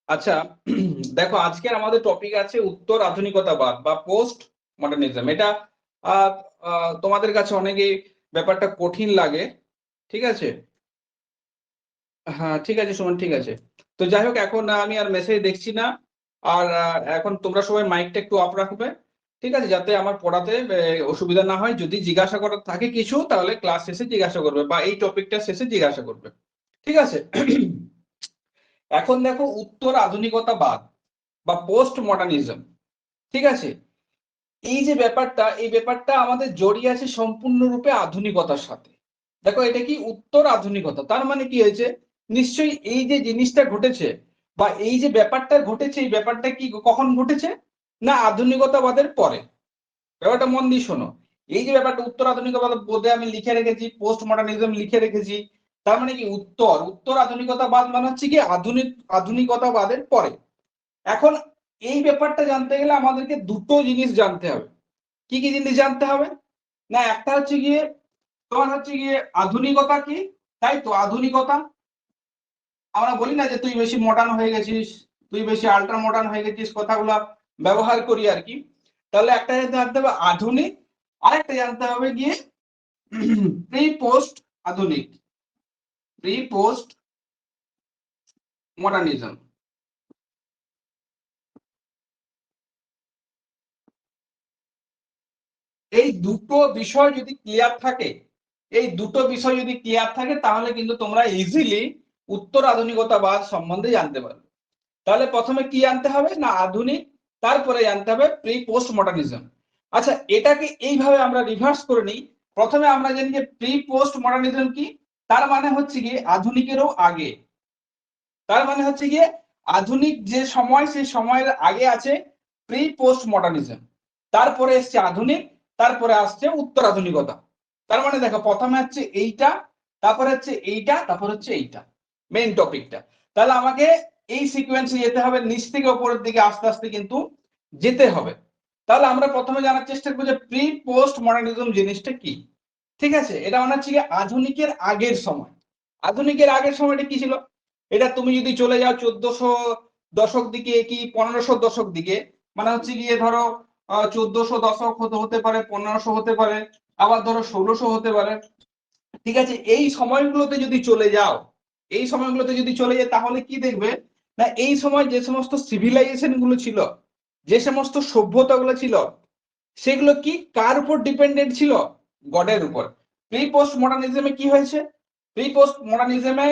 আচ্ছা, দেখো আজকের আমাদের টপিক আছে উত্তর আধুনিকতাবাদ বা পোস্ট মডার্নিজম। এটা তোমাদের কাছে অনেকেই ব্যাপারটা কঠিন লাগে, ঠিক আছে? হ্যাঁ, ঠিক আছে সুমন, ঠিক আছে। তো যাই হোক, এখন আমি আর মেসেজ দেখছি না। আর এখন তোমরা সবাই মাইকটা একটু অফ রাখবে, ঠিক আছে, যাতে আমার পড়াতে অসুবিধা না হয়। যদি জিজ্ঞাসা করার থাকে কিছু, তাহলে ক্লাস শেষে জিজ্ঞাসা করবে বা এই টপিকটা শেষে জিজ্ঞাসা করবে, ঠিক আছে? এখন দেখো, উত্তর আধুনিকতাবাদ বা পোস্ট মডার্নিজম, ঠিক আছে, এই যে ব্যাপারটা, এই ব্যাপারটা আমাদের জড়িয়ে আছে সম্পূর্ণরূপে আধুনিকতার সাথে। দেখো, এটা কি উত্তর আধুনিকতা, তার মানে কি হয়েছে? নিশ্চয়ই এই যে জিনিসটা ঘটেছে বা এই যে ব্যাপারটা ঘটেছে, এই ব্যাপারটা কি কখন ঘটেছে? না আধুনিকতাবাদের পরে। ব্যাপারটা মন দিয়ে শোনো। এই যে ব্যাপারটা উত্তর আধুনিকতাবাদ বোধে আমি লিখে রেখেছি, পোস্ট মডার্নিজম লিখে রেখেছি। তার মানে কি উত্তর উত্তর আধুনিকতাবাদ মানে হচ্ছে কি আধুনিকতাবাদের পরে। এখন এই ব্যাপারটা জানতে গেলে আমাদেরকে দুটো জিনিস জানতে হবে। কি কি জিনিস জানতে হবে? না, একটা হচ্ছে গিয়ে তোমার হচ্ছে গিয়ে আধুনিকতা কি, তাই তো আধুনিকতা। আমরা বলি না যে তুই বেশি মডার্ন হয়ে গেছিস, তুই বেশি আল্ট্রা মডার্ন হয়ে গেছিস, কথাগুলো ব্যবহার করি আর কি। তাহলে একটা জানতে হবে আধুনিক, আরেকটা জানতে হবে গিয়ে প্রি পোস্ট আধুনিক, প্রি পোস্ট মডার্নিজম। এই দুটো বিষয় যদি ক্লিয়ার থাকে, এই দুটো বিষয় যদি ক্লিয়ার থাকে, তাহলে কিন্তু তোমরা ইজিলি উত্তর আধুনিকতাবাদ সম্বন্ধে জানতে পারবে। তাহলে প্রথমে কি জানতে হবে? না আধুনিক, তারপরে জানতে হবে প্রি পোস্ট মডার্নিজম। আচ্ছা, এটাকে এইভাবে আমরা রিভার্স করে নিই। প্রথমে আমরা জানি যে প্রি পোস্ট মডার্নিজম কি, তার মানে হচ্ছে গিয়ে আধুনিকেরও আগে। তার মানে হচ্ছে গিয়ে আধুনিক যে সময়, সেই সময়ের আগে আছে প্রি পোস্ট মডার্নিজম, তারপরে এসছে আধুনিক, তারপরে আসছে উত্তর আধুনিকতা। তার মানে দেখো, প্রথমে হচ্ছে এইটা, তারপরে হচ্ছে এইটা, তারপর হচ্ছে এইটা, মেইন টপিকটা। তাহলে আমাকে এই সিকোয়েন্সে যেতে হবে, নিচ থেকে উপরের দিকে আস্তে আস্তে কিন্তু যেতে হবে। তাহলে আমরা প্রথমে জানার চেষ্টা করবো যে প্রি পোস্ট মডার্নিজম জিনিসটা কি। ঠিক আছে, এটা মনে হচ্ছে আধুনিকের আগের সময়। আধুনিকের আগের সময়টা কি ছিল? এটা তুমি যদি চলে যাও 1400 দশক দিকে কি 1500 দশক দিকে, মানে হচ্ছে গিয়ে ধরো 1400 দশক হতে পারে, 1500 হতে পারে, আবার ধরো 1600 হতে পারে। ঠিক আছে, এই সময়গুলোতে যদি চলে যাও, এই সময়গুলোতে যদি চলে যায়, তাহলে কি দেখবে? না এই সময় যে সমস্ত সিভিলাইজেশন গুলো ছিল, যে সমস্ত সভ্যতা গুলো ছিল, সেগুলো কি কার উপর ডিপেন্ডেন্ট ছিল? গডের উপর। প্রি পোস্ট মডার্নিজমে কি হয়েছে? প্রি পোস্ট মডার্নিজমে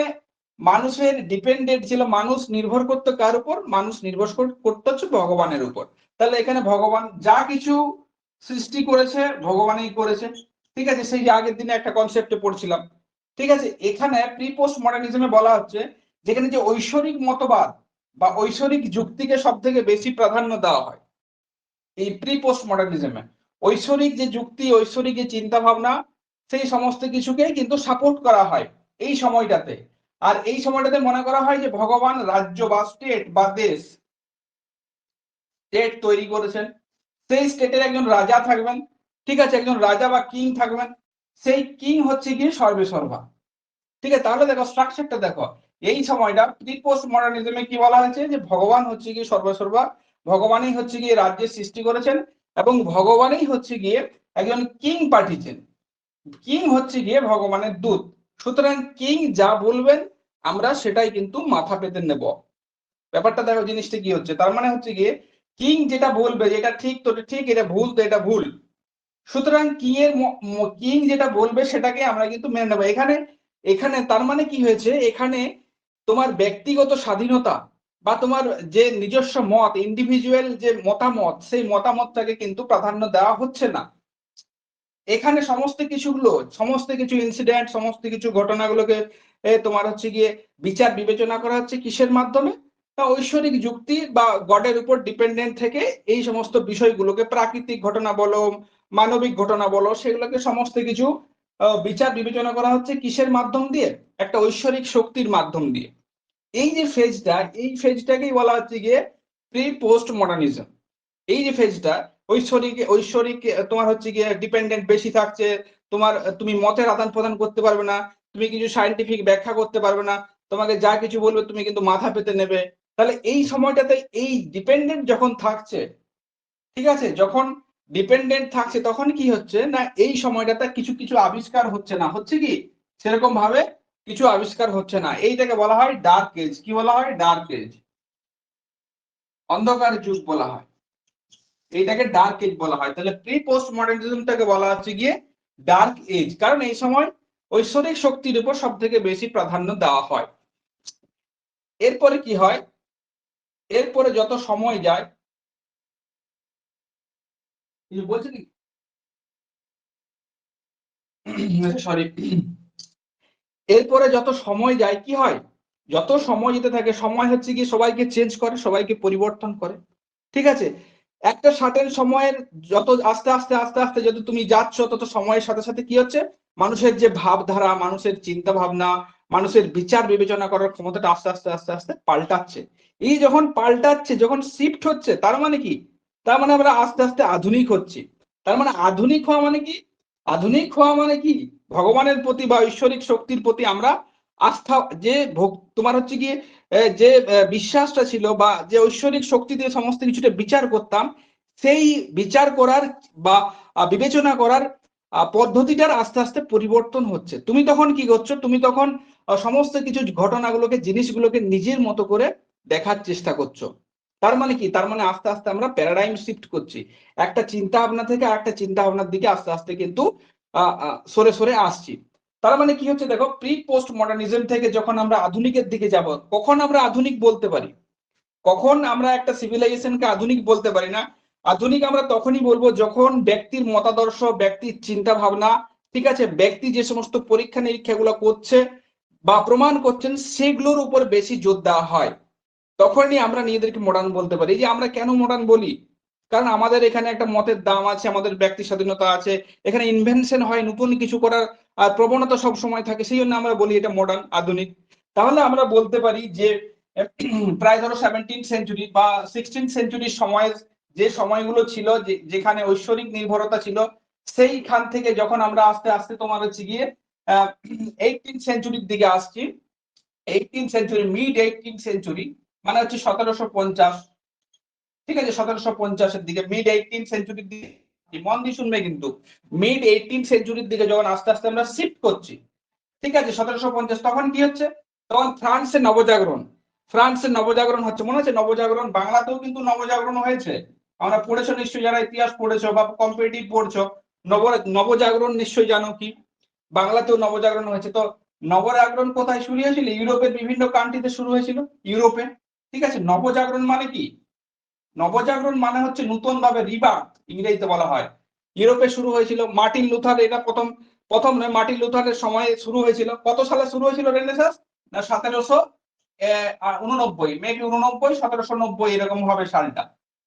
মানুষের ডিপেন্ডেন্ট ছিল, মানুষ নির্ভর করতো কার উপর? মানুষ নির্ভর করতে হচ্ছে ভগবানের উপর। তাহলে এখানে ভগবান যা কিছু সৃষ্টি করেছে, ভগবানই করেছে। ঠিক আছে, সেই যে আগের দিনে একটা কনসেপ্টে পড়ছিলাম। ঠিক আছে, এখানে প্রি পোস্ট মডার্নিজমে বলা হচ্ছে যেখানে যে ঐশ্বরিক মতবাদ বা ঐশ্বরিক যুক্তিকে সব থেকে বেশি প্রাধান্য দেওয়া হয় এই প্রি পোস্ট মডার্নিজমে। ঐশ্বরিক যে যুক্তি, ঐশ্বরিক যে চিন্তা ভাবনা, সেই সমস্ত কিছুকে কিন্তু সাপোর্ট করা হয় এই সময়টাতে। আর এই সময়টাতে মনে করা হয় যে ভগবান রাজ্য বা স্টেট বা দেশ, স্টেট তৈরি করেছেন। সেই স্টেটের একজন রাজা থাকবেন, ঠিক আছে, একজন রাজা বা কিং থাকবেন। সেই কিং হচ্ছে গিয়ে সর্বে সর্বা। ঠিক আছে, তাহলে দেখো স্ট্রাকচারটা দেখো। এই সময়টা প্রি পোস্ট মডার্নিজমে কি বলা হয়েছে? যে ভগবান হচ্ছে গিয়ে সর্বসর্বা, ভগবানই হচ্ছে গিয়ে রাজ্যের সৃষ্টি করেছেন, এবং ভগবানই হচ্ছে গিয়ে একজন কিং পাঠিয়েছেন। কিং হচ্ছে গিয়ে ভগবানের দূত। সুতরাং কিং যা বলবেন আমরা সেটাই কিন্তু মাথা পেতে নেব। ব্যাপারটা দেখো, জিনিসটা কি হচ্ছে, তার মানে হচ্ছে গিয়ে কিং যেটা বলবে যেটা ঠিক তো ঠিক, এটা ভুল তো এটা ভুল। সুতরাং কিং যেটা বলবে সেটাকে আমরা কিন্তু মেনে নেবো। এখানে এখানে তার মানে কি হয়েছে? এখানে তোমার ব্যক্তিগত স্বাধীনতা বা তোমার যে নিজস্ব মত, ইন্ডিভিজুয়াল যে মতামত, সেই মতামতটাকে কিন্তু প্রাধান্য দেওয়া হচ্ছে না। এখানে সমস্ত কিছু ইনসিডেন্ট, সমস্ত কিছু ঘটনাগুলোকে তোমার হচ্ছে গিয়ে বিচার বিবেচনা করা হচ্ছে কিসের মাধ্যমে? তা ঐশ্বরিক যুক্তি বা গডের উপর ডিপেন্ডেন্ট থেকে এই সমস্ত বিষয়গুলোকে, প্রাকৃতিক ঘটনা বলো, মানবিক ঘটনা বলো, সেগুলোকে সমস্ত কিছু বিচার বিবেচনা করা হচ্ছে কিসের মাধ্যম দিয়ে? একটা ঐশ্বরিক শক্তির মাধ্যম দিয়ে। এই যে ফেজটা, এই ফেজটাকেই বলা হচ্ছে গিয়ে প্রি পোস্ট মডার্নিজম। এই যে ফেজটা, ঐশ্বরিক ঐশ্বরিক তোমার হচ্ছে গিয়ে ডিপেন্ডেন্ট বেশি থাকছে, তোমার তুমি মতের আদান প্রদান করতে পারবে না, তুমি কিছু সায়েন্টিফিক ব্যাখ্যা করতে পারবে না, তোমাকে যা কিছু বলবে তুমি কিন্তু মাথা পেতে নেবে। তাহলে এই সময়টাতে এই ডিপেন্ডেন্ট যখন থাকছে, ঠিক আছে, যখন ডিপেন্ডেন্ট থাকছে তখন কি হচ্ছে না, এই সময়টাতে কিছু কিছু আবিষ্কার হচ্ছে না, হচ্ছে কি সেরকম ভাবে কিছু আবিষ্কার হচ্ছে না। এইটাকে বলা হয় ডার্ক এজ। কি বলা হয়? ডার্ক এজ, অন্ধকার যুগ বলা হয়, এইটাকে ডার্ক এজ বলা হয়। তাহলে প্রি পোস্ট মডার্নিজমটাকে বলা হচ্ছে গিয়ে ডার্ক এজ, কারণ এই সময় ঐশ্বরিক শক্তির উপর সব থেকে বেশি প্রাধান্য দেওয়া হয়। এরপরে কি হয়, এরপরে যত সময় যায়, বলছি সরি, এরপরে যত সময় যায় কি হয়, যত সময় যেতে থাকে, সময় হচ্ছে কি সবাইকে চেঞ্জ করে, সবাইকে পরিবর্তন করে, ঠিক আছে। একটা সার্টেন সময়ের যত আস্তে আস্তে আস্তে আস্তে যত তুমি যাচ্ছ, তত সময়ের সাথে সাথে কি হচ্ছে, মানুষের যে ভাবধারা, মানুষের চিন্তা ভাবনা, মানুষের বিচার বিবেচনা করার ক্ষমতাটা আস্তে আস্তে আস্তে আস্তে পাল্টাচ্ছে। এই যখন পাল্টাচ্ছে, যখন শিফট হচ্ছে, তার মানে কি, তার মানে আমরা আস্তে আস্তে আধুনিক হচ্ছি। তার মানে আধুনিক হওয়া মানে কি, আধুনিক হওয়া মানে কি, ভগবানের প্রতি বা ঐশ্বরিক শক্তির প্রতি আমরা আস্থা, যে তোমার হচ্ছে গিয়ে যে বিশ্বাসটা ছিল বা যে ঐশ্বরিক শক্তি দিয়ে সমস্ত কিছুটা বিচার করতাম, সেই বিচার করার বা বিবেচনা করার পদ্ধতিটার আস্তে আস্তে পরিবর্তন হচ্ছে। তুমি তখন কি করছো, তুমি তখন সমস্ত কিছু ঘটনাগুলোকে, জিনিসগুলোকে নিজের মতো করে দেখার চেষ্টা করছো। তার মানে কি, তার মানে আস্তে আস্তে আমরা প্যারাডাইম শিফট করছি, একটা চিন্তা ভাবনা থেকে আরেকটা চিন্তা ভাবনার দিকে আস্তে আস্তে কিন্তু সরে সরে আসছি। তার মানে কি হচ্ছে দেখো, প্রি পোস্ট মডার্নিজম থেকে যখন আমরা আধুনিকের দিকে যাব, কখন আমরা আধুনিক বলতে পারি, কখন আমরা একটা সিভিলাইজেশনকে আধুনিক বলতে পারি না, আধুনিক আমরা তখনই বলবো যখন ব্যক্তির মতাদর্শ, ব্যক্তির চিন্তা ভাবনা, ঠিক আছে, ব্যক্তি যে সমস্ত পরীক্ষা নিরীক্ষা গুলো করছে বা প্রমাণ করছেন, সেগুলোর উপর বেশি জোর দেওয়া হয়, তখনই আমরা নিজেদেরকে মডার্ন বলতে পারি। যে আমরা কেন মডার্ন বলি, কারণ আমাদের এখানে একটা মতের দাম আছে, আমাদের ব্যক্তি স্বাধীনতা আছে, এখানে ইনভেনশন হয়, নতুন কিছু করার প্রবণতা সব সময় থাকে, সেই জন্য আমরা বলি এটা মডার্ন, আধুনিক। তাহলে আমরা বলতে পারি যে প্রায় ধরো 17 সেঞ্চুরি বা 16 সেঞ্চুরির সময়, যে সময়গুলো ছিল, যেখানে ঐশ্বরিক নির্ভরতা ছিল, সেইখান থেকে যখন আমরা আস্তে আস্তে তোমার হচ্ছে গিয়ে 18 সেঞ্চুরির দিকে আসছি, 18 সেঞ্চুরি, মিড 18 সেঞ্চুরি মানে হচ্ছে 1750, ঠিক আছে, 1750-এর দিকে, মিড 18 সেঞ্চুরির দিকে, মন দিয়ে শুনবে কিন্তু, মিড 18 সেঞ্চুরির দিকে যখন আস্তে আস্তে আমরা শিফট করছি, ঠিক আছে, 1750, তখন কি হচ্ছে, তখন ফ্রান্সের নবজাগরণ, ফ্রান্সের নবজাগরণ হচ্ছে, মনে হচ্ছে নবজাগরণ, বাংলাতেও কিন্তু নবজাগরণ হয়েছে, আমরা পড়েছো নিশ্চয়ই, যারা ইতিহাস পড়েছো বা কম্পিটিটিভ পড়ছো, নবজাগরণ নিশ্চয়ই জানো কি, বাংলাতেও নবজাগরণ হয়েছে। তো নবজাগরণ কোথায় শুরু হয়েছিল? ইউরোপের বিভিন্ন কান্ট্রিতে শুরু হয়েছিল, ইউরোপে, ঠিক আছে। নবজাগরণ মানে কি, নবজাগরণ মানে হচ্ছে নতুন ভাবে রিবার্থ, ইংরেজিতে বলা হয়। ইউরোপে শুরু হয়েছিল, মার্টিন লুথার, এটা প্রথম প্রথম নয়, মার্টিন লুথারের সময় শুরু হয়েছিল। কত সালে শুরু হয়েছিল রেনেসাঁস? না 1789, মেবি 89, 1790 এরকম হবে সালটা,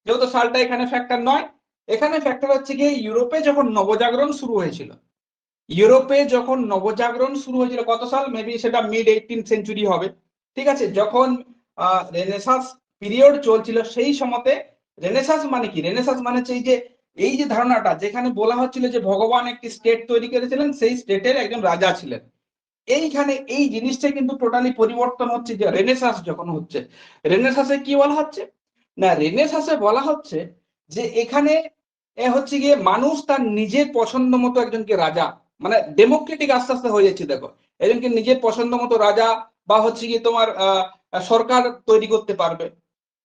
যেহেতু সালটা এখানে ফ্যাক্টর নয়, এখানে ফ্যাক্টর হচ্ছে গিয়ে ইউরোপে যখন নবজাগরণ শুরু হয়েছিল, ইউরোপে যখন নবজাগরণ শুরু হয়েছিল কত সাল, মেবি সেটা মিড 18 সেঞ্চুরি হবে, ঠিক আছে, যখন রেনেসাঁস পিরিয়ড চলছিল সেই সময়তে। রেনেসাঁস মানে কি, রেনেসাঁস মানে হচ্ছে এই যে ধারণাটা, যেখানে বলা হচ্ছিল যে ভগবান একটি স্টেট তৈরি করেছিলেন, সেই স্টেটের একজন রাজা ছিলেন, এইখানে এই জিনিসটা কিন্তু টোটালি পরিবর্তন হচ্ছে যে রেনেসাঁস যখন হচ্ছে। রেনেসাঁসে কি বলা হচ্ছে, না রেনেসাঁসে বলা হচ্ছে যে এখানে হচ্ছে গিয়ে মানুষ তার নিজের পছন্দ মতো একজনকে রাজা, মানে ডেমোক্রেটিক আস্তে আস্তে হয়ে যাচ্ছে, দেখো, একজনকে নিজের পছন্দ মতো রাজা বা হচ্ছে গিয়ে তোমার সরকার তৈরি করতে পারবে,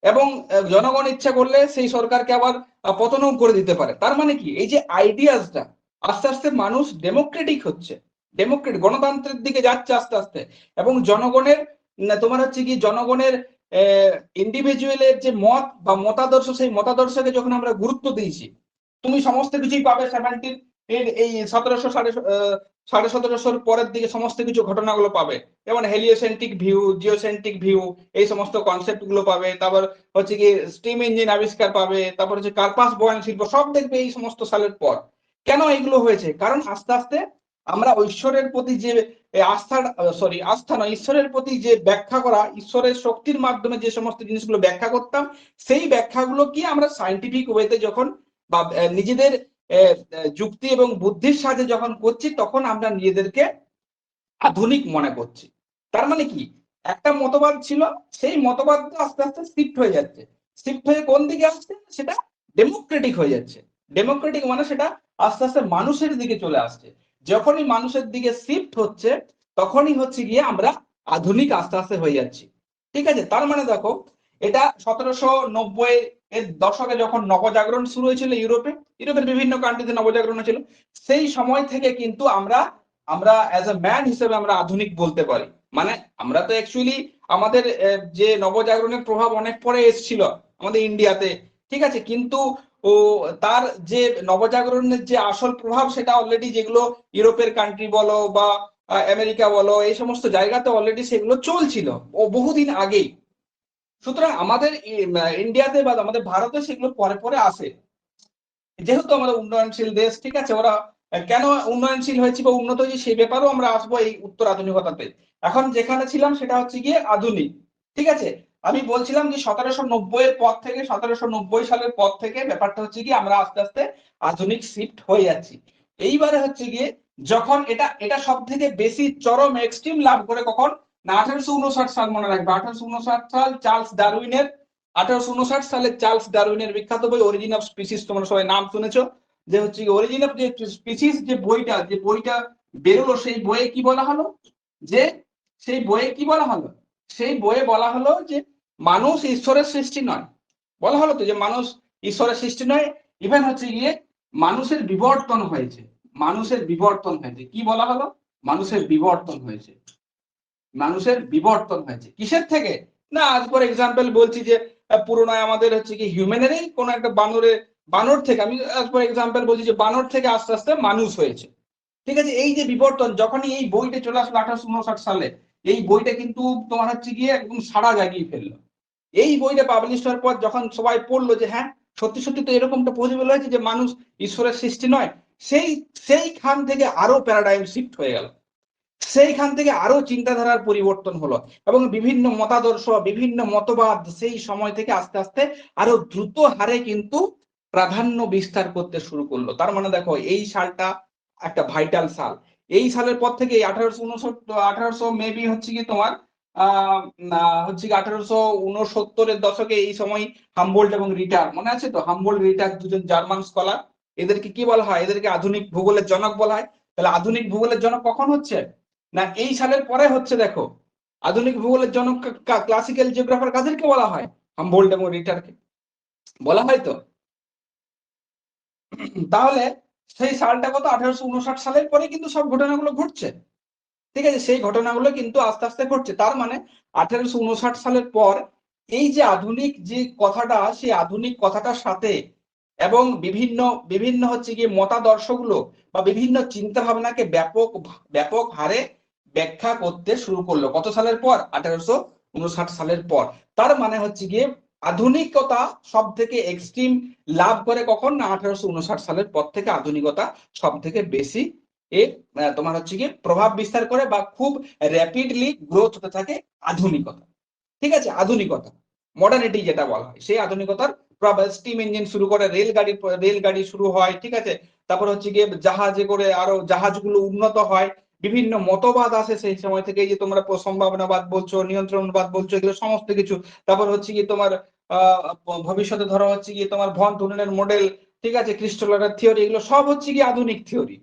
এবং জনগণ ইচ্ছা করলে সেই সরকারকে আবার পতনও করে দিতে পারে। তার মানে কি, এই যে আইডিয়াসটা, আস্তে আস্তে মানুষ ডেমোক্রেটিক হচ্ছে, ডেমোক্রেট গণতন্ত্রের দিকে যাচ্ছে আস্তে আস্তে, এবং জনগণের তোমার হচ্ছে কি জনগণের ইন্ডিভিজুয়ালের যে মত বা মতাদর্শ, সেই মতাদর্শকে যখন আমরা গুরুত্ব দিয়েছি, তুমি সমস্ত কিছুই পাবে 17 এই 1700 1750 পরের দিকে সমস্ত কিছু ঘটনাগুলো পাবে, যেমন হেলিওসেন্ট্রিক ভিউ, জিওসেন্ট্রিক ভিউ, এই সমস্ত কনসেপ্ট গুলো পাবে, তারপর হচ্ছে কি স্টিম ইঞ্জিন আবিষ্কার পাবে, তারপর হচ্ছে কার্পাস বয়ান শিল্প, সব দেখবে এই সমস্ত সালের পর। কেন এগুলো হয়েছে? কারণ আস্তে আস্তে আমরা ঐশ্বরের প্রতি যে আস্থা, সরি আস্থা নয়, ঈশ্বরের প্রতি যে ব্যাখ্যা করা, ঈশ্বরের শক্তির মাধ্যমে যে সমস্ত জিনিসগুলো ব্যাখ্যা করতাম, সেই ব্যাখ্যাগুলো কি আমরা সাইন্টিফিক ওয়েতে যখন বা নিজেদের যুক্তি এবং বুদ্ধির সাথে যখন করছি, তখন আমরা নিজেদেরকে আধুনিক মনে করছি। তার মানে কি, একটা মতবাদ ছিল, সেই মতবাদটা আস্তে আস্তে শিফট হয়ে যাচ্ছে। শিফট হয়ে কোন দিকে আসছে? সেটা ডেমোক্রেটিক হয়ে যাচ্ছে। ডেমোক্রেটিক মানে সেটা আস্তে আস্তে মানুষের দিকে চলে আসছে। যখনই মানুষের দিকে শিফট হচ্ছে তখনই হচ্ছে গিয়ে আমরা আধুনিক আস্তে আস্তে হয়ে যাচ্ছি। ঠিক আছে, তার মানে দেখো এটা 1790 এর দশকে যখন নবজাগরণ শুরু হয়েছিল ইউরোপের বিভিন্ন কান্ট্রিতে নবজাগরণ ছিল, সেই সময় থেকে কিন্তু আমরা আমরা অ্যাজ এ ম্যান হিসেবে আমরা আধুনিক বলতে পারি। মানে আমরা তো অ্যাকচুয়ালি আমাদের যে নবজাগরণের প্রভাব অনেক পরে এসেছিল আমাদের ইন্ডিয়াতে, ঠিক আছে, কিন্তু ও তার যে নবজাগরণের যে আসল প্রভাব সেটা অলরেডি যেগুলো ইউরোপের কান্ট্রি বলো বা আমেরিকা বলো এই সমস্ত জায়গাতে অলরেডি সেগুলো চলছিল ও বহুদিন আগেই। সুতরাং আমাদের ইন্ডিয়াতে বা আমাদের ভারতে সেগুলো পরে পরে আসে। যেহেতু আমাদের উন্নয়নশীল দেশ, ঠিক আছে, ওরা কেন উন্নয়নশীল হয়েছে বা উন্নত হয়েছে সেই ব্যাপারেও আমরা আসবো এই উত্তর আধুনিকতাতে। এখন যেখানে ছিলাম সেটা হচ্ছে গিয়ে আধুনিক। ঠিক আছে, আমি বলছিলাম যে 1790 এর পর থেকে 1790 সালের পর থেকে ব্যাপারটা হচ্ছে কি আমরা আস্তে আস্তে আধুনিক শিফট হয়ে যাচ্ছি। এইবারে হচ্ছে গিয়ে যখন এটা এটা সব থেকে বেশি চরম এক্সট্রিম লাভ করে কখন না 1859 সাল, মনে রাখবে 1859 সাল চার্লস ডারউইনের 1859 সালে চার্লস ডারউইনের বিখ্যাত বই অরিজিন অফ স্পিসিস, তোমরা সবাই নাম শুনেছো। যে হচ্ছে অরিজিন অফ যে স্পিসিস যে বইটা বেরোলো সেই বইয়ে কি বলা হলো যে সেই বইয়ে কি বলা হলো সেই বইয়ে বলা হলো যে মানুষ ঈশ্বরের সৃষ্টি নয়। বলা হলো তো যে মানুষ ঈশ্বরের সৃষ্টি নয়, ইভেন হচ্ছে গিয়ে মানুষের বিবর্তন হয়েছে। মানুষের বিবর্তন হয়েছে, কি বলা হলো? মানুষের বিবর্তন হয়েছে। মানুষের বিবর্তন হয়েছে কিসের থেকে? না আজ ফর এক্সাম্পল বলছি যে পুরোনো আমাদের হচ্ছে কি হিউম্যানেরই কোন একটা বানর থেকে, আমি আজ ফর এক্সাম্পল বলছি যে বানর থেকে আস্তে আস্তে মানুষ হয়েছে। ঠিক আছে, এই যে বিবর্তন যখনই এই বইটা চলে আসলো 1859 সালে, এই বইটা কিন্তু তোমার হচ্ছে গিয়ে একদম সাড়া জাগিয়ে ফেললো। এই বইটা পাবলিশ হওয়ার পর যখন সবাই পড়লো যে হ্যাঁ সত্যি সত্যি তো এরকমটা পসিবল হয়েছে যে মানুষ ঈশ্বরের সৃষ্টি নয়, সেইখান থেকে আরো প্যারাডাইম শিফট হয়ে গেল। সেইখান থেকে আরো চিন্তাধারার পরিবর্তন হলো এবং বিভিন্ন মতাদর্শ বিভিন্ন মতবাদ সেই সময় থেকে আস্তে আস্তে আরো দ্রুত হারে কিন্তু প্রাধান্য বিস্তার করতে শুরু করলো। তার মানে দেখো এই সালটা একটা ভাইটাল সাল। এই সালের পর থেকে 1869 মেবি হচ্ছে কি তোমার হচ্ছে কি 1869 দশকে এই সময় হামবোল্ট এবং রিটার, মনে আছে তো? হামবোল্ট রিটার দুজন জার্মান স্কলার, এদেরকে কি বলা হয়? এদেরকে আধুনিক ভূগোলের জনক বলা হয়। তাহলে আধুনিক ভূগোলের জনক কখন হচ্ছে? না এই সালের পরে হচ্ছে। দেখো আধুনিক ভূগোলের জনক ক্লাসিক্যাল জিওগ্রাফার কাদেরকে বলা হয়? হামবোল্ট এবং রিটারকে বলা হয় তো। তাহলে সেই সালটা কত? 1859 সালের পরে কিন্তু সব ঘটনাগুলো ঘটছে। ঠিক আছে, সেই ঘটনাগুলো কিন্তু আস্তে আস্তে ঘটছে। তার মানে 1859 সালের পর এই যে আধুনিক যে কথাটা, সেই আধুনিক কথাটার সাথে এবং বিভিন্ন বিভিন্ন হচ্ছে গিয়ে মতাদর্শগুলো বা বিভিন্ন চিন্তা ভাবনাকে ব্যাপক ব্যাপক হারে ব্যাখ্যা করতে শুরু করলো কত সালের পর? 1859 সালের পর। তার মানে হচ্ছে গিয়ে আধুনিকতা সব থেকে এক্সট্রিম লাভ করে কখন? না 1859 সালের পর থেকে আধুনিকতা সব থেকে বেশি এ তোমার হচ্ছে গিয়ে প্রভাব বিস্তার করে বা খুব র্যাপিডলি গ্রোথ হতে থাকে আধুনিকতা। ঠিক আছে, আধুনিকতা মডার্নিটি যেটা বলা হয় সেই আধুনিকতার প্রভাব। স্টিম ইঞ্জিন শুরু করে রেলগাড়ি শুরু হয়, ঠিক আছে, তারপর হচ্ছে গিয়ে জাহাজে করে আরো জাহাজগুলো উন্নত হয়, বিভিন্ন মতবাদ আসে সেই সময় থেকে, যে তোমরা সম্ভাবনাবাদ বলছো, নিয়ন্ত্রণবাদ বলছো, এগুলো সমস্ত কিছু। তারপর হচ্ছে গিয়ে তোমার ভবিষ্যতে ধরো হচ্ছে গিয়ে তোমার ভন টুনেলের মডেল, ঠিক আছে, ক্রিস্টোলারের থিওরি, এগুলো সব হচ্ছে গিয়ে আধুনিক থিওরি।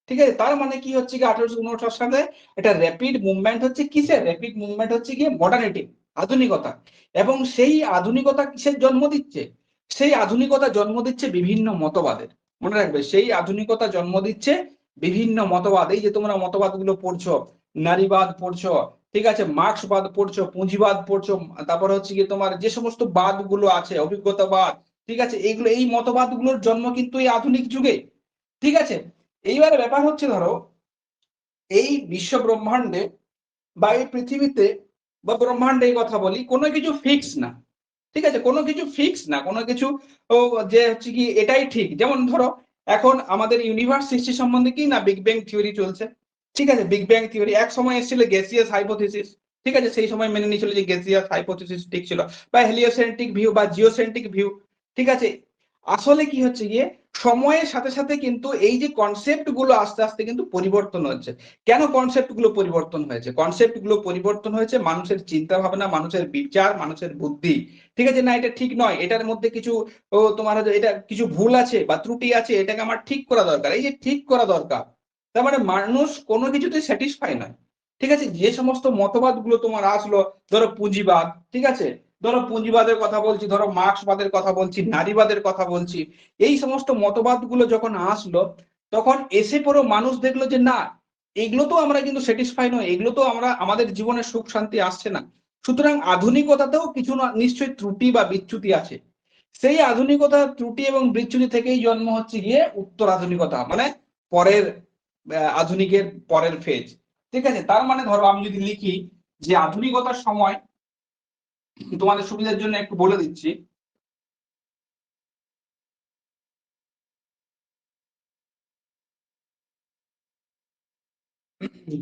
ঠিক আছে, তার মানে কি হচ্ছে কি 1859 সালে এটা র্যাপিড মুভমেন্ট হচ্ছে কিসের? র্যাপিড মুভমেন্ট হচ্ছে গিয়ে মডার্নিটি, আধুনিকতা। এবং সেই আধুনিকতা কিসের জন্ম দিচ্ছে? সেই আধুনিকতা জন্ম দিচ্ছে বিভিন্ন মতবাদের। মনে রাখবে, সেই আধুনিকতা জন্ম দিচ্ছে বিভিন্ন মতবাদ। এই যে তোমরা মতবাদগুলো পড়ছো, নারীবাদ পড়ছো, ঠিক আছে, মার্ক্সবাদ পড়ছো, পুঁজিবাদ পড়ছো, তারপর হচ্ছে কি তোমার যে সমস্ত বাদগুলো আছে, অভিজ্ঞতাবাদ, ঠিক আছে, এইগুলো এই মতবাদগুলোর জন্ম কিন্তু এই আধুনিক যুগে। ঠিক আছে, এইবারে ব্যাপার হচ্ছে ধরো এই বিশ্ব ব্রহ্মাণ্ডে বা এই পৃথিবীতে বা ব্রহ্মাণ্ডে এই কথা বলি, কোনো কিছু ফিক্স না। ঠিক আছে, কোনো কিছু ফিক্স না, কোনো কিছু যে হচ্ছে কি এটাই ঠিক। যেমন ধরো এখন আমাদের ইউনিভার্স সৃষ্টি সম্বন্ধে কি না বিগ ব্যাং থিওরি চলছে। ঠিক আছে, বিগ ব্যাং থিওরি এক সময় এসেছিল গ্যাসিয়াস হাইপোথিসিস। ঠিক আছে, সেই সময় মেনে নিয়েছিল যে গ্যাসিয়াস হাইপোথিসিস ঠিক ছিল, বা হেলিওসেন্ট্রিক ভিউ বা জিওসেন্ট্রিক ভিউ। ঠিক আছে, আসলে কি হচ্ছে গিয়ে সময়ের সাথে সাথে কিন্তু এই যে কনসেপ্ট গুলো আস্তে আস্তে কিন্তু পরিবর্তন হচ্ছে। কেন কনসেপ্ট গুলো পরিবর্তন হয়েছে? কনসেপ্ট গুলো পরিবর্তন হয়েছে মানুষের চিন্তা ভাবনা, মানুষের বিচার, মানুষের বুদ্ধি। ঠিক আছে, না এটা ঠিক নয়, এটার মধ্যে কিছু তোমার হচ্ছে এটা কিছু ভুল আছে বা ত্রুটি আছে, এটাকে আমার ঠিক করা দরকার। এই যে ঠিক করা দরকার, তার মানে মানুষ কোনো কিছুতে স্যাটিসফাই নয়। ঠিক আছে, যে সমস্ত মতবাদ গুলো তোমার আসলো, ধরো পুঁজিবাদ, ঠিক আছে, ধরো পুঁজিবাদের কথা বলছি, ধরো মার্ক্সবাদের কথা বলছি, নারীবাদের কথা বলছি, এই সমস্ত মতবাদ গুলো যখন আসলো, তখন এসে পরেও মানুষ দেখলো যে না, এগুলো তো আমরা কিন্তু স্যাটিসফাই নয়, এগুলো তো আমরা আমাদের জীবনে সুখ শান্তি আসছে না। সুতরাং আধুনিকতাতেও কিছু না নিশ্চয়ই ত্রুটি বা বিচ্যুতি আছে। সেই আধুনিকতা ত্রুটি এবং বিচ্যুতি থেকেই জন্ম হচ্ছে গিয়ে উত্তর আধুনিকতা, মানে পরের আধুনিকের পরের ফেজ। ঠিক আছে, তার মানে ধরো আমি যদি লিখি যে আধুনিকতার সময়, তোমাদের সুবিধার জন্য একটু বলে দিচ্ছি,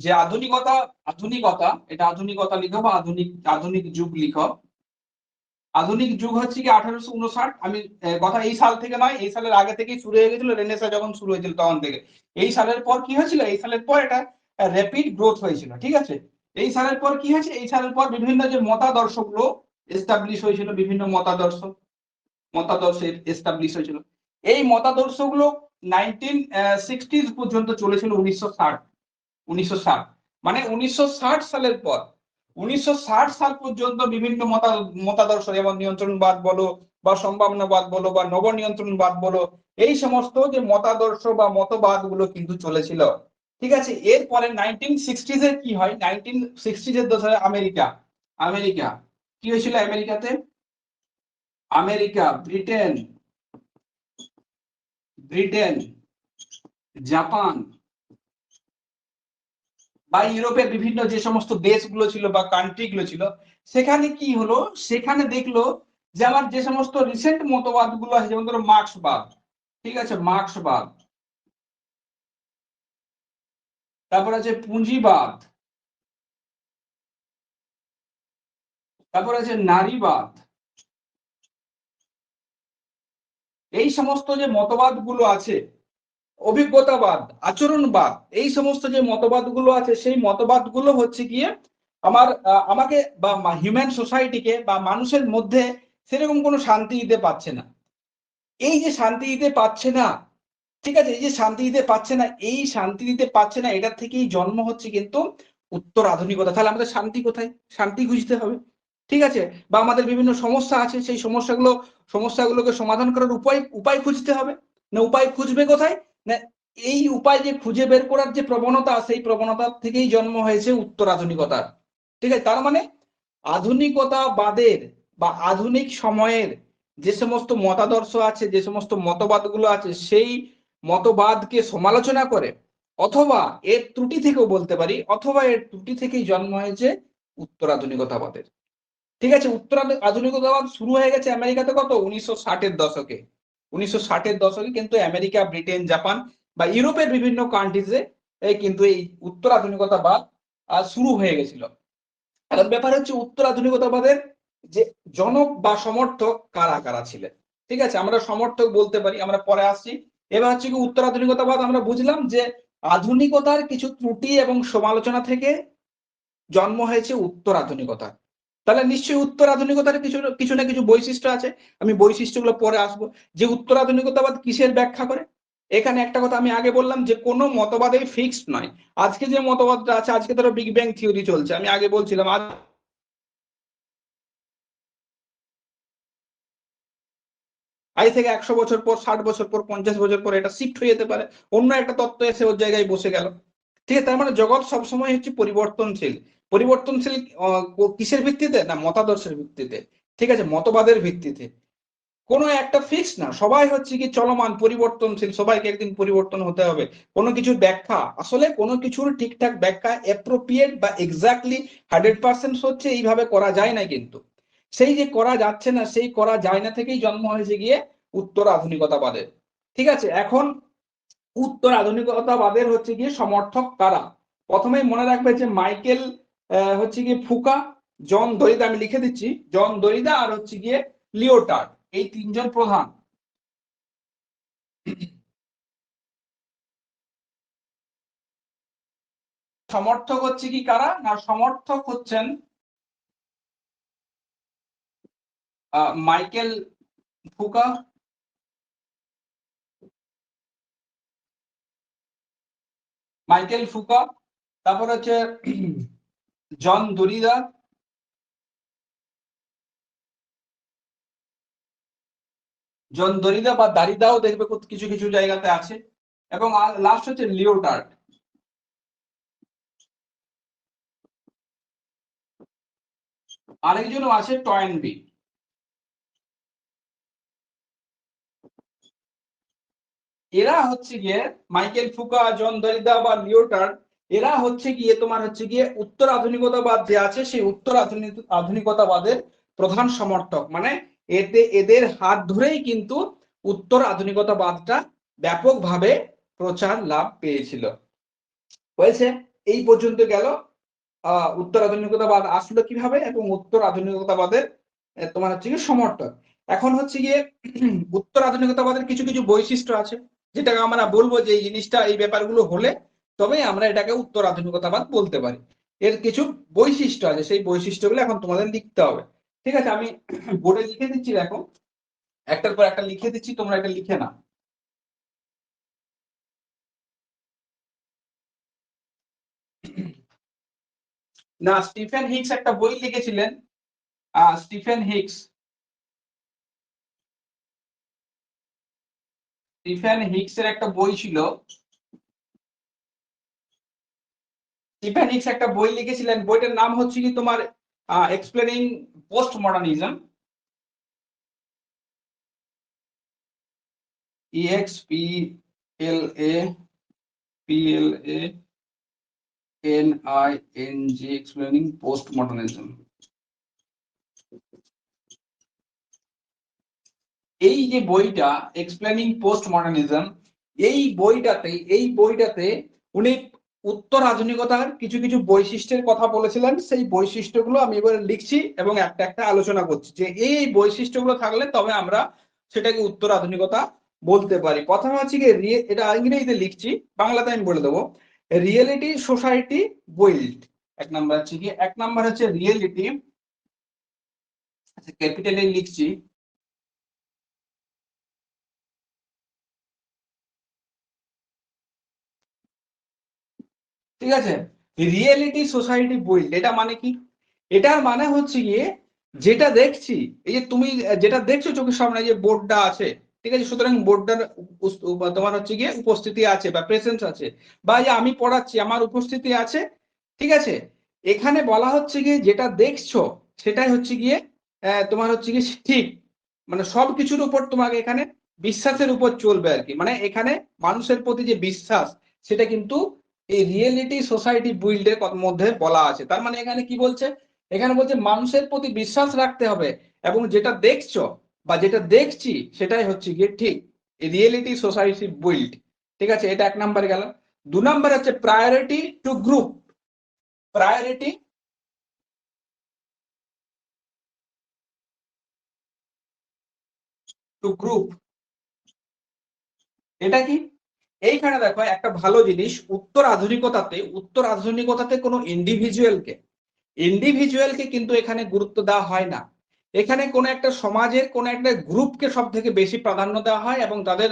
যে আধুনিকতা, আধুনিকতা এটা আধুনিকতা লিখো বা আধুনিক আধুনিক যুগ লিখো। আধুনিক যুগ হচ্ছে কি 1859। আমি কথা এই সাল থেকে নয়, এই সালের আগে থেকেই শুরু হয়ে গেছিল, রেনেসা যখন শুরু হয়েছিল তখন থেকে। এই সালের পর কি হয়েছিল, এই সালের পর এটা র্যাপিড গ্রোথ হয়েছিল। ঠিক আছে, এই সালের পর কি হয়েছে, এই সালের পর বিভিন্ন যে মতাদর্শ গুলো এস্টাবলিশ হয়েছিল, বিভিন্ন মতাদর্শ মতাদর্শ এস্টাবলিশ হয়েছিল। এই মতাদর্শ গুলো 1960 পর্যন্ত চলেছিল, 1960 মানে 1960 সালের পর 1960 সাল পর্যন্ত বিভিন্ন মতাদর্শ, যেমন নিয়ন্ত্রণবাদ বলো বা সম্ভাবনাবাদ বলো বা নবনিয়ন্ত্রণবাদ বলো, এই সমস্ত যে মতাদর্শ বা মতবাদ গুলো কিন্তু চলেছিল। ঠিক আছে, এরপরে 1960s এর কি হয়, 1960s এর দশকে আমেরিকা, আমেরিকা কি হয়েছিল, আমেরিকাতে, আমেরিকা, ব্রিটেন, ব্রিটেন, জাপান বা ইউরোপের বিভিন্ন যে সমস্ত দেশগুলো ছিল বা কান্ট্রি গুলো ছিল, সেখানে কি হলো, সেখানে দেখলো যে আমার যে সমস্ত রিসেন্ট মতবাদ গুলো আছে, যেমন ধরো মার্ক্সবাদ, ঠিক আছে, মার্ক্সবাদ, তারপর আছে পুঁজিবাদ, তারপর আছে নারীবাদ, এই সমস্ত যে মতবাদ গুলো আছে, অভিজ্ঞতাবাদ, আচরণবাদ, এই সমস্ত যে মতবাদ গুলো আছে, সেই মতবাদ গুলো হচ্ছে গিয়ে আমার আমাকে বা হিউম্যান সোসাইটিকে বা মানুষের মধ্যে সেরকম কোনো শান্তি দিতে পারছে না। এই যে শান্তি দিতে পারছে না, ঠিক আছে, এই যে শান্তি দিতে পারছে না, এই শান্তি দিতে পারছে না, এটার থেকেই জন্ম হচ্ছে কিন্তু উত্তর আধুনিকতা। তাহলে আমাদের শান্তি কোথায়, শান্তি খুঁজতে হবে। ঠিক আছে, বা আমাদের বিভিন্ন সমস্যা আছে, সেই সমস্যাগুলোকে সমাধান করার উপায় উপায় খুঁজতে হবে। না উপায় খুঁজবে কোথায়, না এই উপায় যে খুঁজে বের করার যে প্রবণতা, সেই প্রবণতা থেকেই জন্ম হয়েছে উত্তর আধুনিকতার। ঠিক আছে, তার মানে আধুনিকতাবাদের বা আধুনিক সময়ের যে সমস্ত মতাদর্শ আছে, যে সমস্ত মতবাদগুলো আছে, সেই মতবাদকে সমালোচনা করে, অথবা এর ত্রুটি থেকেও বলতে পারি, অথবা এর ত্রুটি থেকেই জন্ম হয়েছে উত্তর আধুনিকতাবাদের। ঠিক আছে, উত্তর আধুনিকতাবাদ শুরু হয়ে গেছে আমেরিকাতে কত 1960-এর দশকে। 1960-এর দশকে কিন্তু আমেরিকা, ব্রিটেন, জাপান বা ইউরোপের বিভিন্ন কান্ট্রিজে কিন্তু এই উত্তর আধুনিকতাবাদ শুরু হয়ে গেছিল। এখন ব্যাপার হচ্ছে উত্তর আধুনিকতাবাদের যে জনক বা সমর্থক কারা কারা ছিলেন। ঠিক আছে, আমরা সমর্থক বলতে পারি, আমরা পরে আসছি। এবার হচ্ছে কি উত্তর আধুনিকতাবাদ, আমরা বুঝলাম যে আধুনিকতার কিছু ত্রুটি এবং সমালোচনা থেকে জন্ম হয়েছে উত্তর আধুনিকতা। তাহলে নিশ্চয়ই উত্তর আধুনিকতার কিছু কিছু না কিছু বৈশিষ্ট্য আছে, আমি বৈশিষ্ট্যগুলো পরে আসবো। যে উত্তর আধুনিকতাবাদ কিসের ব্যাখ্যা করে, এখানে একটা কথা আমি আগে বললাম যে কোনো মতবাদই ফিক্সড নয়। আজকে যে মতবাদটা আছে, আজকে ধরো বিগ ব্যাং থিওরি চলছে, আমি আগে বলছিলাম আজ থেকে 100 বছর পর, 60 বছর পর, 50 বছর পর এটা শিফট হয়ে যেতে পারে, অন্য একটা তত্ত্ব এসে ওর জায়গায় বসে গেল। ঠিক আছে, তার মানে জগৎ সবসময় হচ্ছে পরিবর্তনশীল। পরিবর্তনশীল কিসের ভিত্তিতে, না মতাদর্শের ভিত্তিতে। ঠিক আছে, মতবাদের ভিত্তিতে। কোনো একটা ফিক্স না, সবাই হচ্ছে কি চলমান পরিবর্তনশীল, সবাইকে একদিন পরিবর্তন হতে হবে। কোনো কিছুর ব্যাখ্যা, আসলে কোনো কিছুর ঠিকঠাক ব্যাখ্যা অ্যাপ্রোপ্রিয়েট বা এক্স্যাক্টলি 100% হচ্ছে এইভাবে করা যায় না, কিন্তু সেই যে করা যাচ্ছে না, সেই করা যায় না থেকেই জন্ম হয়েছে গিয়ে উত্তর আধুনিকতাবাদের। ঠিক আছে, এখন উত্তর আধুনিকতাবাদের হচ্ছে গিয়ে সমর্থক কারা, প্রথমেই মনে রাখবে যে মাইকেল হচ্ছে গিয়ে ফুকা, জন দরিদা, আমি লিখে দিচ্ছি, জন দরিদা আর হচ্ছে গিয়ে লিওটার্ড, এই তিনজন প্রধান। সমর্থক হচ্ছে কি কারা? না, সমর্থক হচ্ছেন মাইকেল ফুকা, তারপর হচ্ছে জন দরিদা, বা দারিদাও দেখবে কিছু কিছু জায়গাতে আছে, এবং লাস্ট হচ্ছে লিওটার্ড। আরেকজনও আছে টয়েনবি। এরা হচ্ছে গিয়ে মাইকেল ফুকা, জন দরিদা বা লিওটার্ড, এরা হচ্ছে গিয়ে তোমার হচ্ছে গিয়ে উত্তর আধুনিকতাবাদ যে আছে সেই উত্তর আধুনিকতাবাদের প্রধান সমর্থক। মানে এদের হাত ধরেই কিন্তু উত্তর আধুনিকতাবাদটা ব্যাপকভাবে প্রচার লাভ পেয়েছিল। হয়েছে, এই পর্যন্ত গেল উত্তর আধুনিকতাবাদ আসলো কিভাবে এবং উত্তর আধুনিকতাবাদের তোমার হচ্ছে গিয়ে সমর্থক। এখন হচ্ছে গিয়ে উত্তর আধুনিকতাবাদের কিছু কিছু বৈশিষ্ট্য আছে, যেটাকে আমরা বলবো যে এই জিনিসটা, এই ব্যাপারগুলো হলে তবে আমরা এটাকে উত্তর আধুনিকতাবাদ বলতে পারি। এর কিছু বৈশিষ্ট্য আছে, সেই বৈশিষ্ট্যগুলো এখন তোমাদের লিখতে হবে। ঠিক আছে, আমি বোর্ডে লিখে দিচ্ছি, দেখো একটার পর একটা লিখে দিচ্ছি, তোমরা এটা লিখে নাও। না, স্টিফেন হিক্স একটা বই লিখেছিলেন। স্টিফেন হিক্স এর একটা বই ছিল। স্টিফেন হিক্স একটা বই লিখেছিলেন, বইটার নাম হচ্ছে কি তোমার explaining post modernism. EXPLANING explaining post modernism. এই যে বইটা এক্সপ্লেনিং পোস্ট মডার্নিজম, এই বইটাতে উনি উত্তর আধুনিকতার কিছু কিছু বৈশিষ্ট্যের কথা বলেছিলেন। সেই বৈশিষ্ট্যগুলো আমি এবারে লিখছি এবং একটা একটা আলোচনা করছি, যে এই বৈশিষ্ট্যগুলো থাকলে তবে আমরা সেটাকে উত্তর আধুনিকতা বলতে পারি। প্রথমে হচ্ছে কি, এটা ইংরেজিতে লিখছি, বাংলাতে আমি বলে দেবো। রিয়েলিটি সোসাইটি বিল্ড, এক নাম্বার হচ্ছে রিয়েলিটি, ক্যাপিটালে লিখছি। ঠিক আছে, রিয়েলিটি সোসাইটি বিল্ড, এটা মানে কি? এটার মানে হচ্ছে গিয়ে যেটা দেখছি, এই যে তুমি যেটা দেখছো চোখের সামনে যে বোর্ডটা আছে, ঠিক আছে, সুতরাং বোর্ডটার তোমার হচ্ছে গিয়ে উপস্থিতি আছে বা প্রেজেন্স আছে, বা যে আমি পড়াচ্ছি আমার উপস্থিতি আছে। ঠিক আছে, এখানে বলা হচ্ছে গিয়ে যেটা দেখছো সেটাই হচ্ছে গিয়ে তোমার হচ্ছে গিয়ে ঠিক, মানে সবকিছুর উপর তোমাকে এখানে বিশ্বাসের উপর চলবে আর কি। মানে এখানে মানুষের প্রতি যে বিশ্বাস, সেটা কিন্তু এই রিয়েলিটি সোসাইটি বিল্ডের মধ্যে বলা আছে। তার মানে এখানে কি বলছে? এখানে বলছে মানুষের প্রতি বিশ্বাস রাখতে হবে, এবং যেটা দেখছো বা যেটা দেখছি সেটাই হচ্ছে গিয়ে ঠিক, রিয়েলিটি সোসাইটি বিল্ড। ঠিক আছে, এটা এক নাম্বার গেল। দু নাম্বার হচ্ছে priority two group. Priority two group, এটা কি? এইখানে দেখো একটা ভালো জিনিস, উত্তর আধুনিকতাতে কোনো ইন্ডিভিজুয়ালকে কিন্তু এখানে গুরুত্ব দেওয়া হয় না। এখানে কোনো একটা সমাজের কোনো একটা গ্রুপকে সব থেকে বেশি প্রাধান্য দেওয়া হয়, এবং তাদের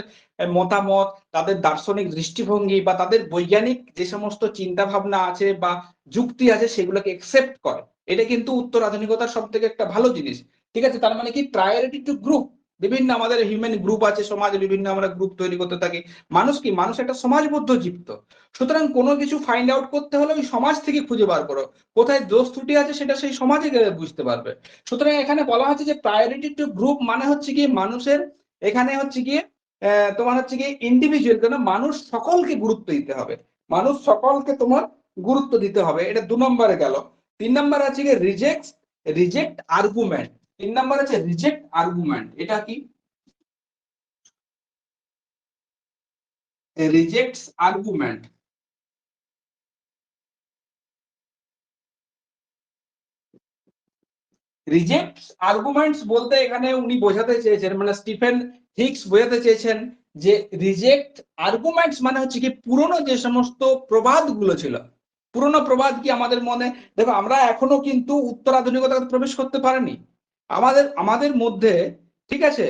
মতামত, তাদের দার্শনিক দৃষ্টিভঙ্গি বা তাদের বৈজ্ঞানিক যে সমস্ত চিন্তা ভাবনা আছে বা যুক্তি আছে সেগুলোকে একসেপ্ট করে। এটা কিন্তু উত্তর আধুনিকতার সব থেকে একটা ভালো জিনিস। ঠিক আছে, তার মানে কি, প্রায়োরিটি টু গ্রুপ। বিভিন্ন আমাদের হিউম্যান গ্রুপ আছে সমাজে, বিভিন্ন আমরা গ্রুপ তৈরি করতে থাকি। মানুষ একটা সমাজবদ্ধ জীব। সুতরাং কোনো কিছু ফাইন্ড আউট করতে হলে ওই সমাজ থেকে খুঁজে বার করো, কোথায় দোষ ত্রুটি আছে সেটা সেই সমাজে গেলে বুঝতে পারবে। সুতরাং এখানে বলা হচ্ছে যে প্রায়োরিটি টু গ্রুপ মানে হচ্ছে গিয়ে মানুষের, এখানে হচ্ছে গিয়ে তোমার হচ্ছে গিয়ে ইন্ডিভিজুয়াল কেন, মানুষ সকলকে গুরুত্ব দিতে হবে, মানুষ সকলকে তোমার গুরুত্ব দিতে হবে। এটা দু নম্বরে গেল। তিন নম্বর আছে গিয়ে রিজেক্ট আর্গুমেন্ট। তিন নম্বর আছে রিজেক্ট আর্গুমেন্ট, এটা কি? Rejects argument. রিজেক্ট আর্গুমেন্টস বলতে এখানে উনি বোঝাতে চেয়েছেন, মানে স্টিফেন হিক্স বোঝাতে চেয়েছেন যে রিজেক্ট আর্গুমেন্টস মানে হচ্ছে কি পুরনো যে সমস্ত প্রবাদ গুলো ছিল, পুরনো প্রবাদ কি আমাদের মনে, দেখো আমরা এখনো কিন্তু উত্তর আধুনিকতাতে প্রবেশ করতে পারিনি। আমাদের আমাদের মধ্যে, ঠিক আছে,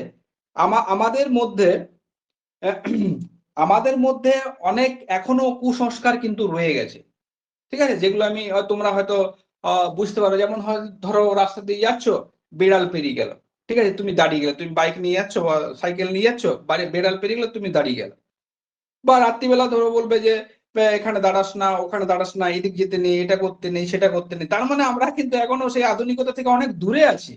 আমাদের মধ্যে আমাদের মধ্যে অনেক এখনো কুসংস্কার কিন্তু রয়ে গেছে, ঠিক আছে, যেগুলো আমি তোমরা হয়তো বুঝতে পারো। যেমন ধরো রাস্তা দিয়ে যাচ্ছ, বিড়াল পেরিয়ে গেল, ঠিক আছে, তুমি দাঁড়িয়ে গেলে, তুমি বাইক নিয়ে যাচ্ছ বা সাইকেল নিয়ে যাচ্ছ, বিড়াল পেরিয়ে গেলে তুমি দাঁড়িয়ে গেলে। বা রাত্রিবেলা ধরো বলবে যে এখানে দাঁড়াস না, ওখানে দাঁড়াস না, এদিক যেতে নেই, এটা করতে নেই, সেটা করতে নেই। তার মানে আমরা কিন্তু এখনো সেই আধুনিকতা থেকে অনেক দূরে আছি,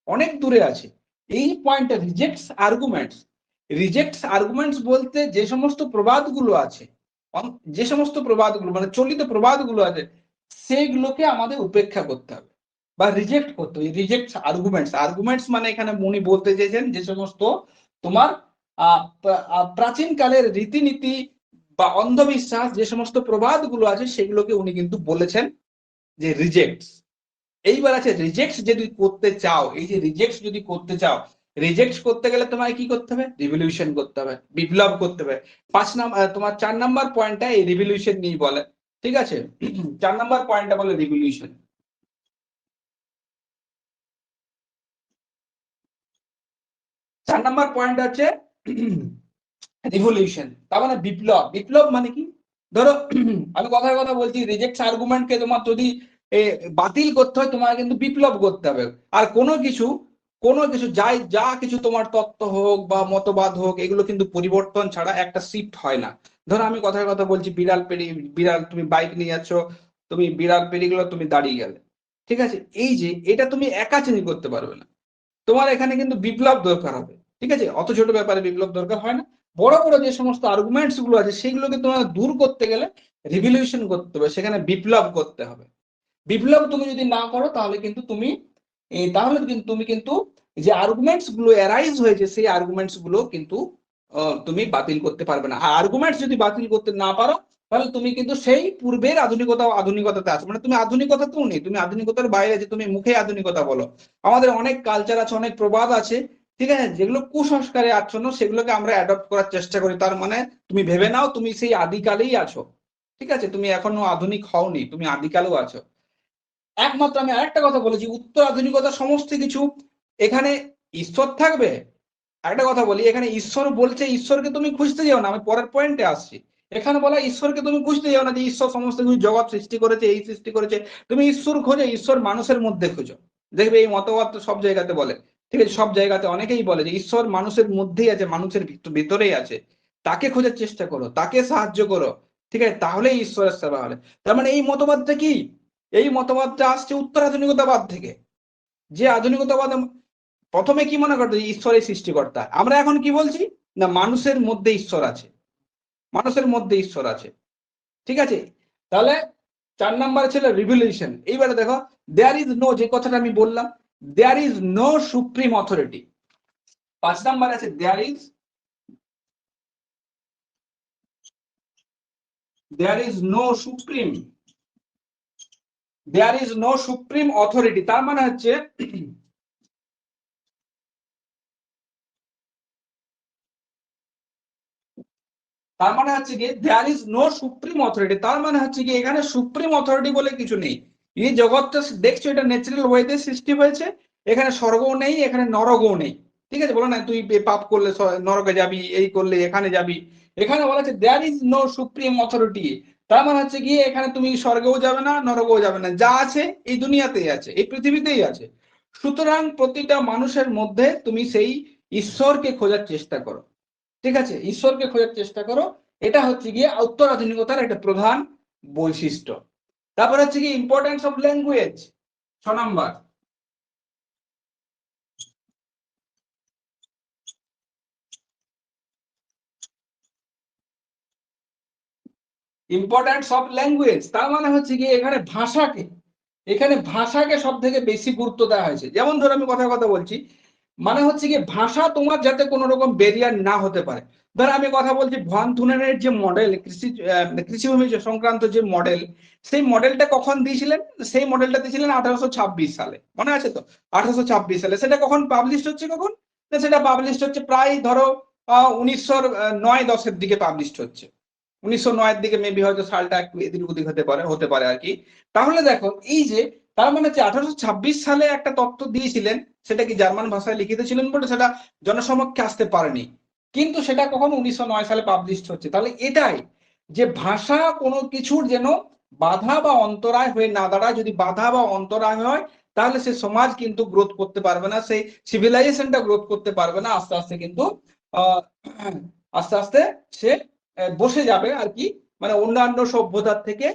অনেক দূরে আছি। এই পয়েন্টটা রিজেক্টস আর্গুমেন্টস। রিজেক্টস আর্গুমেন্টস বলতে যে সমস্ত প্রবাদগুলো আছে, যে সমস্ত প্রবাদগুলো মানে চলিত প্রবাদগুলো আছে, সেগুলোকে আমাদের উপেক্ষা করতে হবে বা রিজেক্ট করতে হবে। রিজেক্টস আর্গুমেন্টস, আর্গুমেন্টস মানে এখানে উনি বলতে চেয়েছেন যে সমস্ত তোমার প্রাচীন কালের রীতিনীতি বা অন্ধবিশ্বাস, যে সমস্ত প্রবাদগুলো আছে, সেগুলোকে উনি কিন্তু বলেছেন যে রিজেক্টস। এইবার আছে রিজেক্ট যদি করতে চাও, এই যে রিজেক্ট যদি করতে চাও, রিজেক্ট করতে গেলে তোমায় কি করতে হবে? রিভলিউশন করতে হবে, বিপ্লব করতে হবে। 5 নাম্বার তোমার 4 নাম্বার পয়েন্টটা এই রিভলিউশন নিয়ে বলে, ঠিক আছে। 4 নাম্বার পয়েন্টটা বলে রিভলিউশন। 4 নাম্বার পয়েন্ট হচ্ছে রিভলিউশন, তার মানে বিপ্লব। বিপ্লব মানে কি? ধরো আমি কথার কথা বলছি, রিজেক্ট আর্গুমেন্টকে তোমার যদি বাতিল করতে হয়, তোমার কিন্তু বিপ্লব করতে হবে। আর কোনো কিছু যাই যা কিছু তোমার তত্ত্ব হোক বা মতবাদ হোক, এগুলো কিন্তু পরিবর্তন ছাড়া একটা শিফট হয় না। ধরো আমি কথার কথা বলছি, বিড়াল, তুমি বাইক নিয়ে যাচ্ছ, তুমি বিড়াল পেরিয়ে গেলে, তুমি দাঁড়িয়ে গেলে, ঠিক আছে, এই যে এটা তুমি একা চেঞ্জ করতে পারবে না, তোমার এখানে কিন্তু বিপ্লব দরকার হবে, ঠিক আছে। অত ছোট ব্যাপারে বিপ্লব দরকার হয় না। বড় বড় যে সমস্ত আর্গুমেন্টস গুলো আছে, সেগুলোকে তোমার দূর করতে গেলে রিভলিউশন করতে হবে, সেখানে বিপ্লব করতে হবে। বিপ্লব তুমি যদি না করো, তাহলে কিন্তু তুমি যে আর্গুমেন্টস গুলো অ্যারাইজ হয়েছে, সেই আর্গুমেন্টস গুলো কিন্তু তুমি বাতিল করতে পারবে না। আর আর্গুমেন্টস যদি বাতিল করতে না পারো, তাহলে তুমি কিন্তু সেই পূর্বের আধুনিকতাতে আছো, মানে তুমি আধুনিকতাতেও নেই, তুমি আধুনিকতার বাইরে যে তুমি মুখে আধুনিকতা বলো। আমাদের অনেক কালচার আছে, অনেক প্রবাদ আছে, ঠিক আছে, যেগুলো কুসংস্কারে আচ্ছন্ন, সেগুলোকে আমরা অ্যাডপ্ট করার চেষ্টা করি। তার মানে তুমি ভেবে নাও তুমি সেই আদিকালেই আছো, ঠিক আছে, তুমি এখনো আধুনিক হওনি, তুমি আদিকালেও আছো। একমাত্র আমি আরেকটা কথা বলেছি, উত্তর আধুনিকতা সমস্ত কিছু, এখানে ঈশ্বর থাকবে। একটা কথা বলি, এখানে ঈশ্বর বলছে, ঈশ্বরকে তুমি খুঁজতে যাও না, আমি পরের পয়েন্টে আসছি। এখানে বলা ঈশ্বরকে তুমি খুঁজতে যাও না, যে ঈশ্বর সমস্ত কিছু জগৎ সৃষ্টি করেছে, এই সৃষ্টি করেছে। তুমি ঈশ্বর খোঁজো, ঈশ্বর মানুষের মধ্যে খোঁজো। দেখবে এই মতবাদ তো সব জায়গাতে বলে, ঠিক আছে, সব জায়গাতে অনেকেই বলে যে ঈশ্বর মানুষের মধ্যেই আছে, মানুষের ভিতরেই আছে। তাকে খোঁজার চেষ্টা করো, তাকে সাহায্য করো, ঠিক আছে, তাহলেই ঈশ্বরের সেবা হবে। তার মানে এই মতবাদটা কি? এই মতবাদটা আসছে উত্তর আধুনিকতাবাদ থেকে। যে আধুনিকতাবাদ প্রথমে কি মনে করতো, ঈশ্বরের সৃষ্টিকর্তা, আমরা এখন কি বলছি, না মানুষের মধ্যে ঈশ্বর আছে, মানুষের মধ্যে ঈশ্বর আছে, ঠিক আছে। তাহলে 4 নাম্বার ছিল রিভলিউশন। এইবারে দেখো, দেয়ার ইজ নো, যে কথাটা আমি বললাম, there is no supreme authority. 5 number আছে there is no supreme, there is no supreme authority. তার মানে হচ্ছে কি there is no supreme authority, তার মানে হচ্ছে কি এখানে সুপ্রিম অথরিটি বলে কিছু নেই। এই জগৎটা দেখছো, এটা ন্যাচারাল ওয়েতে সৃষ্টি হয়েছে, এখানে স্বর্গও নেই, এখানে নরকও নেই, ঠিক আছে। বলো না তুই পাপ করলে নরকে যাবি, এই করলে এখানে যাবি। এখানে বলা হচ্ছে there is no supreme authority, তার মানে হচ্ছে কি এখানে তুমি স্বর্গেও যাবে না, নরকেও যাবে না, যা আছে এই দুনিয়াতেই আছে, এই পৃথিবীতেই আছে। সুতরাং প্রতিটা মানুষের মধ্যে তুমি সেই ঈশ্বরকে খোঁজার চেষ্টা করো, ঠিক আছে, ঈশ্বরকে খোঁজার চেষ্টা করো। এটা হচ্ছে গিয়ে উত্তর আধুনিকতার একটা প্রধান বৈশিষ্ট্য। তারপর হচ্ছে কি importance of language, 6 number. Importance of language, তার মানে হচ্ছে কি এখানে ভাষাকে সব থেকে বেশি গুরুত্ব দেওয়া হয়েছে। যেমন ধরো আমি কথা বলছি, মানে হচ্ছে কি ভাষা তোমার যাতে কোনো রকম ব্যারিয়ার না হতে পারে। ধরো আমি কথা বলছি, ভান থুনেনের যে মডেল, কৃষিভূমি সংক্রান্ত যে মডেল, সেই মডেলটা কখন দিয়েছিলেন? সেই মডেলটা দিয়েছিলেন 1826 সালে, মনে আছে তো? 1826 সালে। সেটা কখন পাবলিশ হচ্ছে, কখন? সেটা পাবলিশ হচ্ছে প্রায় ধরো 1909-10 দিকে পাবলিশড হচ্ছে। 1909 দিকে মেবি হয়তো সালটা একটু এদিক ওদিক হতে পারে আর কি। তাহলে দেখো এই যে তার মানে হচ্ছে 1826 সালে একটা তত্ত্ব দিয়েছিলেন, সেটা কি জার্মান ভাষায় লিখিত ছিলেন বলে সেটা জনসমক্ষে আসতে পারেনি, কিন্তু সেটা কখন 1909 সালে পাবলিশড হচ্ছে। তাহলে এটাই যে ভাষা কোনো কিছুর যেন বাধা বা অন্তরায় হয়ে না দাঁড়ায়। যদি বাধা বা অন্তরায় হয় তাহলে সে সমাজ কিন্তু গ্রোথ করতে পারবে না, সেই সিভিলাইজেশনটা গ্রোথ করতে পারবে না। আস্তে আস্তে কিন্তু আস্তে আস্তে সে বসে যাবে আর কি, মানে অন্যান্য সভ্যতার থেকে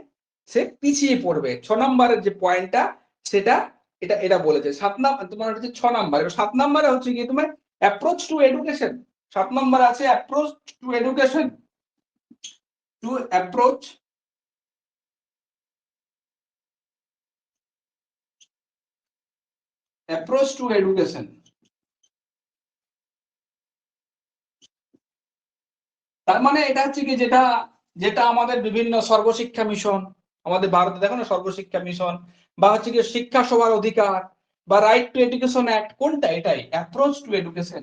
সে পিছিয়ে পড়বে। 6 নম্বরের যে পয়েন্টটা সেটা এটা এটা বলেছে। 7 নম্বর তোমার হচ্ছে 6 নম্বর, 7 নম্বরে হচ্ছে কি তোমার অ্যাপ্রোচ টু এডুকেশন। 7 নম্বর আছে approach to education, to approach to education. তার মানে এটা হচ্ছে কি যেটা যেটা আমাদের বিভিন্ন সর্বশিক্ষা মিশন, আমাদের ভারতে দেখো না সর্বশিক্ষা মিশন, বা হচ্ছে কি শিক্ষা সবার অধিকার, বা রাইট টু এডুকেশন অ্যাক্ট, কোনটা এটাই অ্যাপ্রোচ টু এডুকেশন।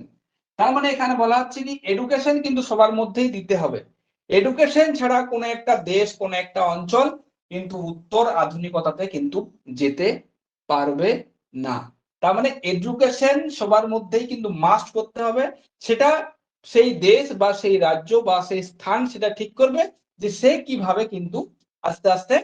তার মানে এখানে বলা হচ্ছে কি এডুকেশন কিন্তু সবার মধ্যেই দিতে হবে। এডুকেশন ছাড়া কোনো একটা দেশ কোনো একটা অঞ্চল কিন্তু উত্তর আধুনিকতাতে কিন্তু যেতে পারবে না। তার মানে এডুকেশন সবার মধ্যেই কিন্তু মাস্ট করতে হবে। সেটা সেই দেশ বা সেই রাজ্য বা সেই স্থান সেটা ঠিক করবে যে সে কিভাবে কিন্তু আস্তে আস্তে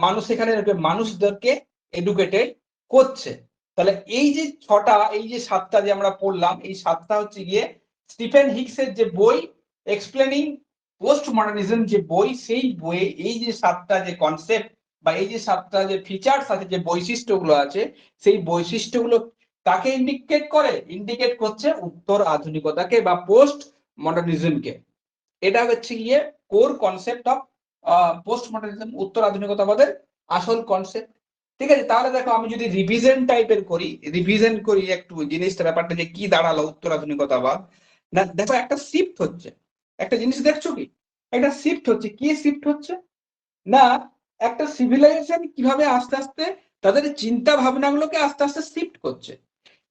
মানুষ এখানে মানুষদেরকে এডুকেটেড করছে। তাহলে এই যে ছটা এই যে 7টা যে আমরা পড়লাম, এই 7টা হচ্ছে গিয়ে স্টিফেন হিক্সের যে বই এক্সপ্লেনিং পোস্ট মডার্নিজম যে বই, সেই বইয়ে এই যে 7টা যে কনসেপ্ট বা এই যে 7টা যে ফিচার্স আছে, যে বৈশিষ্ট্যগুলো আছে, সেই বৈশিষ্ট্যগুলো কাকে ইন্ডিকেট করছে উত্তর আধুনিকতাকে বা পোস্ট মডার্নিজমকে। এটা হচ্ছে গিয়ে core concept of post modernism, উত্তর আধুনিকতাবাদের আসল কনসেপ্ট। ঠিক আছে, তাহলে দেখো আমি যদি রিভিশন করি একটু জিনিসটা, ব্যাপারটা যে কি দাঁড়ালো উত্তর আধুনিকতাবাদ। না দেখো একটা শিফট হচ্ছে, একটা জিনিস দেখছো কি একটা শিফট হচ্ছে, কি শিফট হচ্ছে না একটা সিভিলাইজেশন কিভাবে আস্তে আস্তে তাদের চিন্তা ভাবনাগুলোকে আস্তে আস্তে শিফট করছে।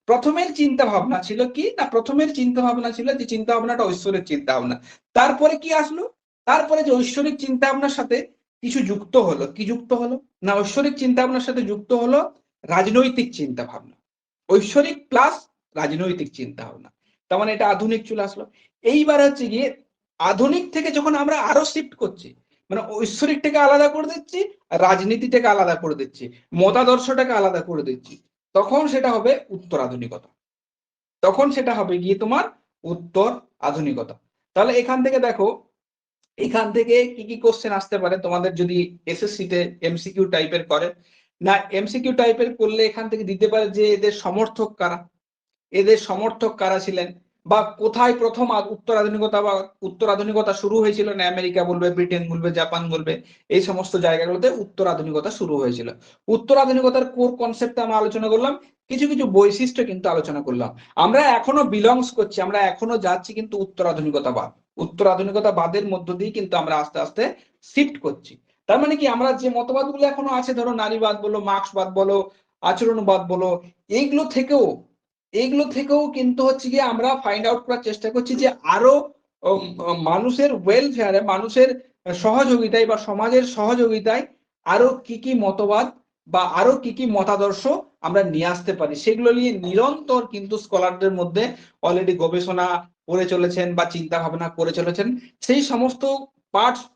প্রথমের চিন্তা ভাবনা ছিল কি না, প্রথমের চিন্তা ভাবনা ছিল যে চিন্তা ভাবনাটা ঐশ্বরিক চিন্তা ভাবনা। তারপরে কি আসলো, তারপরে যে ঐশ্বরিক চিন্তা ভাবনার সাথে কিছু যুক্ত হলো, কি যুক্ত হলো না ঐশ্বরিক চিন্তা ভাবনার সাথে যুক্ত হলো রাজনৈতিক চিন্তা ভাবনা। ঐশ্বরিক প্লাস রাজনৈতিক চিন্তা ভাবনা, তার মানে এটা আধুনিক চলে আসলো। এইবার হচ্ছে গিয়ে আধুনিক থেকে যখন আমরা আরো শিফট করছি, মানে ঐশ্বরিকটাকে আলাদা করে দিচ্ছি, রাজনীতিটাকে আলাদা করে দিচ্ছি, মতাদর্শটাকে আলাদা করে দিচ্ছি, তখন সেটা হবে উত্তর আধুনিকতা। তখন সেটা হবে গিয়ে তোমার উত্তর আধুনিকতা। তাহলে এখান থেকে দেখো, এখান থেকে কি কি কোশ্চেন আসতে পারে তোমাদের যদি এসএসসি তে এমসিকিউ টাইপের করে। না এমসিকিউ টাইপের করলে এখান থেকে দিতে পারে যে এদের সমর্থক কারা ছিলেন, বা কোথায় প্রথম উত্তর আধুনিকতা শুরু হয়েছিল, না আমেরিকা বলবে, ব্রিটেন বলবে, জাপান বলবে, এই সমস্ত জায়গাগুলোতে উত্তর আধুনিকতা শুরু হয়েছিল। উত্তর আধুনিকতার কোর কনসেপ্ট আমরা আলোচনা করলাম, কিছু কিছু বৈশিষ্ট্য কিন্তু আলোচনা করলাম। আমরা এখনো বিলংস করছি, আমরা এখনো যাচ্ছি কিন্তু উত্তর আধুনিকতাবাদের মধ্য দিয়ে কিন্তু আমরা আস্তে আস্তে শিফট করছি। তার মানে কি আমরা যে মতবাদগুলো এখনো আছে, ধরো নারীবাদ বলো, মার্ক্সবাদ বলো, আচরণবাদ বলো, এইগুলো থেকেও এইগুলো থেকেও কিন্তু হচ্ছে গিয়ে আমরা ফাইন্ড আউট করার চেষ্টা করছি যে আরো মানুষের ওয়েলফেয়ারে, মানুষের সহযোগিতায় বা সমাজের সহযোগিতায় আরো কি কি মতবাদ বা আরো কি কি মতাদর্শ আমরা নিয়ে আসতে পারি, সেগুলো নিয়ে নিরন্তর কিন্তু স্কলারদের মধ্যে অলরেডি গবেষণা করে চলেছেন বা চিন্তা ভাবনা করে চলেছেন। সেই সমস্ত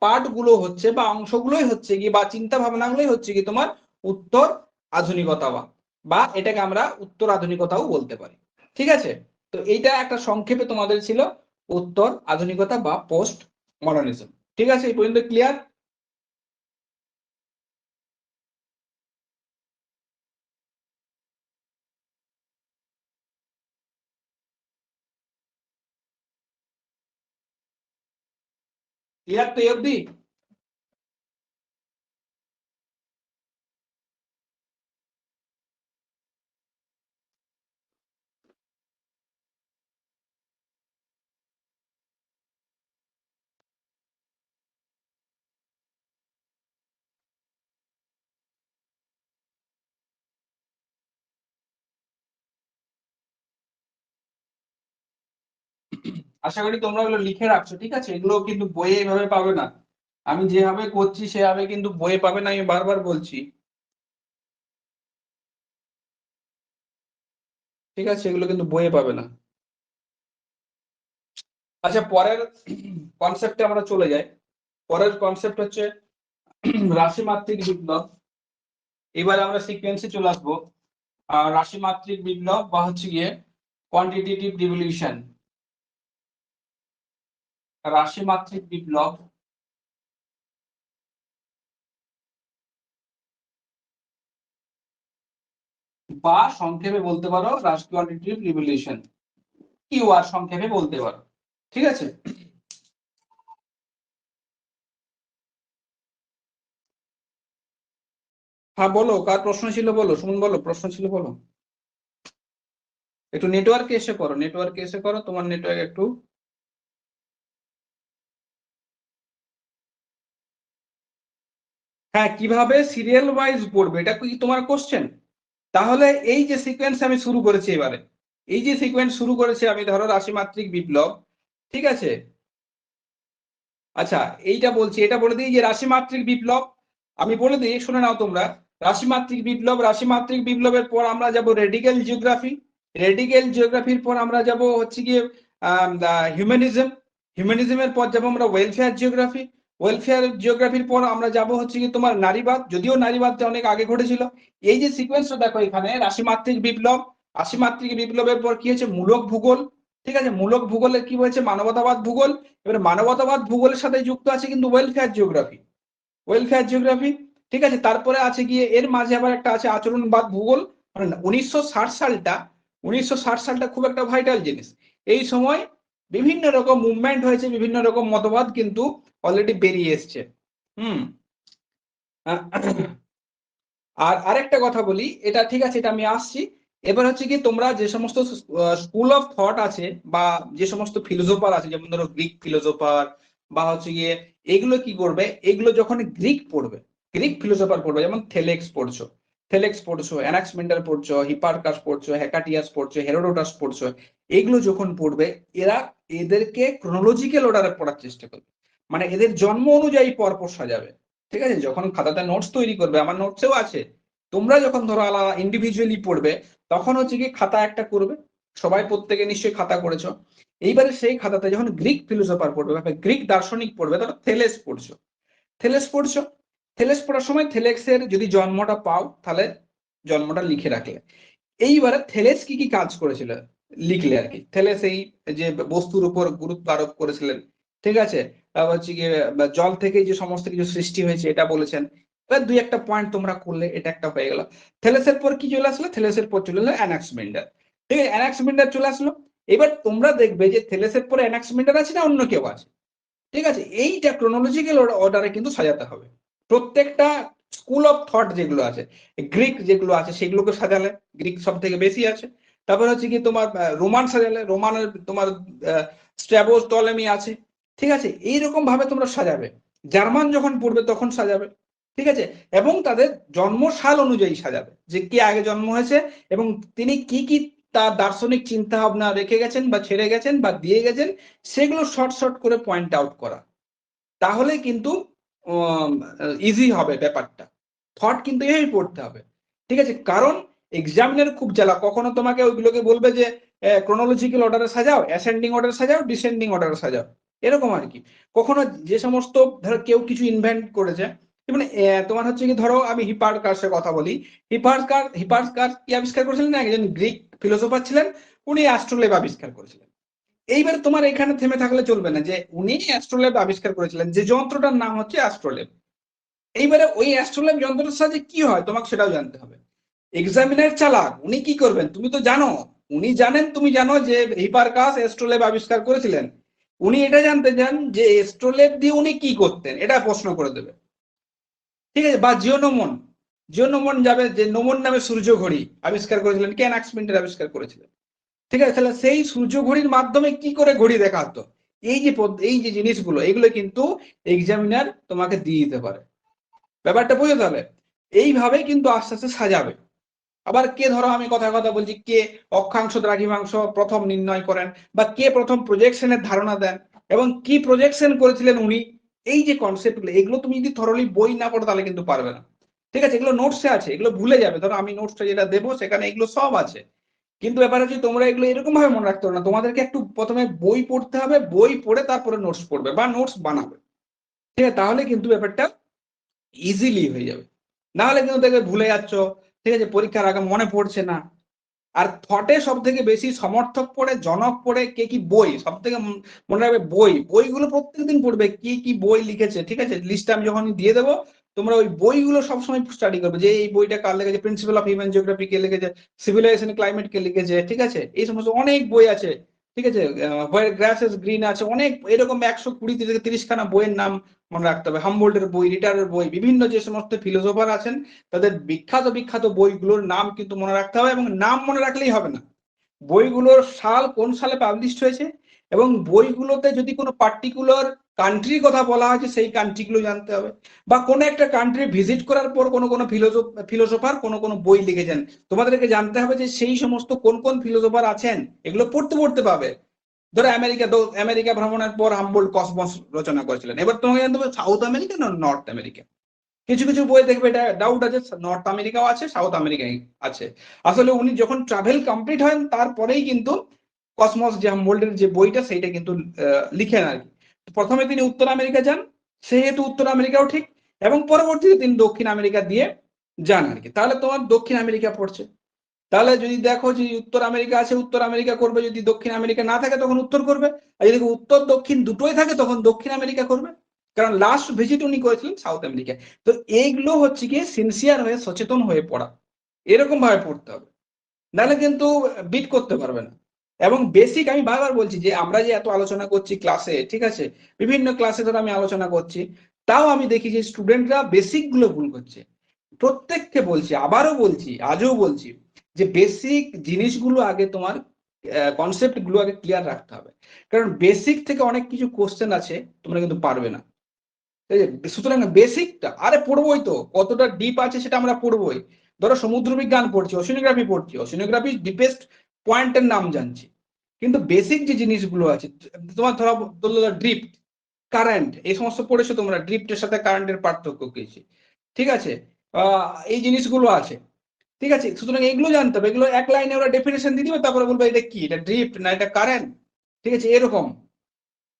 পার্ট গুলো হচ্ছে বা অংশগুলোই হচ্ছে কি বা চিন্তা ভাবনাগুলোই হচ্ছে কি তোমার উত্তর আধুনিকতাবাদ, বা এটাকে আমরা উত্তর আধুনিকতাও বলতে পারি। ঠিক আছে, তো এইটা একটা সংক্ষেপে তোমাদের ছিল উত্তর আধুনিকতা বা পোস্ট মডার্নিজম। ঠিক আছে, এই পর্যন্ত ক্লিয়ার? ক্লিয়ার তো এই অবধি? আশা করি তোমরা এগুলো লিখে রাখছো, ঠিক আছে? এগুলো কিন্তু বইয়ে এইভাবে পাবে না, আমি যেভাবে করছি সেভাবে কিন্তু বইয়ে পাবে না, আমি বারবার বলছি, ঠিক আছে? এগুলো কিন্তু বইয়ে পাবে না। আচ্ছা, পরের কনসেপ্টে আমরা চলে যাই। পরের কনসেপ্ট হচ্ছে রাশিমাত্রিক বিপ্লব। এবার আমরা সিকোয়েন্সে চলে আসবো। রাশিমাত্রিক বিপ্লব বা হচ্ছে গিয়ে কোয়ান্টিটেটিভ রিভলিউশন। রাশিমাত্রিক বিপ্লব বা সংক্ষেপে বলতে পারো কোয়ান্টিটেটিভ রিভলিউশন, কিউআর সংক্ষেপে বলতে পারো, ঠিক আছে? হ্যাঁ বলো, কার প্রশ্ন ছিল বলো, সুমন বলো, প্রশ্ন ছিল বলো। একটু নেটওয়ার্কে এসে করো, নেটওয়ার্কে এসে করো, তোমার নেটওয়ার্ক একটু। হ্যাঁ, কিভাবে সিরিয়াল ওয়াইজ পড়বে, এটা কি তোমার কোশ্চেন? তাহলে এই যে সিকোয়েন্স আমি শুরু করেছি এবারে, এই যে সিকোয়েন্স শুরু করেছি আমি, ধরো রাশিমাত্রিক বিপ্লব, ঠিক আছে? আচ্ছা, এইটা বলছি, এটা বলে দিই যে রাশিমাত্রিক বিপ্লব, আমি বলে দিই, শুনে নাও তোমরা। রাশিমাত্রিক বিপ্লব, রাশিমাত্রিক বিপ্লবের পর আমরা যাব রেডিক্যাল জিওগ্রাফি, রেডিক্যাল জিওগ্রাফির পর আমরা যাব হচ্ছে গিয়ে হিউম্যানিজম, হিউম্যানিজমের পর যাব আমরা ওয়েলফেয়ার জিওগ্রাফি, ওয়েলফেয়ার জিওগ্রাফির পর আমরা যাব হচ্ছে কি তোমার নারীবাদ, যদিও নারীবাদটা অনেক আগে ঘটেছিল। এই যে সিকোয়েন্সটা দেখো এখানে, রাশিমাত্রিক বিপ্লব, রাশিমাত্রিক বিপ্লবের পর কি হয়েছে, মূলক ভূগোল, ঠিক আছে? মূলক ভূগোলে কি হয়েছে, মানবতাবাদ ভূগোল। এবার মানবতাবাদ ভূগোলের সাথে যুক্ত আছে কিন্তু ওয়েলফেয়ার জিওগ্রাফি, ওয়েলফেয়ার জিওগ্রাফি, ঠিক আছে? তারপরে আছে গিয়ে এর মাঝে আবার একটা আছে আচরণবাদ ভূগোল। মানে 1960 সালটা, 1960 সালটা খুব একটা ভাইটাল জিনিস। এই সময় বিভিন্ন রকম মুভমেন্ট হয়েছে, বিভিন্ন রকম মতবাদ কিন্তু অলরেডি বেরিয়ে এসছে। হুম। আর আরেকটা কথা বলি, এটা ঠিক আছে, এটা আমি আসছি। এবার হচ্ছে কি তোমরা যে সমস্ত স্কুল অফ থট আছে বা যে সমস্ত ফিলোসোফার আছে, যেমন ধরো গ্রিক ফিলোসোফার বা হচ্ছে গিয়ে, এগুলো কি করবে, এগুলো যখন গ্রিক পড়বে, গ্রিক ফিলোসোফার পড়বে, যেমন থেলেক্স পড়ছো, থেলেক্স পড়ছো, অ্যানাক্সমেন্ডার পড়ছো, হিপারকাস পড়ছো, হেকাটিয়াস পড়ছো, হেরোডোটাস পড়ছো, এগুলো যখন পড়বে, এরা এদেরকে ক্রোনোলজিক্যাল অর্ডারে পড়ার চেষ্টা করবে, মানে এদের জন্ম অনুযায়ী পরপর সাজাবে, ঠিক আছে? যখন খাতাতে নোটস তৈরি করবে, আমার নোটসেও আছে, তোমরা যখন ধরো আলাদা ইন্ডিভিজুয়ালি পড়বে, তখন হচ্ছে কি খাতা একটা করবে, সবাই প্রত্যেকে নিশ্চয়ই খাতা করেছো। এইবারে সেই খাতাতে যখন গ্রিক ফিলোসোফার পড়বে বা গ্রিক দার্শনিক পড়বে, ধরো থেলেস পড়ছো, থেলেস পড়ছো, থেলেস পড়ার সময় থেলেক্সের যদি জন্মটা পাও, তাহলে জন্মটা লিখে রাখলে। এইবারে থেলেস কি কি কাজ করেছিল লিখলে আর কি। থেলেস এই যে বস্তুর উপর গুরুত্ব আরোপ করেছিলেন, ঠিক আছে? তারপর হচ্ছে গিয়ে জল থেকে যে সমস্ত কিছু সৃষ্টি হয়েছে এটা বলেছেন। এবার দুই একটা পয়েন্ট তোমরা করলে, এটা একটা হয়ে গেল। থেলেসের পর কি চলে আসলো, থেলেসের পর চলে এলো অ্যানাক্সিমেন্ডার, ঠিক আছে? অ্যানাক্সিমেন্ডার চলে আসলো। এবার তোমরা দেখবে যে থেলেসের পরে অ্যানাক্সিমেন্ডার আছে না অন্য কেউ আছে, ঠিক আছে? এইটা ক্রোনোলজিক্যাল অর্ডারে কিন্তু সাজাতে হবে। প্রত্যেকটা স্কুল অফ থট যেগুলো আছে, গ্রিক যেগুলো আছে সেগুলোকে সাজালে, গ্রিক সব থেকে বেশি আছে। তারপর হচ্ছে কি তোমার রোমান সাজালে, রোমানের তোমার স্ট্র্যাবোস টলেমি আছে, ঠিক আছে? এইরকম ভাবে তোমরা সাজাবে। জার্মান যখন পড়বে তখন সাজাবে, ঠিক আছে? এবং তাদের জন্ম সাল অনুযায়ী সাজাবে, যে কে আগে জন্ম হয়েছে এবং তিনি কি কি তার দার্শনিক চিন্তা ভাবনা রেখে গেছেন বা ছেড়ে গেছেন বা দিয়ে গেছেন, সেগুলো শর্ট শর্ট করে পয়েন্ট আউট করা। তাহলে কিন্তু ইজি হবে ব্যাপারটা। থট কিন্তু এই পড়তে হবে, ঠিক আছে? কারণ এক্সামিনার খুব জ্বালা, কখনো তোমাকে ওইগুলোকে বলবে যে ক্রোনোলজিক্যাল অর্ডারে সাজাও, অ্যাসেন্ডিং অর্ডারে সাজাও, ডিসেন্ডিং অর্ডারে সাজাও, এরকম আর কি। কখনো যে সমস্ত ধরো কেউ কিছু ইনভেন্ট করেছে, মানে তোমার হচ্ছে কি, ধরো আমি হিপারকাসের কথা বলি। হিপারকাস কি আবিষ্কার করেছিলেন, একজন গ্রিক ফিলোসোফার ছিলেন, উনি অ্যাস্ট্রোলেব আবিষ্কার করেছিলেন। এইবার তোমার এখানে থেমে থাকলে চলবে না, যে উনি অ্যাস্ট্রোলেব আবিষ্কার করেছিলেন, যে যন্ত্রটার নাম হচ্ছে অ্যাস্ট্রোলেব। এইবারে ওই অ্যাস্ট্রোলেব যন্ত্রের সাহায্যে কি হয় তোমাকে সেটাও জানতে হবে। এক্সামিনার চালাক, উনি কি করবেন তুমি তো জানো, উনি জানেন তুমি জানো যে হিপারকাস অ্যাস্ট্রোলেব আবিষ্কার করেছিলেন। উনি এটা জানতে চান যে অ্যাস্ট্রোলেব দিয়ে উনি কি করতেন, এটা প্রশ্ন করে দেবে, ঠিক আছে? বা জিওনোমন, জিওনোমন যাবে যে নোমন নামে সূর্য ঘড়ি আবিষ্কার করেছিলেন, কে? অ্যানাক্সমেন্ডার আবিষ্কার করেছিলেন, ঠিক আছে? তাহলে সেই সূর্য ঘড়ির মাধ্যমে কি করে ঘড়ি দেখা হতো, এই যে জিনিসগুলো, এগুলো কিন্তু এক্সামিনার তোমাকে দিয়ে দিতে পারে। ব্যাপারটা বুঝে, তাহলে এইভাবে কিন্তু আস্তে আস্তে সাজাবে। আবার কে, ধরো আমি কথা বলছি, কে অক্ষাংশ দ্রাঘিমাংশ প্রথম নির্ণয় করেন, বা কে প্রথম প্রজেকশনের ধারণা দেন, এবং কি প্রজেকশন করেছিলেন উনি, এই যে কনসেপ্টগুলো, এগুলো তুমি যদি থরলি বই না পড়ো তাহলে কিন্তু পারবে না। ঠিক আছে, এগুলো নোটসে আছে, এগুলো ভুলে যাবে। ধরো আমি নোটসটা যেটা দেবো সেখানে এগুলো সব আছে, কিন্তু ব্যাপার হচ্ছে তোমরা এগুলো এরকম ভাবে মনে রাখতে হবে না, তোমাদেরকে একটু প্রথমে বই পড়তে হবে, বই পড়ে তারপরে নোটস পড়বে বা নোটস বানাবে। ঠিক আছে, তাহলে কিন্তু ব্যাপারটা ইজিলি হয়ে যাবে। না হলে কিন্তু দেখবে ভুলে যাচ্ছ, ঠিক আছে, পরীক্ষার আগে মনে পড়ছে না। আর থটে সব থেকে বেশি সমর্থক পড়ে, জনক পড়ে, কে কি বই সব থেকে মনে রাখবে, বইগুলো প্রত্যেকদিন পড়বে, কি কি বই লিখেছে। ঠিক আছে, লিস্ট আমি যখন দিয়ে দেবো, তোমরা ওই বইগুলো সবসময় স্টাডি করবে, যে এই বইটা কার লিখেছে, প্রিন্সিপাল অফ হিউম্যান জিওগ্রাফি কে লিখেছে, সিভিলাইজেশন ক্লাইমেট কে লিখেছে। ঠিক আছে, এই সমস্ত অনেক বই আছে। ঠিক আছে, হোয়ার গ্রাস ইজ গ্রিন আছে, অনেক এরকম 120 থেকে 30 খানা বইয়ের নাম মনে রাখতে হবে। হামবোল্টের বই, রিটারের বই, বিভিন্ন যে সমস্ত ফিলোসোফার আছেন তাদের বিখ্যাত বিখ্যাত বইগুলোর নাম কিন্তু মনে রাখতে হবে, এবং নাম মনে রাখলেই হবে না, বইগুলোর সাল, কোন সালে পাবলিশড হয়েছে, এবং বইগুলোতে যদি কোনো পার্টিকুলার কান্ট্রির কথা বলা হয়েছে সেই কান্ট্রিগুলো জানতে হবে, বা কোনো একটা কান্ট্রি ভিজিট করার পর কোনো কোনো ফিলোসোফার কোনো কোনো বই লিখেছেন, তোমাদেরকে জানতে হবে যে সেই সমস্ত কোন কোন ফিলোসোফার আছেন, এগুলো পড়তে পড়তে পাবে। ধরো আমেরিকা ভ্রমণের পর হামবোল্ট কসমস রচনা করেছিলেন, এবার তোমাকে জানতে হবে সাউথ আমেরিকা না নর্থ আমেরিকা। কিছু কিছু বই দেখবে এটা ডাউট আছে, নর্থ আমেরিকাও আছে, সাউথ আমেরিকায় আছে। আসলে উনি যখন ট্রাভেল কমপ্লিট হয় তারপরেই কিন্তু কসমস যে হামবোল্টের যে বইটা সেইটা কিন্তু লিখেন আর কি। প্রথমে তিনি উত্তর আমেরিকা যান, সেহেতু উত্তর আমেরিকাও ঠিক, এবং পরবর্তীতে তিনি দক্ষিণ আমেরিকা দিয়ে যান আর কি। তাহলে তোমার দক্ষিণ আমেরিকা পড়ছে। তাহলে যদি দেখো যে উত্তর আমেরিকা আছে, উত্তর আমেরিকা করবে, যদি দক্ষিণ আমেরিকা না থাকে তখন উত্তর করবে, আর যদি উত্তর দক্ষিণ দুটোই থাকে তখন দক্ষিণ আমেরিকা করবে, কারণ লাস্ট ভিজিট উনি করেছিলেন সাউথ আমেরিকা। তো এইগুলো হচ্ছে কি সিনসিয়ার হয়ে সচেতন হয়ে পড়া, এরকম ভাবে পড়তে হবে, নাহলে কিন্তু বিট করতে পারবে না। এবং বেসিক, আমি বারবার বলছি যে আমরা যে এত আলোচনা করছি ক্লাসে, ঠিক আছে, বিভিন্ন ক্লাসে ধরো আমি আলোচনা করছি, তাও আমি দেখি যে স্টুডেন্টরা বেসিক গুলো ভুল করছে। প্রত্যেককে বলছি, আবারও বলছি, আজও বলছি, যে বেসিক জিনিসগুলো আগে তোমার কনসেপ্ট গুলো আগে ক্লিয়ার রাখতে হবে, কারণ বেসিক থেকে অনেক কিছু কোশ্চেন আছে তোমরা কিন্তু পারবে না। সুতরাং বেসিকটা আরে পড়বোই তো, কতটা ডিপ আছে সেটা আমরা পড়বোই। ধরো সমুদ্র বিজ্ঞান পড়ছি, ওশিনোগ্রাফি পড়ছি, ওশিনোগ্রাফি ডিপেস্ট পয়েন্টের নাম জানছি, কিন্তু বেসিক যে জিনিসগুলো আছে, তোমার ধরো ড্রিফট, কারেন্ট, এই সমস্ত পড়েছো তোমরা, ড্রিফটের সাথে কারেন্টের পার্থক্য কি, ঠিক আছে, এই জিনিসগুলো আছে। ঠিক আছে, সুতরাং এগুলো জানতে হবে, এগুলো এক লাইনে ওরা ডেফিনেশন দিয়ে দিবে, তারপরে বলবে এটা কি, এটা ড্রিফট না এটা কারেন্ট। ঠিক আছে, এরকম।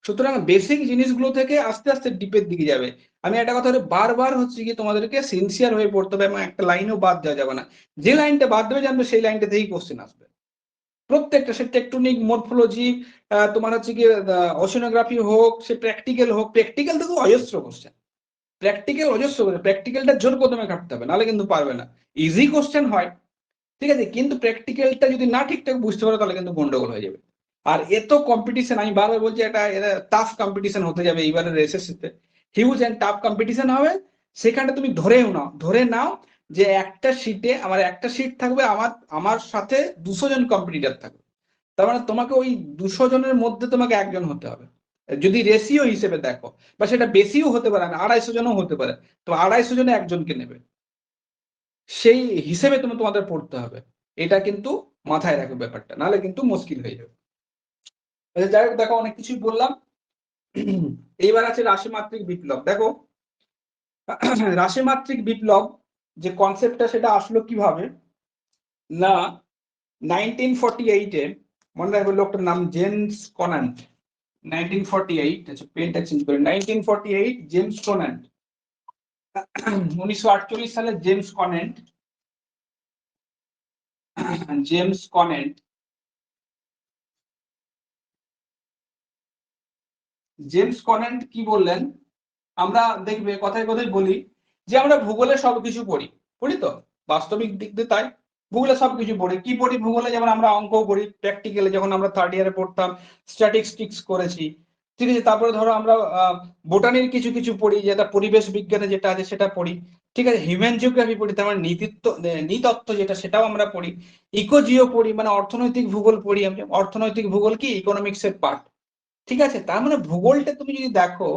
সুতরাং বেসিক জিনিসগুলো থেকে আস্তে আস্তে ডিপের দিকে যাবে। আমি একটা কথা বারবার হচ্ছে কি, তোমাদেরকে সিনসিয়ার হয়ে পড়তে হবে, এবং একটা লাইনও বাদ দেওয়া যাবে না। যে লাইনটা বাদ দেবে জানবে সেই লাইনটা থেকেই কোশ্চেন আসবে প্রত্যেকটা, সে টেকটনিক, মরফোলজি, তোমার হচ্ছে কি ওশিনোগ্রাফি হোক, সে প্র্যাকটিক্যাল হোক, প্র্যাকটিক্যাল থেকে অজস্র কোশ্চেন, প্র্যাকটিক্যালটা জোর কদমে কাটতে হবে, নাহলে কিন্তু পারবে না। ইজি কোশ্চেন হয়, ঠিক আছে, কিন্তু প্র্যাকটিক্যালটা যদি না ঠিকঠাক বুঝতে পারো তাহলে কিন্তু গন্ডগোল হয়ে যাবে। আর এত কম্পিটিশন, আমি বারবার বলছি, এটা টাফ কম্পিটিশন হতে যাবে এইবারের এসএসসিতে, হিউজ এন্ড টাফ কম্পিটিশন হবে। সেখানটা তুমি ধরে নাও যে একটা সিটে আমার একটা সিট থাকবে, আমার আমার সাথে 200 জন কম্পিটিটর থাকবে, তার মানে তোমাকে ওই 200 জনের মধ্যে তোমাকে একজন হতে হবে, যদি রেশিও হিসেবে দেখো, বা সেটা বেশিও হতে পারে না, 250 জনও হতে পারে, তো 250 জনে একজনকে নেবে, সেই হিসেবে তোমাদের পড়তে হবে। এটা কিন্তু মাথায় রাখবে ব্যাপারটা, নাহলে কিন্তু মুশকিল হয়ে যাবে। যাই হোক, দেখো অনেক কিছুই বললাম। এইবার আছে রাশিমাত্রিক বিপ্লব। দেখো রাশিমাত্রিক বিপ্লব যে কনসেপ্টটা, সেটা আসলো কিভাবে না, 1948-এ, মনে রাখবে লোকটার নাম জেমস কনান্ট। 1948, আচ্ছা পেনটা চেঞ্জ করে, 1948 জেমস কনান্ট, 1948 সালে জেমস কনেন্ট কি বললেন, আমরা দেখবে কথায় কথায় বলি যে আমরা ভূগোলে সবকিছু পড়ি, পড়ি তো, বাস্তবিক দিক দিয়ে তাই, ভূগোলে সবকিছু পড়ি। কি পড়ি ভূগোলে, যেমন আমরা অঙ্কও পড়ি, প্র্যাকটিক্যালে যখন আমরা থার্ড ইয়ারে পড়তাম স্ট্যাটিস্টিক্স করেছি, ঠিক আছে, তারপরে ধরো আমরা বোটানির কিছু কিছু পড়ি, যেটা পরিবেশ বিজ্ঞানে যেটা আছে সেটা পড়ি, ঠিক আছে, হিউম্যান জিওগ্রাফি পড়ি, তার মানে নৃতত্ত্ব যেটা সেটাও আমরা পড়ি, ইকোজিও পড়ি, মানে অর্থনৈতিক ভূগোল পড়ি। আমি অর্থনৈতিক ভূগোল কি, ইকোনমিক্স এর পার্ট। ঠিক আছে, তার মানে ভূগোলটা তুমি যদি দেখো,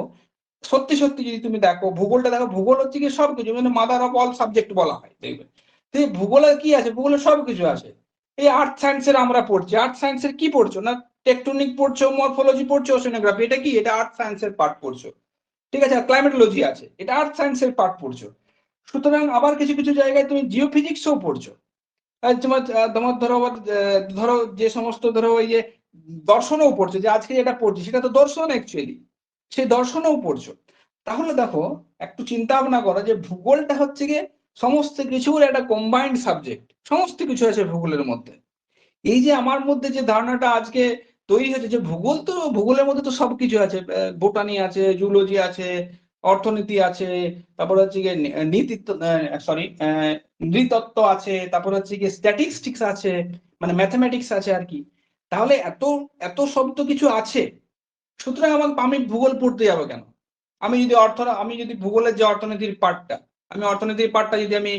সত্যি সত্যি যদি তুমি দেখো ভূগোলটা, দেখো ভূগোল হচ্ছে কি সবকিছু, মানে মাদার অফ অল সাবজেক্ট বলা হয়, দেখবে। ভূগোলে কি আছে, ভূগোলে সবকিছু আছে। এই আর্থ সায়েন্সের আমরা পড়ছি, আর্থ সায়েন্সের কি পড়ছো না, টেকটনিক পড়ছো, মরফোলজি পড়ছো, ওশেনোগ্রাফি, এটা কি, এটা আর্থ সায়েন্সের পার্ট পড়ছো। ঠিক আছে, ক্লাইমেটোলজি আছে, এটা আর্থ সায়েন্সের পার্ট পড়ছো। সুতরাং আবার কিছু কিছু জায়গায় তুমি জিওফিজিক্সও পড়ছো। আর তোমার তোমার ধরো ধরো যে সমস্ত ধরো ওই যে দর্শনও পড়ছো, যে আজকে যেটা পড়ছি সেটা তো দর্শন অ্যাকচুয়ালি, সেই দর্শনও পড়ছো। তাহলে দেখো, একটু চিন্তা ভাবনা করো যে ভূগোলটা হচ্ছে গিয়ে সমস্ত কিছুর একটা কম্বাইন্ড সাবজেক্ট, সমস্ত কিছু আছে ভূগোলের মধ্যে। এই যে আমার মধ্যে যে ধারণাটা আজকে তৈরি হয়েছে যে ভূগোল, তো ভূগোলের মধ্যে তো সবকিছু আছে, বোটানি আছে, জুলজি আছে, অর্থনীতি আছে, তারপর হচ্ছে গিয়ে নীতিত্ব, সরি, নৃতত্ত্ব আছে, তারপর হচ্ছে গিয়ে স্ট্যাটিস্টিক্স আছে, মানে ম্যাথমেটিক্স আছে আর কি। তাহলে এত এত সব তো কিছু আছে। সুতরাং আমি ভূগোল পড়তে যাবো কেন? আমি যদি ভূগোলের যে অর্থনীতির পার্টটা, আমি অর্থনীতির পার্টটা যদি আমি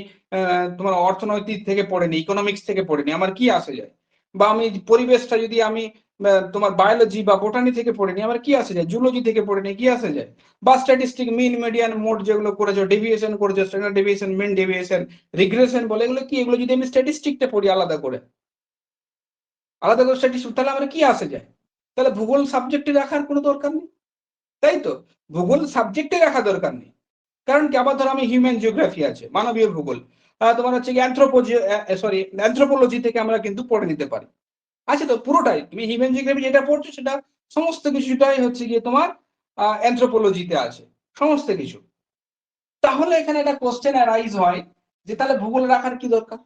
তোমার অর্থনৈতিক থেকে পড়ে নি, ইকোনমিক্স থেকে পড়ে নি, আমার কি আসে যায়? বা আমি পরিবেশটা যদি আমি তোমার বায়োলজি বা বোটানি থেকে পড়ে নি, আমার কি আসে যায়? জুলজি থেকে পড়ে নি, কি আসে যায়? বা স্ট্যাটিস্টিক, মিন, মিডিয়ান, মোড যেগুলো করেছো, ডেভিয়েশন করেছো, স্ট্যান্ডার্ড ডেভিয়েশন, মিন ডেভিয়েশন, রিগ্রেশন বলে, এগুলো কি? এগুলো যদি আমি স্ট্যাটিস্টিকটা পড়ি আলাদা করে, স্ট্যাটিস্টিক, তাহলে আমার কি আসে যায়? তাহলে ভূগোল সাবজেক্টে রাখার কোনো দরকার নেই, তাই তো? ভূগোল সাবজেক্টে রাখা দরকার নেই। কারণ কি, আবার ধরো আমি হিউম্যান জিওগ্রাফি আছে, মানবীয় ভূগোল, তোমার হচ্ছে অ্যানথ্রোপোলজি থেকে আমরা কিন্তু পড়ে নিতে পারি। আচ্ছা, তো পুরোটাই তুমি হিউম্যান জিওগ্রাফি যেটা পড়ছো সেটা সমস্ত কিছুটাই হচ্ছে গিয়ে তোমার অ্যানথ্রোপোলজিতে আছে, সমস্ত কিছু। তাহলে এখানে একটা কোশ্চেন অ্যারাইজ হয় যে তাহলে ভূগোল রাখার কি দরকার?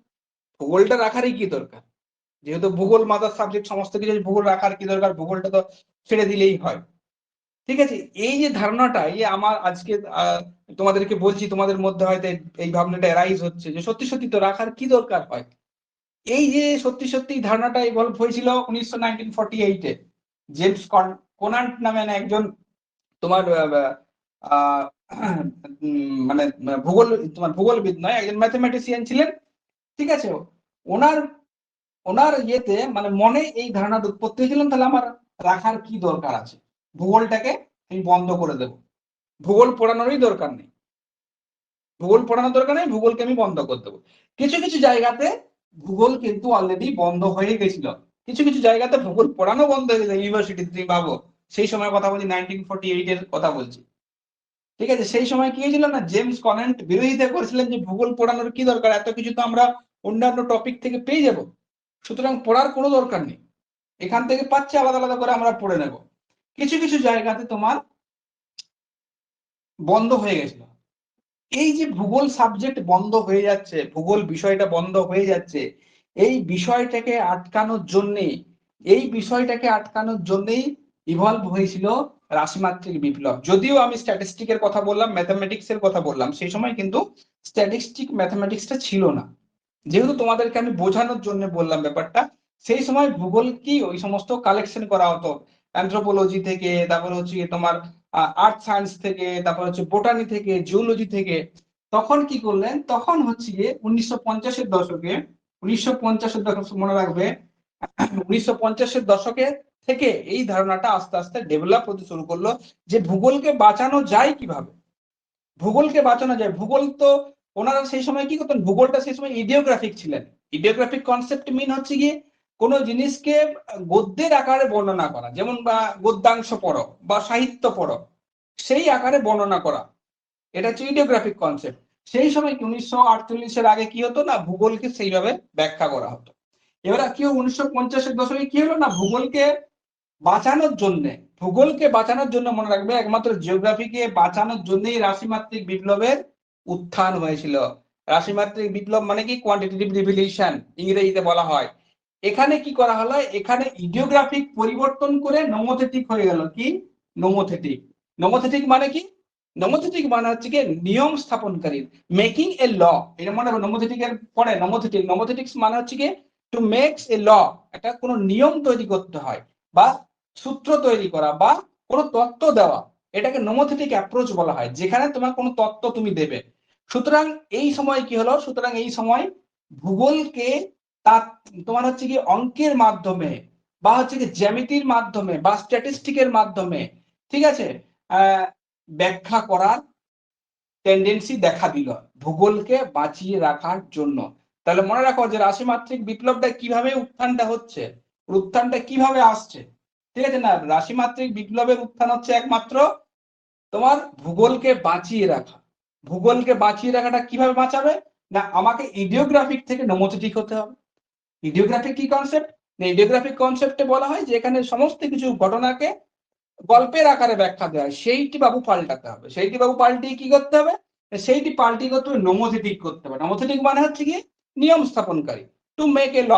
ভূগোলটা রাখারই কি দরকার? যেহেতু ভূগোল মাদার সাবজেক্ট, সমস্ত কিছু, ভূগোল রাখার কি দরকার? ভূগোলটা তো ছেড়ে দিলেই হয়। ঠিক আছে, এই যে ধারণাটা, এই আমার আজকে তোমাদেরকে বলছি, তোমাদের মধ্যে হয়তো এই ভাবনাটা অ্যারাইজ হচ্ছে যে সত্যি সত্যি তো রাখার কি দরকার হয়। এই যে সত্যি সত্যি ধারণাটা ইভলভ হয়েছিল 1948-এ, জেমস কোনান্ট নামে একজন তোমার মানে ভূগোলবিদ নয়, একজন ম্যাথমেটিশিয়ান ছিলেন। ঠিক আছে, ওনার ওনার ইয়েতে মানে মনে এই ধারণাটা উৎপত্তি হয়েছিল, তাহলে আমার রাখার কি দরকার আছে? ভূগোলটাকে আমি বন্ধ করে দেবো, ভূগোল পড়ানোরই দরকার নেই, ভূগোল পড়ানোর দরকার নেই, ভূগোলকে আমি বন্ধ করে দেবো। কিছু কিছু জায়গাতে ভূগোল কিন্তু অলরেডি বন্ধ হয়ে গেছিল, কিছু কিছু জায়গাতে ভূগোল পড়ানো বন্ধ হয়ে গেছে ইউনিভার্সিটি, তুমি ভাবো। সেই সময় কথা বলছি, 1948-এর কথা বলছি। ঠিক আছে, সেই সময় কি হয়েছিল না, জেমস কনেন্ট বিরোধিতা করেছিলেন যে ভূগোল পড়ানোর কি দরকার, এত কিছু তো আমরা অন্যান্য টপিক থেকে পেয়ে যাব, সুতরাং পড়ার কোনো দরকার নেই, এখান থেকে পাচ্ছে আলাদা আলাদা করে আমরা পড়ে নেব। কিছু কিছু জায়গাতে তোমার বন্ধ হয়ে গেছিল। এই যে ভূগোল সাবজেক্ট বন্ধ হয়ে যাচ্ছে, ভূগোল বিষয়টা বন্ধ হয়ে যাচ্ছে, এই বিষয়টাকে আটকানোর জন্যে, এই বিষয়টাকে আটকানোর জন্যই ইভলভ হয়েছিল রাশিমাত্রিক বিপ্লব। যদিও আমি স্ট্যাটিস্টিকের কথা বললাম, ম্যাথমেটিক্স এর কথা বললাম, সেই সময় কিন্তু স্ট্যাটিস্টিক ম্যাথমেটিক্সটা ছিল না। যেহেতু তোমাদেরকে আমি বোঝানোর জন্য বললাম ব্যাপারটা, সেই সময় ভূগোল কি ওই সমস্ত কালেকশন করা হতো অ্যানথ্রোপোলজি থেকে, তারপর হচ্ছে তোমার আর্থ সায়েন্স থেকে, তারপর হচ্ছে বোটানি থেকে, জিওলজি থেকে। তখন কি করলেন, তখন হচ্ছে গিয়ে 1950-এর দশকে, 1950-এর দশক মনে রাখবে, 1950-এর দশকে থেকে এই ধারণাটা আস্তে আস্তে ডেভেলপ হতে শুরু করলো যে ভূগোলকে বাঁচানো যায় কিভাবে, ভূগোলকে বাঁচানো যায়। ভূগোল তো ওনারা সেই সময় কি করতেন, ভূগোলটা সেই সময় ইডিওগ্রাফিক ছিলেন। ইডিওগ্রাফিক কনসেপ্ট মিন হচ্ছে গিয়ে কোন জিনিসকে গদ্যের আকারে বর্ণনা করা, যেমন বা গদ্যাংশ পড়ো বা সাহিত্য পড়ো, সেই আকারে বর্ণনা করা, এটা হচ্ছে ইডিওগ্রাফিক কনসেপ্ট। সেই সময় 1948-এর আগে কি হতো না, ভূগোলকে সেইভাবে ব্যাখ্যা করা হতো। এবার কি 1950-এর দশকে কি হলো না, ভূগোলকে বাঁচানোর জন্য, ভূগোলকে বাঁচানোর জন্য মনে রাখবে, একমাত্র জিওগ্রাফিকে বাঁচানোর জন্যই রাশিমাত্রিক বিপ্লবের উত্থান হয়েছিল। রাশিমাত্রিক বিপ্লব মানে কি, কোয়ান্টিটেটিভ রিভলিউশন ইংরেজিতে বলা হয়। এখানে কি করা হলো, এখানে ইডিওগ্রাফিক পরিবর্তন করে নোমোথেটিক হয়ে গেল। কি নোমোথেটিক? নোমোথেটিক মানে কি? নোমোথেটিক মানে হচ্ছে কি নিয়ম স্থাপনকারী, মেকিং এ ল। এটা মনে হবে নোমোথেটিক এর পরে নোমোথেটিক, নোমোথেটিক্স মানে হচ্ছে কি টু মেক্স এ ল, একটা কোনো নিয়ম তৈরি করতে হয় বা সূত্র তৈরি করা বা কোনো তত্ত্ব দেওয়া, এটাকে নোমোথেটিক অ্যাপ্রোচ বলা হয়, যেখানে তোমার কোনো তত্ত্ব তুমি দেবে। সুতরাং এই সময় কি হলো, সুতরাং এই সময় ভূগোলকে তার তোমার হচ্ছে কি অঙ্কের মাধ্যমে বা হচ্ছে কি জ্যামিতির মাধ্যমে বা স্ট্যাটিস্টিকের মাধ্যমে, ঠিক আছে, ব্যাখ্যা করার টেন্ডেন্সি দেখা দিল ভূগোলকে বাঁচিয়ে রাখার জন্য। তাহলে মনে রাখো যে রাশিমাত্রিক বিপ্লবটা কিভাবে উত্থানটা হচ্ছে, উত্থানটা কিভাবে আসছে, ঠিক আছে না? রাশিমাত্রিক বিপ্লবের উত্থান হচ্ছে একমাত্র তোমার ভূগোলকে বাঁচিয়ে রাখা। ভূগোলকে বাঁচিয়ে রাখাটা কিভাবে বাঁচাবে না, আমাকে ইডিওগ্রাফিক থেকে নোমোথেটিক হতে হবে। ইডিওগ্রাফিক কি কনসেপ্ট? ইডিওগ্রাফিক কনসেপ্টে বলা হয় যে এখানে সমস্ত কিছু ঘটনাকে গল্পের আকারে ব্যাখ্যা দেওয়া হয়, সেইটি বাবু পাল্টাতে হবে। সেইটি বাবু পাল্টিয়ে কি করতে হবে? সেইটি পাল্টিয়ে করতে হবে নোমোথেটিক করতে হবে। নোমোথেটিক মানে হচ্ছে কি নিয়ম স্থাপনকারী, টু মেক এ ল,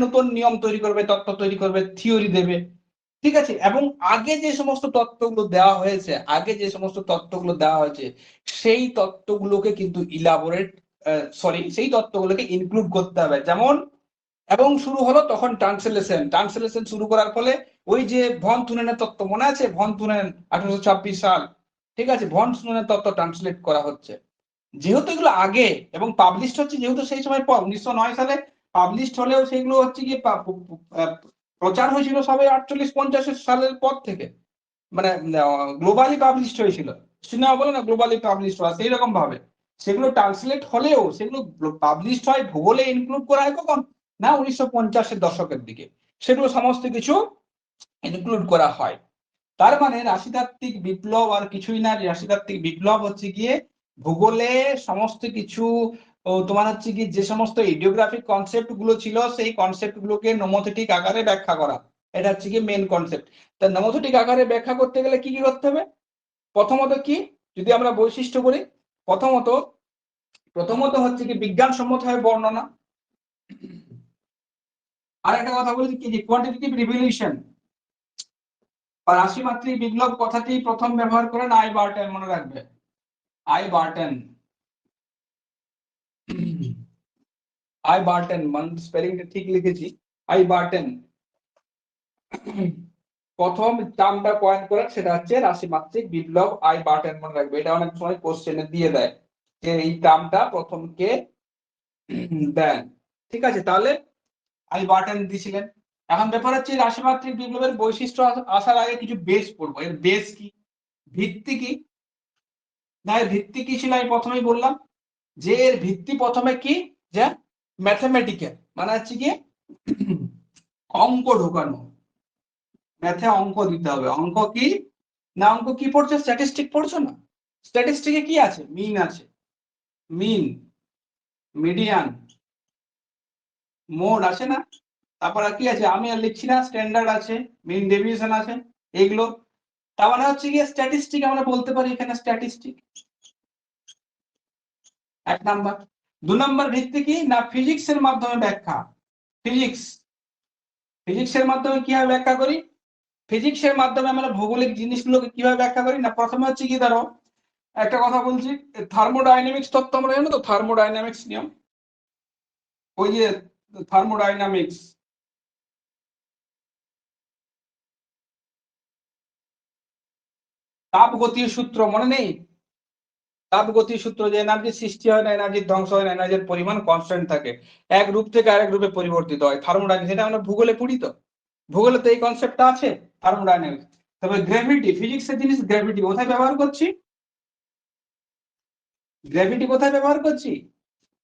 নতুন নিয়ম তৈরি করবে, তত্ত্ব তৈরি করবে, থিওরি দেবে, ঠিক আছে? এবং আগে যে সমস্ত তত্ত্বগুলো দেওয়া হয়েছে, আগে যে সমস্ত তত্ত্বগুলো দেওয়া হয়েছে সেই তত্ত্বগুলোকে কিন্তু ইলাবোরেট, সেই তত্ত্বগুলোকে ইনক্লুড করতে হবে। যেমন, এবং শুরু হলো তখন ট্রান্সলেশন। ট্রান্সলেশন শুরু করার ফলে ওই যে ভন থুনেনের তত্ত্ব মনে আছে? ভন থুনেন 1826 সাল, ঠিক আছে? ভন থুনেনের তত্ত্ব ট্রান্সলেট করা হচ্ছে। যেহেতু এগুলো আগে এবং পাবলিশড হচ্ছে, যেহেতু সেই সময় পর 1909 সালে পাবলিশড হলেও সেগুলো হচ্ছে কি প্রচার হয়েছিল সবে 48-50 সালের পর থেকে, মানে গ্লোবালি পাবলিশড হয়েছিল। সিনেমা বলে না গ্লোবালি পাবলিশড হওয়া, সেই রকম ভাবে সেগুলো ট্রান্সলেট হলেও সেগুলো পাবলিশড হয়, ভূগোলে ইনক্লুড করা হয় কখন না 1950-এর দশকের দিকে সেগুলো সমস্ত কিছু ইনক্লুড করা হয়। তার মানে রাশিতাত্ত্বিক বিপ্লব আর কিছুই না। রাশিতাত্ত্বিক বিপ্লব হচ্ছে গিয়ে ভূগোলে সমস্ত কিছু তোমার হচ্ছে কি যে সমস্ত ইডিওগ্রাফিক কনসেপ্ট গুলো ছিল সেই কনসেপ্ট গুলোকে নোমোথেটিক আকারে ব্যাখ্যা করা, এটা হচ্ছে কি মেন কনসেপ্ট। তা নোমোথেটিক আকারে ব্যাখ্যা করতে গেলে কি কি করতে হবে? প্রথমত কি, যদি আমরা বৈশিষ্ট্য করি, প্রথমত হচ্ছে কি বিজ্ঞানসম্মতভাবে বর্ণনা। আর একটা কথা বলছি কি যে কোয়ান্টিটেটিভ রিভলিউশন, রাশিমাত্রিক বিপ্লব কথাটি প্রথম ব্যবহার করেন আই বার্টন, মনে রাখবে আই বার্টন। আই বার্টন, মানে স্পেলিংটা ঠিক লিখেছি, আই বার্টন প্রথম টার্মটা কয়েন করেন, সেটা হচ্ছে রাশিমাত্রিক বিপ্লব। আই বার্টন মনে রাখবে, এটা অনেক সময় কোশ্চেনে দিয়ে দেয় যে এই টার্মটা প্রথম কে দেন, ঠিক আছে? তাহলে আই বার্টন দিয়েছিলেন। এখন ব্যাপার হচ্ছে রাশিমাত্রিক বিপ্লবের বৈশিষ্ট্য আসার আগে কিছু বেস পড়বো। এর বেস কি, ভিত্তি কি? না, এর ভিত্তি কি ছিল? আমি প্রথমেই বললাম যে এর ভিত্তি প্রথমে কি, যে ম্যাথমেটিক্যাল, মানে হচ্ছে কি অঙ্ক ঢোকানো, ম্যাথে অঙ্ক দিতে হবে। অঙ্ক কি না, অঙ্ক কি পড়ছো? স্ট্যাটিস্টিক পড়ছো না? স্ট্যাটিস্টিকে কি আছে? মিন আছে, মিন, মিডিয়ান, মোড আছে না? তারপর কি আছে? আমি আর লিখছি না, স্ট্যান্ডার্ড আছে, মিন ডেভিয়েশন আছে, এগুলো। তার মানে হচ্ছে কি স্ট্যাটিস্টিক আমরা বলতে পারি এখানে স্ট্যাটিস্টিক এক নাম্বার। দু নম্বর ভিত্তি কি না, ফিজিক্সের মাধ্যমে ব্যাখ্যা। ফিজিক্স, ফিজিক্সের মাধ্যমে কিভাবে ব্যাখ্যা করি? ফিজিক্সের মাধ্যমে আমরা ভৌগোলিক জিনিসগুলোকে কিভাবে ব্যাখ্যা করি না, প্রথমে হচ্ছে কি, ধরো একটা কথা বলছি, থার্মোডাইনামিক্স তত্ত্ব আমরা জানো তো, থার্মোডাইনামিক্স নিয়ম, ওই যে থার্মোডাইনামিক্স, তাপগতীয় সূত্র মনে নেই? তাপগতীয় সূত্র, যে এনার্জি সৃষ্টি হয় না, এনার্জির ধ্বংস হয় না, এনার্জির পরিমাণ কনস্ট্যান্ট থাকে, এক রূপ থেকে আরেক রূপে পরিবর্তিত হয়, থার্মোডাইনামিক্স। এটা আমরা ভূগোলে পড়ি তো, ভূগোলে তো এই কনসেপ্টটা আছে, থার্মোডাইনামিক্স। তবে গ্র্যাভিটি, ফিজিক্সের জিনিস গ্র্যাভিটি কোথায় ব্যবহার করছি? গ্র্যাভিটি কোথায় ব্যবহার করছি?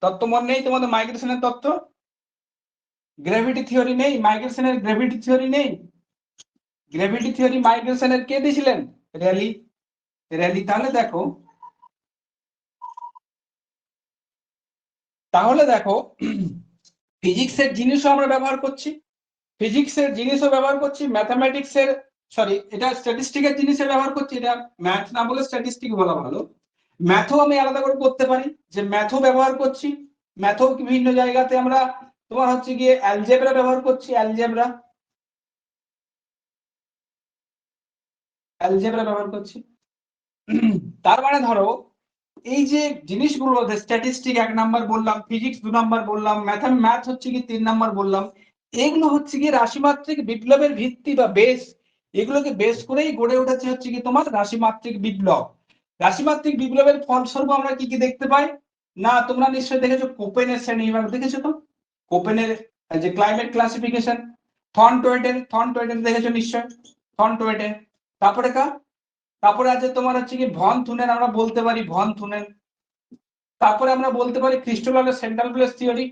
তত্ত্ব মনে নেই তোমাদের? মাইগ্রেশনের তত্ত্ব, গ্র্যাভিটি থিওরি নেই? মাইগ্রেশনের গ্র্যাভিটি থিওরি নেই? গ্র্যাভিটি থিওরি মাইগ্রেশনের কে দিয়েছিলেন? Rally, rally. তাহলে দেখো, ফিজিক্সের জিনিসও আমরা ব্যবহার করছি, ফিজিক্সের জিনিসও ব্যবহার করছি, ম্যাথামেটিক্সের, সরি এটা স্ট্যাটিস্টিকের জিনিসের ব্যবহার করছি। এটা ম্যাথ না বলে স্ট্যাটিস্টিক বলা ভালো। ম্যাথও আমি আলাদা করে করতে পারি, যে ম্যাথও ব্যবহার করছি। ম্যাথও বিভিন্ন জায়গাতে আমরা তোমার হচ্ছে গিয়ে অ্যালজেব্রা ব্যবহার করছি, অ্যালজেব্রা, অ্যালজেব্রা ব্যবহার করছি। তার মানে ধরো এই যে জিনিসগুলো, স্ট্যাটিস্টিক এক নাম্বার বললাম, ফিজিক্স দু নাম্বার বললাম, ম্যাথ হচ্ছে কি তিন নাম্বার বললাম, এগুলো হচ্ছে কি রাশিমাত্রিক বিপ্লবের ভিত্তি বা বেস। এগুলোকে বেস করেই গড়ে উঠেছে হচ্ছে কি তোমার রাশিমাত্রিক বিপ্লব। রাশিমাত্রিক বিপ্লবের ফলস্বরূপ আমরা কি কি দেখতে পাই না, তোমরা নিশ্চয়ই দেখেছো কোপেনের শ্রেণীবিভাগ, দেখেছো তো? কোপেনের যে ক্লাইমেট ক্লাসিফিকেশন, থর্নটোয়েটেন দেখেছো নিশ্চয়, থর্নটোয়েটেন। তারপরে তারপরে আছে তোমার হচ্ছে কি ভন থুনেন, আমরা বলতে পারি ভন থুনেন। তারপরে আমরা বলতে পারি ক্রিস্টোফারের সেন্ট্রাল প্লেস থিওরি,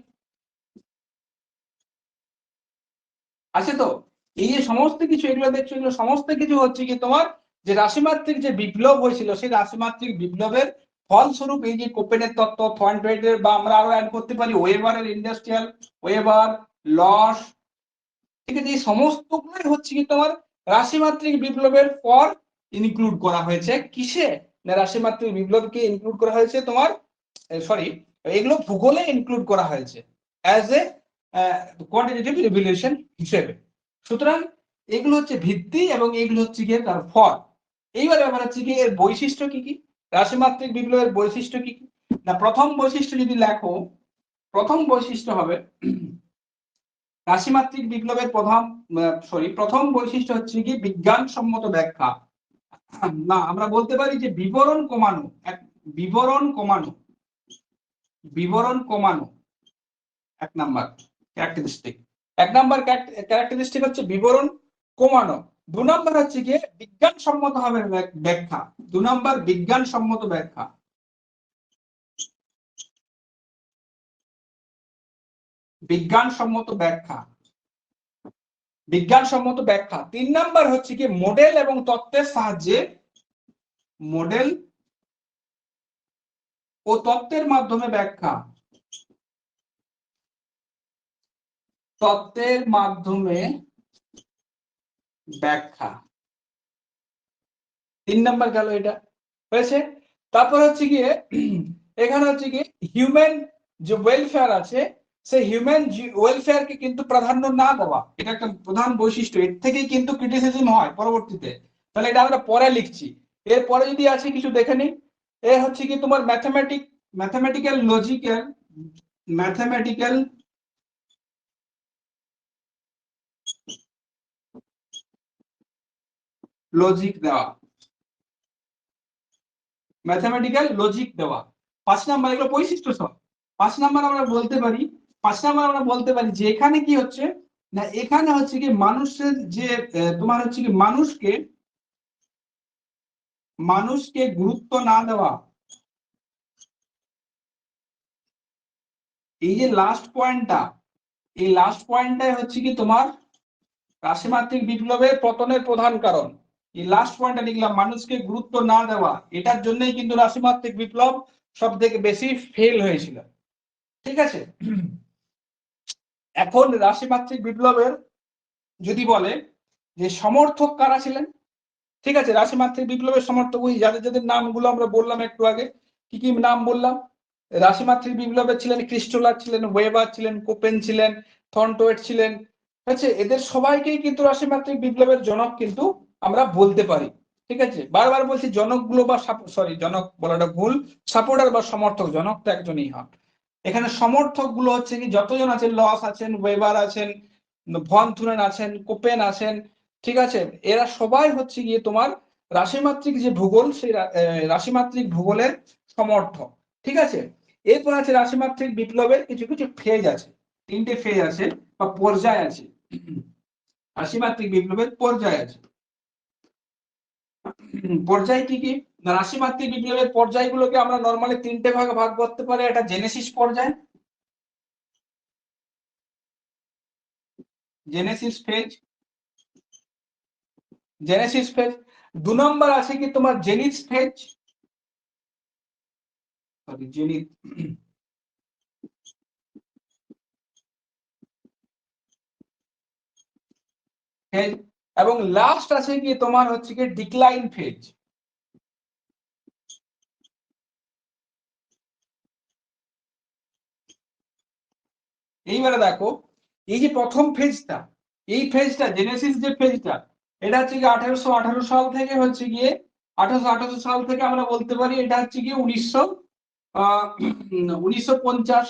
আছে তো? এই যে সমস্ত কিছু এগুলো দেখছো, এগুলো সমস্ত কিছু হচ্ছে কি তোমার যে রাশিমাত্রিক যে বিপ্লব হয়েছিল সেই রাশিমাত্রিক বিপ্লবের ফলস্বরূপ এই যে কোপেনের তত্ত্ব, থর্নডয়েটের, বা আমরা আরো অ্যাড করতে পারি ওয়েবারের ইন্ডাস্ট্রিয়াল, ওয়েবার, লস, ঠিক আছে, এই সমস্তগুলোই হচ্ছে কি তোমার রাশিমাত্রিক বিপ্লবের পর ইনক্লুড করা হয়েছে। কিসে? না রাশিমাত্রিক বিপ্লবকে ইনক্লুড করা হয়েছে তোমার, সরি, এগুলো ভূগোলে ইনক্লুড করা হয়েছে অ্যাজ এ কোয়ান্টিটেটিভ রিভলিউশন হিসেবে। সুতরাং এগুলো হচ্ছে ভিত্তি এবং এগুলো হচ্ছে গিয়ে তার ফল। এইবারে আমরা হচ্ছে গিয়ে এর বৈশিষ্ট্য কি কি, রাশিমাত্রিক বিপ্লবের বৈশিষ্ট্য কি কি। না প্রথম বৈশিষ্ট্য যদি লেখো, প্রথম বৈশিষ্ট্য হবে রাশিমাত্রিক বিপ্লবের প্রথম বৈশিষ্ট্য হচ্ছে কি বিজ্ঞানসম্মত ব্যাখ্যা। না আমরা বলতে পারি যে বিবরণ কমানো, বিবরণ কমানো, বিবরণ কমানো এক নাম্বার ক্যারেক্টারিস্টিক। এক নাম্বার ক্যারেক্টারিস্টিক হচ্ছে বিবরণ কমানো। 2 নাম্বার হচ্ছে গিয়ে বিজ্ঞানসম্মত ভাবে ব্যাখ্যা। 2 নাম্বার বিজ্ঞানসম্মত ব্যাখ্যা, বিজ্ঞানসম্মত ব্যাখ্যা, বিজ্ঞানসম্মত ব্যাখ্যা। 3 নাম্বার হচ্ছে কি মডেল এবং তত্ত্বের সাহায্যে, মডেল ও তত্ত্বের মাধ্যমে ব্যাখ্যা, তত্ত্বের মাধ্যমে ব্যাখ্যা। 3 নাম্বার গেল, এটা হয়েছে। তারপর হচ্ছে গিয়ে এখানে হচ্ছে কি হিউম্যান যে ওয়েলফেয়ার আছে সেই হিউম্যান ওয়েলফেয়ারকে কিন্তু প্রাধান্য না দেওয়া, এটা একটা প্রধান বৈশিষ্ট্য। এর থেকেই কিন্তু ক্রিটিসিজম হয় পরবর্তীতে। তাহলে এটা আমরা পরে লিখছি। এরপরে যদি আছে কিছু দেখে নিই, এ হচ্ছে কি তোমার ম্যাথমেটিক্যাল লজিক্যাল, ম্যাথমেটিক্যাল লজিক দেওয়া, ম্যাথমেটিক্যাল লজিক দেওয়া। 5 নাম্বার এগুলো বৈশিষ্ট্য সব। 5 নাম্বার আমরা বলতে পারি, 5 নাম্বার আমরা বলতে পারি যে এখানে কি হচ্ছে না, এখানে হচ্ছে কি মানুষের যে তোমার হচ্ছে কি মানুষকে গুরুত্ব না দেওয়া। এই যে লাস্ট পয়েন্টটা, এই লাস্ট পয়েন্টটাই হচ্ছে কি তোমার রাশিমাত্রিক বিপ্লবের পতনের প্রধান কারণ। এই লাস্ট পয়েন্টটা লিখলাম, মানুষকে গুরুত্ব না দেওয়া, এটার জন্যই কিন্তু রাশিমাত্রিক বিপ্লব সব থেকে বেশি ফেল হয়েছিল। ঠিক আছে, এখন রাশিমাত্রিক বিপ্লবের যদি বলে যে সমর্থক কারা ছিলেন, ঠিক আছে, রাশিমাত্রিক বিপ্লবের সমর্থক ওই যাদের যাদের নামগুলো আমরা বললাম একটু আগে, কি কি নাম বললাম, রাশিমাত্রিক বিপ্লবের ছিলেন ক্রিস্টোলার ছিলেন, ওয়েবার ছিলেন, কোপেন ছিলেন, থর্নডয়েট ছিলেন। ঠিক আছে, এদের সবাইকেই কিন্তু রাশিমাত্রিক বিপ্লবের জনক কিন্তু আমরা বলতে পারি। ঠিক আছে, বারবার বলছি জনকগুলো বা সরি জনক বলাটা ভুল, সাপোর্টার বা সমর্থক, জনক তো একজনই হয়। এখানে সমর্থক গুলো হচ্ছে কি যতজন আছেন, লস আছেন, ওয়েবার আছেন, ভন থুরেন আছেন, কোপেন আছেন, ঠিক আছে, এরা সবাই হচ্ছে গিয়ে তোমার রাশিমাত্রিক যে ভূগোল সেই রাশিমাত্রিক ভূগোলের সমর্থক। ঠিক আছে, এরপর আছে রাশিমাত্রিক বিপ্লবের কিছু কিছু ফেজ আছে, 3টে ফেজ আছে বা পর্যায় আছে। রাশিমাত্রিক বিপ্লবের পর্যায় আছে। পর্যায় কি কি? রাশিমাত্রিক বিপ্লবের পর্যায়গুলোকে আমরা নরমালি 3টে ভাগে ভাগ করতে পারি। এটা জেনেসিস পর্যায়, জেনেসিস ফেজ, জেনেসিস ফেজ। 2 নম্বর আছে কি তোমার zenith phase, sorry zenith, phase. এবং লাস্ট আছে কি তোমার হচ্ছে কি ডিক্লাইন ফেজ। এইবারে দেখো, এই যে প্রথম ফেজটা, এই ফেজটা জেনেসিস যে ফেজটা, এটা হচ্ছে কি 1818 সাল থেকে হচ্ছে গিয়ে 1818 সাল থেকে আমরা বলতে পারি এটা হচ্ছে গিয়ে 1950,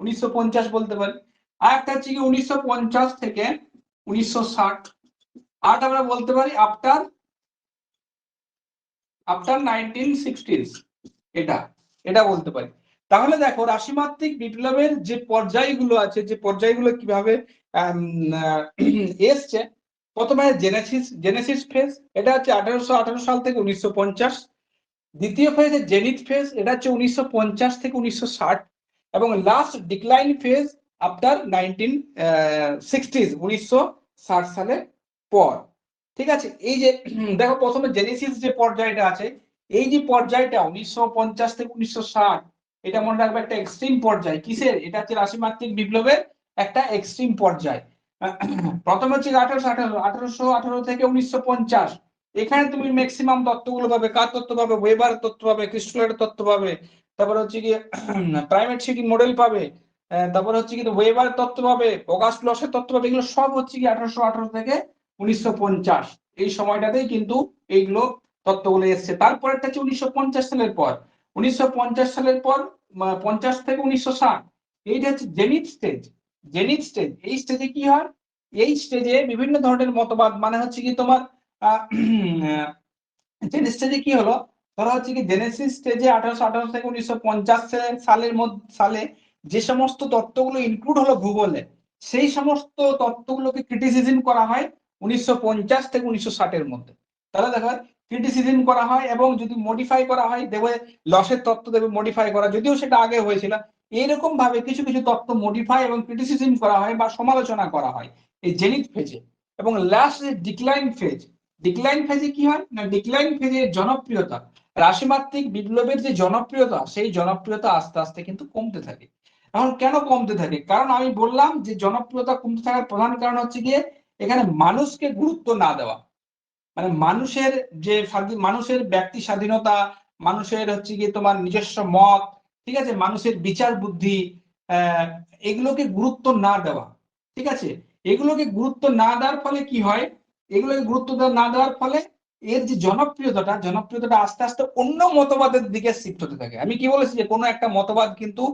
1950 বলতে পারি। আর একটা হচ্ছে কি 1950 থেকে 1960। আর আমরা বলতে পারি আফটার 1960s, এটা এটা বলতে পারি। তাহলে দেখো রাশিমাত্রিক বিপ্লবের যে পর্যায়গুলো আছে, যে পর্যায়গুলো কিভাবে এসছে। প্রথমে জেনেসিস ফেজ, এটা হচ্ছে 1818 সাল থেকে 1950। দ্বিতীয় ফেজ জেনিথ ফেজ, এটা হচ্ছে 1950 থেকে 1960। এবং last decline phase after 1960s, 1960 সালের পর। ঠিক আছে, এই যে দেখো প্রথমে জেনেসিস যে পর্যায়টা আছে, এই যে পর্যায়টা 1950 থেকে 1960, এটা মনে রাখবে একটা এক্সট্রিম পর্যায়। কিসের? এটা হচ্ছে রাশিমাত্রিক বিপ্লবের একটা এক্সট্রিম পর্যায়। প্রথমে হচ্ছে 1818 থেকে 1950, এখানে তুমি ম্যাক্সিমাম তত্ত্বগুলো পাবে। কার তত্ত্ব পাবে? ওয়েবার তত্ত্ব পাবে, ক্রিস্টলের তত্ত্ব পাবে, তারপর হচ্ছে কি প্রাইমেট সিটি মডেল পাবে, তারপর হচ্ছে কি ওয়েবার তত্ত্ব পাবে, অগাস্ট লসের তত্ত্ব পাবে। এগুলো সব হচ্ছে কি 1818 থেকে 1950, এই সময়টাতেই কিন্তু এইগুলো তত্ত্বগুলো এসছে। তারপরেরটা হচ্ছে 1950 সালের পর। 1950 সালের পর 50 থেকে 1960, এইটা হচ্ছে জেনিথ স্টেজ। জেনিথ স্টেজ, এই স্টেজে কি হয়? এই স্টেজে বিভিন্ন ধরনের মতবাদ, মানে হচ্ছে কি তোমার জেনিথ স্টেজে কি হলো, ধরা হচ্ছে কি জেনেসিস স্টেজে 1818 থেকে 1950 সালে যে সমস্ত তত্ত্বগুলো ইনক্লুড হলো ভূগোলে, সেই সমস্ত তত্ত্বগুলোকে ক্রিটিসিজম করা হয় 1950 থেকে 1960 এর মধ্যে। তাহলে দেখো ক্রিটিসিজম করা হয় এবং যদি মডিফাই করা হয়, দেবে লসের তত্ত্ব দেবে মডিফাই করা, যদিও সেটা আগে হয়েছিল। এইরকম ভাবে কিছু কিছু তত্ত্ব মডিফাই এবং ক্রিটিসিজম করা হয় বা সমালোচনা করা হয় এই জেনিথ ফেজে। এবং লাস্ট যে ডিক্লাইন ফেজ, ডিক্লাইন ফেজে কি হয় না, ডিক্লাইন ফেজে জনপ্রিয়তা, রাশিমাত্রিক বিপ্লবের যে জনপ্রিয়তা, সেই জনপ্রিয়তা আস্তে আস্তে কিন্তু কমতে থাকে। এখন কেন কমতে থাকে? কারণ আমি বললাম যে জনপ্রিয়তা কমতে থাকার প্রধান কারণ হচ্ছে গিয়ে এখানে মানুষকে গুরুত্ব না দেওয়া। মানে মানুষের যে মানুষের ব্যক্তি স্বাধীনতা, মানুষের হচ্ছে গিয়ে তোমার নিজস্ব মত, ঠিক আছে, মানুষের বিচার বুদ্ধি, এগুলোকে গুরুত্ব না দেওয়া। ঠিক আছে, এগুলোকে গুরুত্ব না দেওয়ার ফলে কি হয়? এগুলোকে গুরুত্ব না দেওয়ার ফলে এর যে জনপ্রিয়তাটা আস্তে আস্তে অন্য মতবাদের দিকে শিফট হতে থাকে। আমি কি বলেছি যে কোনো একটা মতবাদ কিন্তু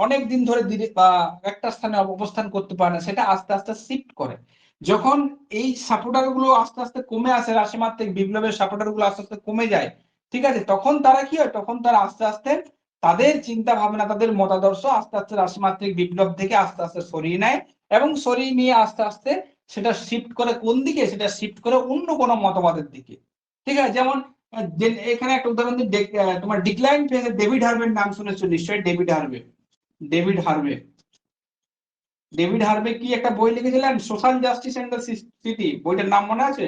অনেক দিন ধরে একটা স্থানে অবস্থান করতে পারে না, সেটা আস্তে আস্তে শিফট করে। যখন এই সাপোর্টার গুলো আস্তে আস্তে কমে আসে, রাশিমাত্রিক বিপ্লবের সাপোর্টার গুলো আস্তে আস্তে কমে যায়, ঠিক আছে, তখন তারা কি হয়, তখন তারা আস্তে আস্তে তাদের চিন্তা ভাবনা, তাদের মতাদর্শ আস্তে আস্তে রাশিমাত্রিক বিপ্লব থেকে আস্তে আস্তে সরিয়ে নেয় এবং সরিয়ে নিয়ে আস্তে আস্তে সেটা শিফট করে কোন দিকে? সেটা শিফট করে অন্য কোনো মতবাদের দিকে। ঠিক আছে, যেমন এখানে একটা উদাহরণ দিই, তোমার ডিক্লাইন ফেজে ডেভিড হার্ভের নাম শুনেছো নিশ্চয়ই। David Harvey, David Harvey David Harvey কি একটা বই লিখেছিলেন, social justice and the city, বইটার নাম মনে আছে?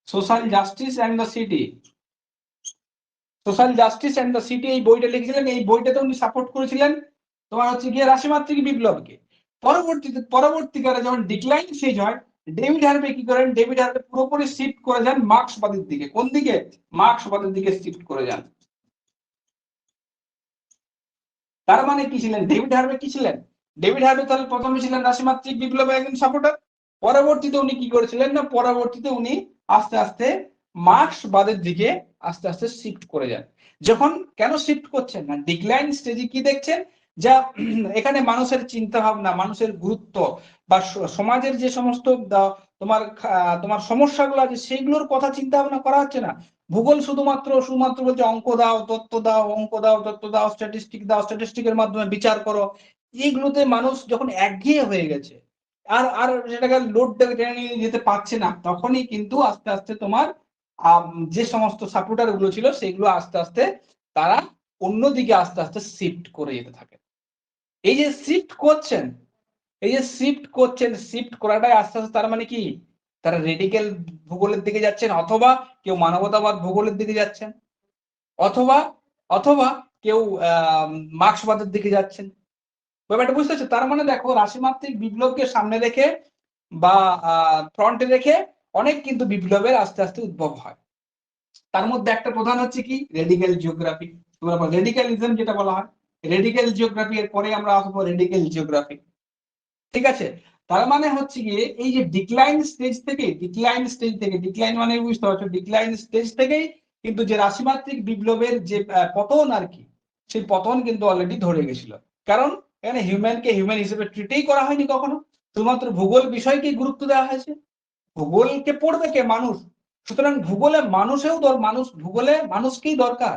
Social justice and the city, social justice and the city, এই বইটা লিখেছিলেন। এই বইটাতে উনি সাপোর্ট করেছিলেন তোমার হচ্ছে গিয়ে রাশিমাত্রিক বিপ্লবকে। পরবর্তীকালে যখন ডিক্লাইন ফেজ হয়, ডেভিড হার্ভে কি করেন? ডেভিড হার্ভে পুরোপুরি শিফট করে যান মার্ক্সবাদের দিকে। কোন দিকে? মার্ক্সবাদের দিকে শিফট করে যান। তার মানে কি ছিলেন ডেভিড হার্ভে? কি ছিলেন ডেভিড হার্ভে? তাহলে প্রথমে ছিলেন রাশিমাত্রিক বিপ্লবের একজন সাপোর্টার, পরবর্তীতে উনি কি করেছিলেন না, পরবর্তীতে উনি আস্তে আস্তে মার্ক্সবাদের দিকে আস্তে আস্তে শিফট করে যান। যখন কেন শিফট করছেন না, ডিক্লাইন স্টেজে কি দেখছেন, যা এখানে মানুষের চিন্তা ভাবনা, মানুষের গুরুত্ব বা সমাজের যে সমস্ত তোমার তোমার সমস্যাগুলো আছে, সেইগুলোর কথা চিন্তা ভাবনা করা হচ্ছে না। ভূগোল শুধুমাত্র বলছে অঙ্ক দাও, তত্ত্ব দাও, অঙ্ক দাও, তত্ত্ব দাও, স্ট্যাটিস্টিক দাও, স্ট্যাটিস্টিকের মাধ্যমে বিচার করো। এইগুলোতে মানুষ যখন একঘেয়ে হয়ে গেছে, আর আর সেটাকে লোড টেনে নিয়ে যেতে পারছে না, তখনই কিন্তু আস্তে আস্তে তোমার যে সমস্ত সাপোর্টার গুলো ছিল, সেগুলো আস্তে আস্তে তারা অন্যদিকে আস্তে আস্তে শিফট করে যেতে থাকে। এই যে শিফট করছেন, শিফট করাটাই আস্তে আস্তে, তার মানে কি, তারা রেডিক্যাল ভূগোলের দিকে যাচ্ছেন, অথবা কেউ মানবতাবাদ ভূগোলের দিকে যাচ্ছেন, অথবা অথবা কেউ মার্ক্সবাদের দিকে যাচ্ছেন। ব্যাপারটা বুঝতে পারছো? তার মানে দেখো, রাশিমাত্রিক বিপ্লবকে সামনে রেখে বা ফ্রন্টে রেখে অনেক কিন্তু বিপ্লবের আস্তে আস্তে উদ্ভব হয়। তার মধ্যে একটা প্রধান হচ্ছে কি, রেডিক্যাল জিওগ্রাফি, রেডিক্যালিজম যেটা বলা হয়। রেডিক্যাল জিওগ্রাফি এর পরে আমরা আসবো রেডিক্যাল জিওগ্রাফি। ঠিক আছে, তার মানে হচ্ছে গিয়ে এই যে ডিক্লাইন মানে বুঝতে পারছো, ডিক্লাইন স্টেজ থেকেই কিন্তু যে রাশিমাত্রিক বিপ্লবের যে পতন আর কি, সেই পতন কিন্তু অলরেডি ধরে গেছিল। কারণ এখানে হিউম্যানকে হিউম্যান হিসেবে ট্রিটেই করা হয়নি কখনো, শুধুমাত্র ভূগোল বিষয়কেই গুরুত্ব দেওয়া হয়েছে। ভূগোলকে পড়বে কে? মানুষ। সুতরাং ভূগোলে ভূগোলে মানুষকেই দরকার।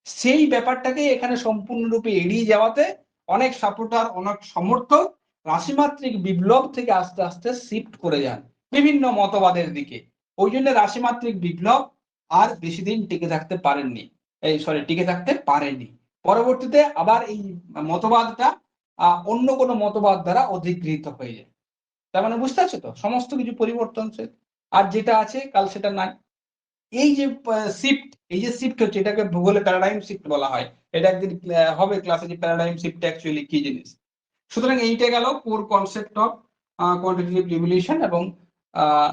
সেই ব্যাপারটাকে এখানে সম্পূর্ণরূপে এড়িয়ে যাওয়াতে অনেক সাপোর্টার, অনেক সমর্থক রাশিমাত্রিক বিপ্লব থেকে আস্তে আস্তে শিফট করে যান বিভিন্ন মতবাদের দিকে। ওই জন্য রাশিমাত্রিক বিপ্লব আর বেশি দিন টিকে থাকতে পারেননি, টিকে থাকতে পারেনি। পরবর্তীতে আবার এই মতবাদটা অন্য কোনো মতবাদ দ্বারা অধিগৃহীত হয়ে যায়। তার মানে বুঝতে পারছো তো, সমস্ত কিছু পরিবর্তনশীল, আর যেটা আছে কাল সেটা নাই। এই যে শিফট, এই যে শিফট হচ্ছে, এটাকে ভূগোলে প্যারাডাইম শিফট বলা হয়। এটা একদিন হবে ক্লাসে যে প্যারাডাইম শিফট অ্যাকচুয়ালি কি জিনিস। সুতরাং এইটা গেল core concept of quantitative revolution এবং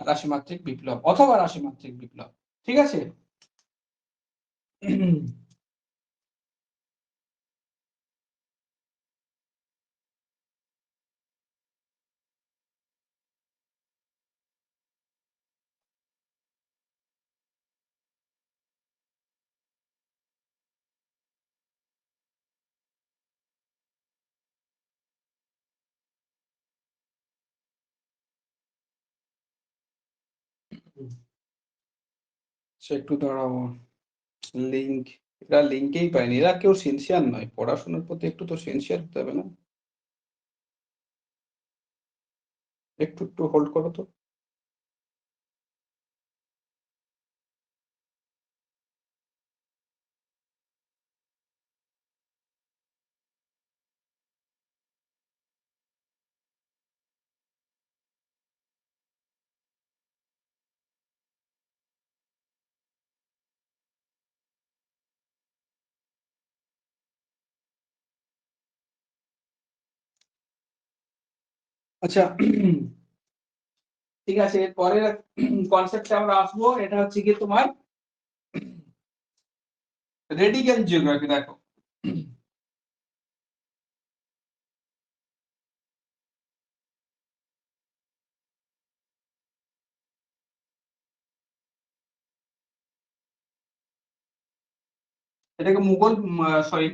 রাশিমাত্রিক বিপ্লব অথবা রাশিমাত্রিক বিপ্লব। ঠিক আছে। সে একটু দাঁড়াও, লিঙ্ক, এরা লিঙ্কেই পায়নি, এরা কেউ সিনসিয়ার নয়, পড়াশোনার প্রতি একটু তো সিনসিয়ার হতে হবে না? একটু একটু হোল্ড করো তো। আচ্ছা, ঠিক আছে, পরের কনসেপ্টে আমরা আসবো, এটা হচ্ছে কি তোমার রেডিক্যাল জিওগ্রাফি। দেখো, এটাকে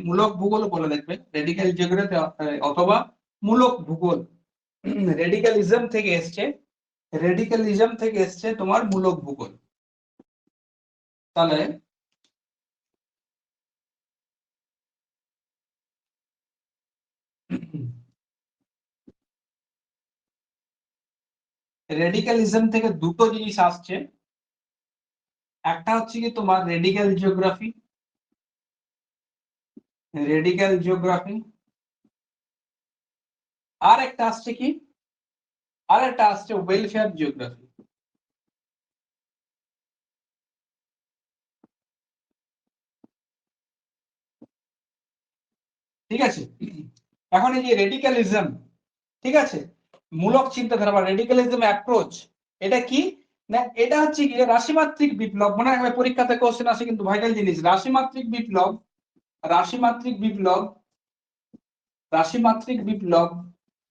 মূলক ভূগোল বলে, দেখবে রেডিক্যাল জিওগ্রাফি অথবা মূলক ভূগোল। রেডিক্যালিজম থেকে এসছে, রেডিক্যালিজম থেকে এসছে তোমার মূলক ভূগোল। তাহলে রেডিক্যালিজম থেকে দুটো জিনিস আসছে, একটা হচ্ছে কি তোমার রেডিক্যাল জিওগ্রাফি, রেডিক্যাল জিওগ্রাফি, আর একটা আসছে কি, আর একটা আসছে ওয়েলফেয়ার জিওগ্রাফি। ঠিক আছে। এখন এই যে রেডিক্যালিজম, ঠিক আছে, মূলক চিন্তাধারা বা রেডিক্যালিজম অ্যাপ্রোচ, এটা কি না, এটা হচ্ছে কি রাশিমাত্রিক বিপ্লব। মনে হয় পরীক্ষাতে কোশ্চেন আসে কিন্তু ভাইটাল জিনিস, রাশিমাত্রিক বিপ্লব, রাশিমাত্রিক বিপ্লব, রাশিমাত্রিক বিপ্লব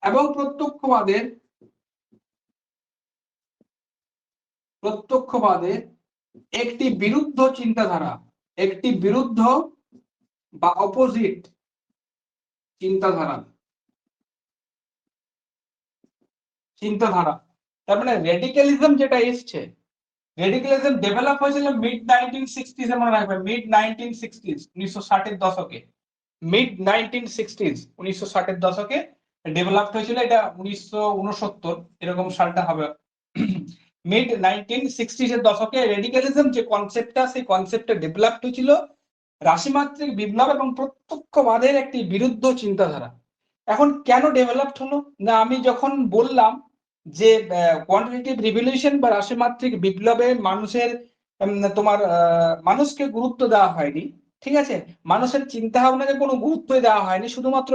এবং প্রত্যক্ষবাদের, প্রত্যক্ষবাদের একটি বিরুদ্ধ চিন্তাধারা, একটি বিরুদ্ধ বা অপোজিট চিন্তাধারা, চিন্তাধারা। তার মানে রেডিক্যালিজম যেটা এসছে, রেডিক্যালিজম ডেভেলপ হয়েছিল মিড 1960s এ, মনে রাখবেন মিড 1960s, 1960 এর দশকে, মিড 1960s, 1960 এর দশকে ডেভেলপ হয়েছিল। এটা 1969 এরকম সালটা হবে। মিড 1960s এর দশকে রেডিক্যালিজম যে কনসেপ্টটা, সেই কনসেপ্টটা ডেভেলপ হয়েছিল রাশিমাত্রিক বিপ্লব এবং প্রত্যক্ষবাদের একটি বিরুদ্ধ চিন্তাধারা। এখন কেন ডেভেলপড হলো না, আমি যখন বললাম যে কোয়ান্টিটেটিভ রিভলিউশন বা রাশিমাত্রিক বিপ্লবে মানুষের তোমার মানুষকে গুরুত্ব দেওয়া হয়নি। ঠিক আছে, মানুষের চিন্তা ভাবনাকে কোনো গুরুত্বই দেওয়া হয়নি, শুধুমাত্র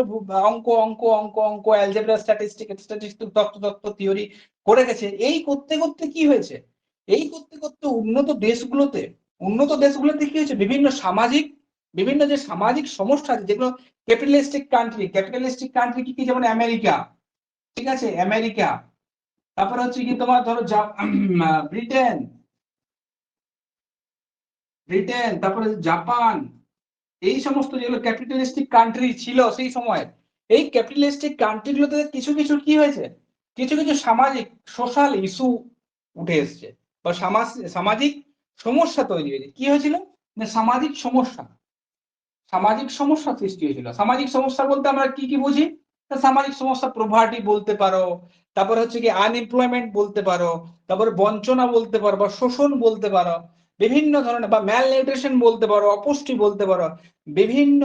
অঙ্ক অঙ্ক অঙ্ক অঙ্ক, অ্যালজেব্রা, স্ট্যাটিস্টিক্স, তত্ত্ব থিওরি করে গেছে। এই করতে করতে কি হয়েছে, এই করতে করতে উন্নত দেশগুলোতে কি হয়েছে, বিভিন্ন সামাজিক, বিভিন্ন যে সামাজিক সমস্যা আছে, যেগুলো ক্যাপিটালিস্টিক কান্ট্রি কি কি, যেমন আমেরিকা, ঠিক আছে, আমেরিকা, তারপরে হচ্ছে কি তোমার ধরো ব্রিটেন, ব্রিটেন, তারপরে জাপান, এই সমস্ত যেগুলো ক্যাপিটালিস্টিক কান্ট্রি ছিল সেই সময়, এই ক্যাপিটালিস্টিক কান্ট্রিগুলোতে কিছু কিছু কি হয়েছে, কিছু কিছু সামাজিক, সোশ্যাল ইস্যু উঠে এসছে বা সামাজিক সমস্যা তৈরি হয়েছে। কি হয়েছিল না, সামাজিক সমস্যা, সামাজিক সমস্যা সৃষ্টি হয়েছিল। সামাজিক সমস্যা বলতে আমরা কি কি বুঝি, সামাজিক সমস্যা প্রভার্টি বলতে পারো, তারপরে হচ্ছে কি আনএমপ্লয়মেন্ট বলতে পারো, তারপরে বঞ্চনা বলতে পারো বা শোষণ বলতে পারো, বিভিন্ন ধরনের, বা ম্যাল নিউট্রিশন বলতে পারো, অপুষ্টি বলতে পারো, বিভিন্ন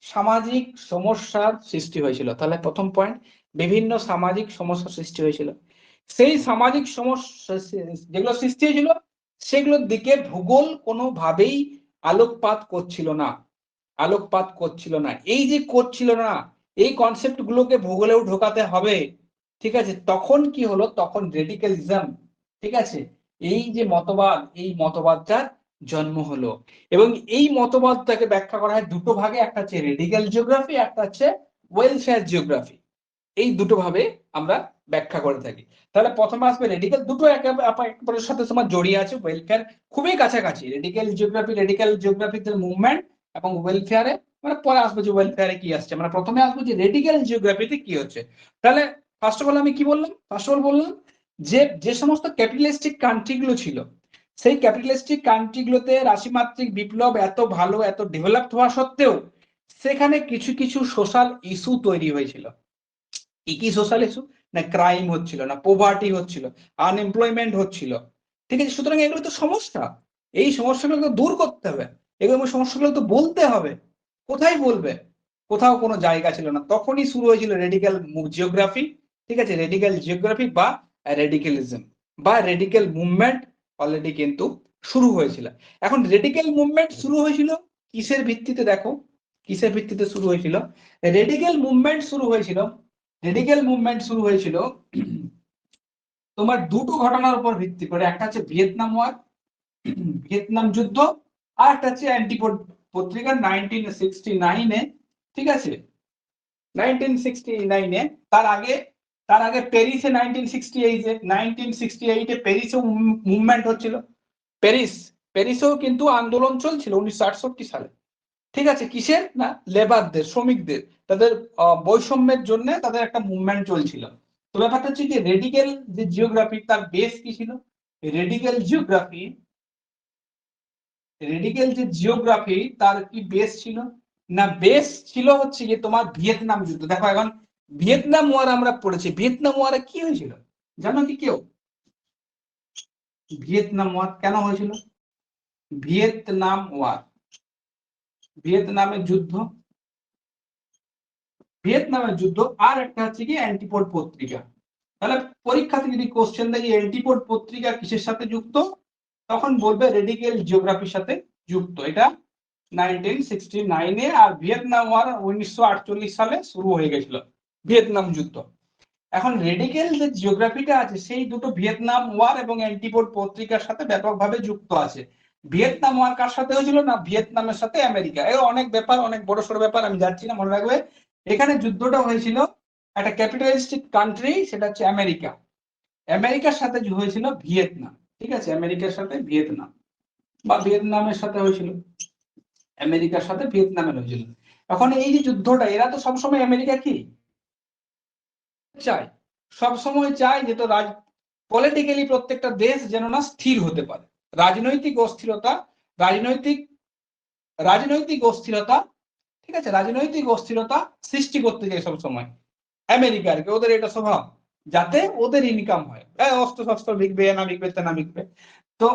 সামাজিক সমস্যার সৃষ্টি হয়েছিল। তাহলে প্রথম পয়েন্ট, বিভিন্ন সামাজিক সমস্যার সৃষ্টি হয়েছিল। সেই সামাজিক সমস্যা যেগুলো সৃষ্টি হয়েছিল সেগুলোর দিকে ভূগোল কোনোভাবেই আলোকপাত করছিল না, আলোকপাত করছিল না। এই যে করছিল না, এই কনসেপ্ট গুলোকে ভূগোলেও ঢোকাতে হবে, ঠিক আছে। তখন কি হলো, তখন রেডিক্যালিজম, ঠিক আছে, এই যে মতবাদ, এই মতবাদটার জন্ম হলো। এবং এই মতবাদটাকে ব্যাখ্যা করা হয় দুটো ভাগে, একটা হচ্ছে রেডিক্যাল জিওগ্রাফি, একটা হচ্ছে ওয়েলফেয়ার জিওগ্রাফি। এই দুটো ভাবে আমরা ব্যাখ্যা করে থাকি। তাহলে প্রথমে আসবে রেডিক্যাল, দুটো একেবারের সাথে তোমার জড়িয়ে আছে। ওয়েলফেয়ার খুবই কাছাকাছি, রেডিক্যাল জিওগ্রাফিতে মুভমেন্ট এবং ওয়েলফেয়ারে, মানে পরে আসবে যে ওয়েলফেয়ারে কি আসছে, মানে প্রথমে আসবো যে রেডিক্যাল জিওগ্রাফিতে কি হচ্ছে। তাহলে ফার্স্ট অফ অল আমি কি বললাম, ফার্স্ট অফ অল বললাম যে যে সমস্ত ক্যাপিটালিস্টিক কান্ট্রি গুলো ছিল, সেই ক্যাপিটালিস্টিক কান্ট্রি গুলোতে রাশিমাত্রিক বিপ্লব এত ভালো, এত ডেভেলপড হওয়া সত্ত্বেও সেখানে কিছু কিছু সোশ্যাল ইস্যু তৈরি হয়েছিল। কি কি সোশ্যাল ইস্যু, না ক্রাইম হচ্ছিল, না পোভার্টি হচ্ছিল, আনএমপ্লয়মেন্ট হচ্ছিল, ঠিক আছে। সুতরাং এগুলো তো সমস্যা, এই সমস্যাগুলো তো দূর করতে হবে, এগুলো সমস্যাগুলো তো বলতে হবে। কোথায় বলবে, কোথাও কোনো জায়গা ছিল না। তখনই শুরু হয়েছিল রেডিক্যাল জিওগ্রাফি, ঠিক আছে, রেডিক্যাল জিওগ্রাফি বা রেডিক্যালিজম বা রেডিক্যাল মুভমেন্ট অলরেডি কিন্তু শুরু হয়েছিল। এখন রেডিক্যাল মুভমেন্ট শুরু হয়েছিল কিসের ভিত্তিতে, দেখো কিসের ভিত্তিতে শুরু হয়েছিল। রেডিক্যাল মুভমেন্ট শুরু হয়েছিল, রেডিক্যাল মুভমেন্ট শুরু হয়েছিল তোমার দুটো ঘটনার উপর ভিত্তি করে। একটা হচ্ছে ভিয়েতনাম ওয়ার, ভিয়েতনাম যুদ্ধ, আর একটা হচ্ছে অ্যান্টিপোড পত্রিকা 1969-এ, ঠিক আছে, 1969-এ। তার আগে প্যারিসে 1968-এ প্যারিসেও মুভমেন্ট হচ্ছিল। প্যারিসেও কিন্তু আন্দোলন চলছিল 1968 সালে, ঠিক আছে। কিসের, না লেবারদের, শ্রমিকদের, তাদের বৈষম্যের জন্য তাদের একটা মুভমেন্ট চলছিল। তো ব্যাপারটা হচ্ছে যে রেডিক্যাল যে জিওগ্রাফি তার বেস কি ছিল, রেডিক্যাল জিওগ্রাফি, রেডিক্যাল যে জিওগ্রাফি তার কি বেস ছিল, না বেস ছিল হচ্ছে যে তোমার ভিয়েতনাম যুদ্ধ। দেখো এখন ভিয়েতনাম ওয়ার আমরা পড়েছি, ভিয়েতনাম ওয়ারে কি হয়েছিল জানো কি কেউ, ভিয়েতনাম ওয়ার কেন হয়েছিল, ভিয়েতনাম ওয়ার, ভিয়েতনামের যুদ্ধ, ভিয়েতনামের যুদ্ধ, আর একটা হচ্ছে কি অ্যান্টিপোড পত্রিকা। তাহলে পরীক্ষাতে যদি কোশ্চেন দেয় অ্যান্টিপোড পত্রিকা কিসের সাথে যুক্ত, তখন বলবে রেডিক্যাল জিওগ্রাফির সাথে যুক্ত। এটা 1969-এ, আর ভিয়েতনাম ওয়ার 1948 সালে শুরু হয়ে গেছিল, ভিয়েতনাম যুদ্ধ। এখন রেডিক্যাল যে জিওগ্রাফিটা আছে সেই দুটো ভিয়েতনাম ওয়ার এবং অ্যান্টিপোড পত্রিকার সাথে ব্যাপকভাবে যুক্ত আছে। ভিয়েতনাম ওয়ার কার সাথে হয়েছিল, না ভিয়েতনামের সাথে আমেরিকা। এর অনেক ব্যাপার, অনেক বড় সড় ব্যাপার, আমি যাচ্ছি না, মনে রাখবে এখানে যুদ্ধটা হয়েছিল একটা ক্যাপিটালিস্টিক কান্ট্রি, সেটা হচ্ছে আমেরিকা, আমেরিকার সাথে হয়েছিল ভিয়েতনাম, ঠিক আছে, আমেরিকার সাথে ভিয়েতনাম বা ভিয়েতনামের সাথে হয়েছিল, আমেরিকার সাথে ভিয়েতনামের হয়েছিল। এখন এই যে যুদ্ধটা, এরা তো সবসময় আমেরিকা কি চায়, সবসময় চায় যে তো পলিটিক্যালি প্রত্যেকটা দেশ যেন না স্থির হতে পারে, রাজনৈতিক অস্থিরতা, রাজনৈতিক রাজনৈতিক অস্থিরতা, ঠিক আছে, রাজনৈতিক অস্থিরতা সৃষ্টি করতে চায় সবসময় আমেরিকার, ওদের এটা স্বভাব, যাতে ওদের ইনকাম হয়, অস্ত্র শস্ত্র বিকবে, না বিকবে, না বিকবে। তো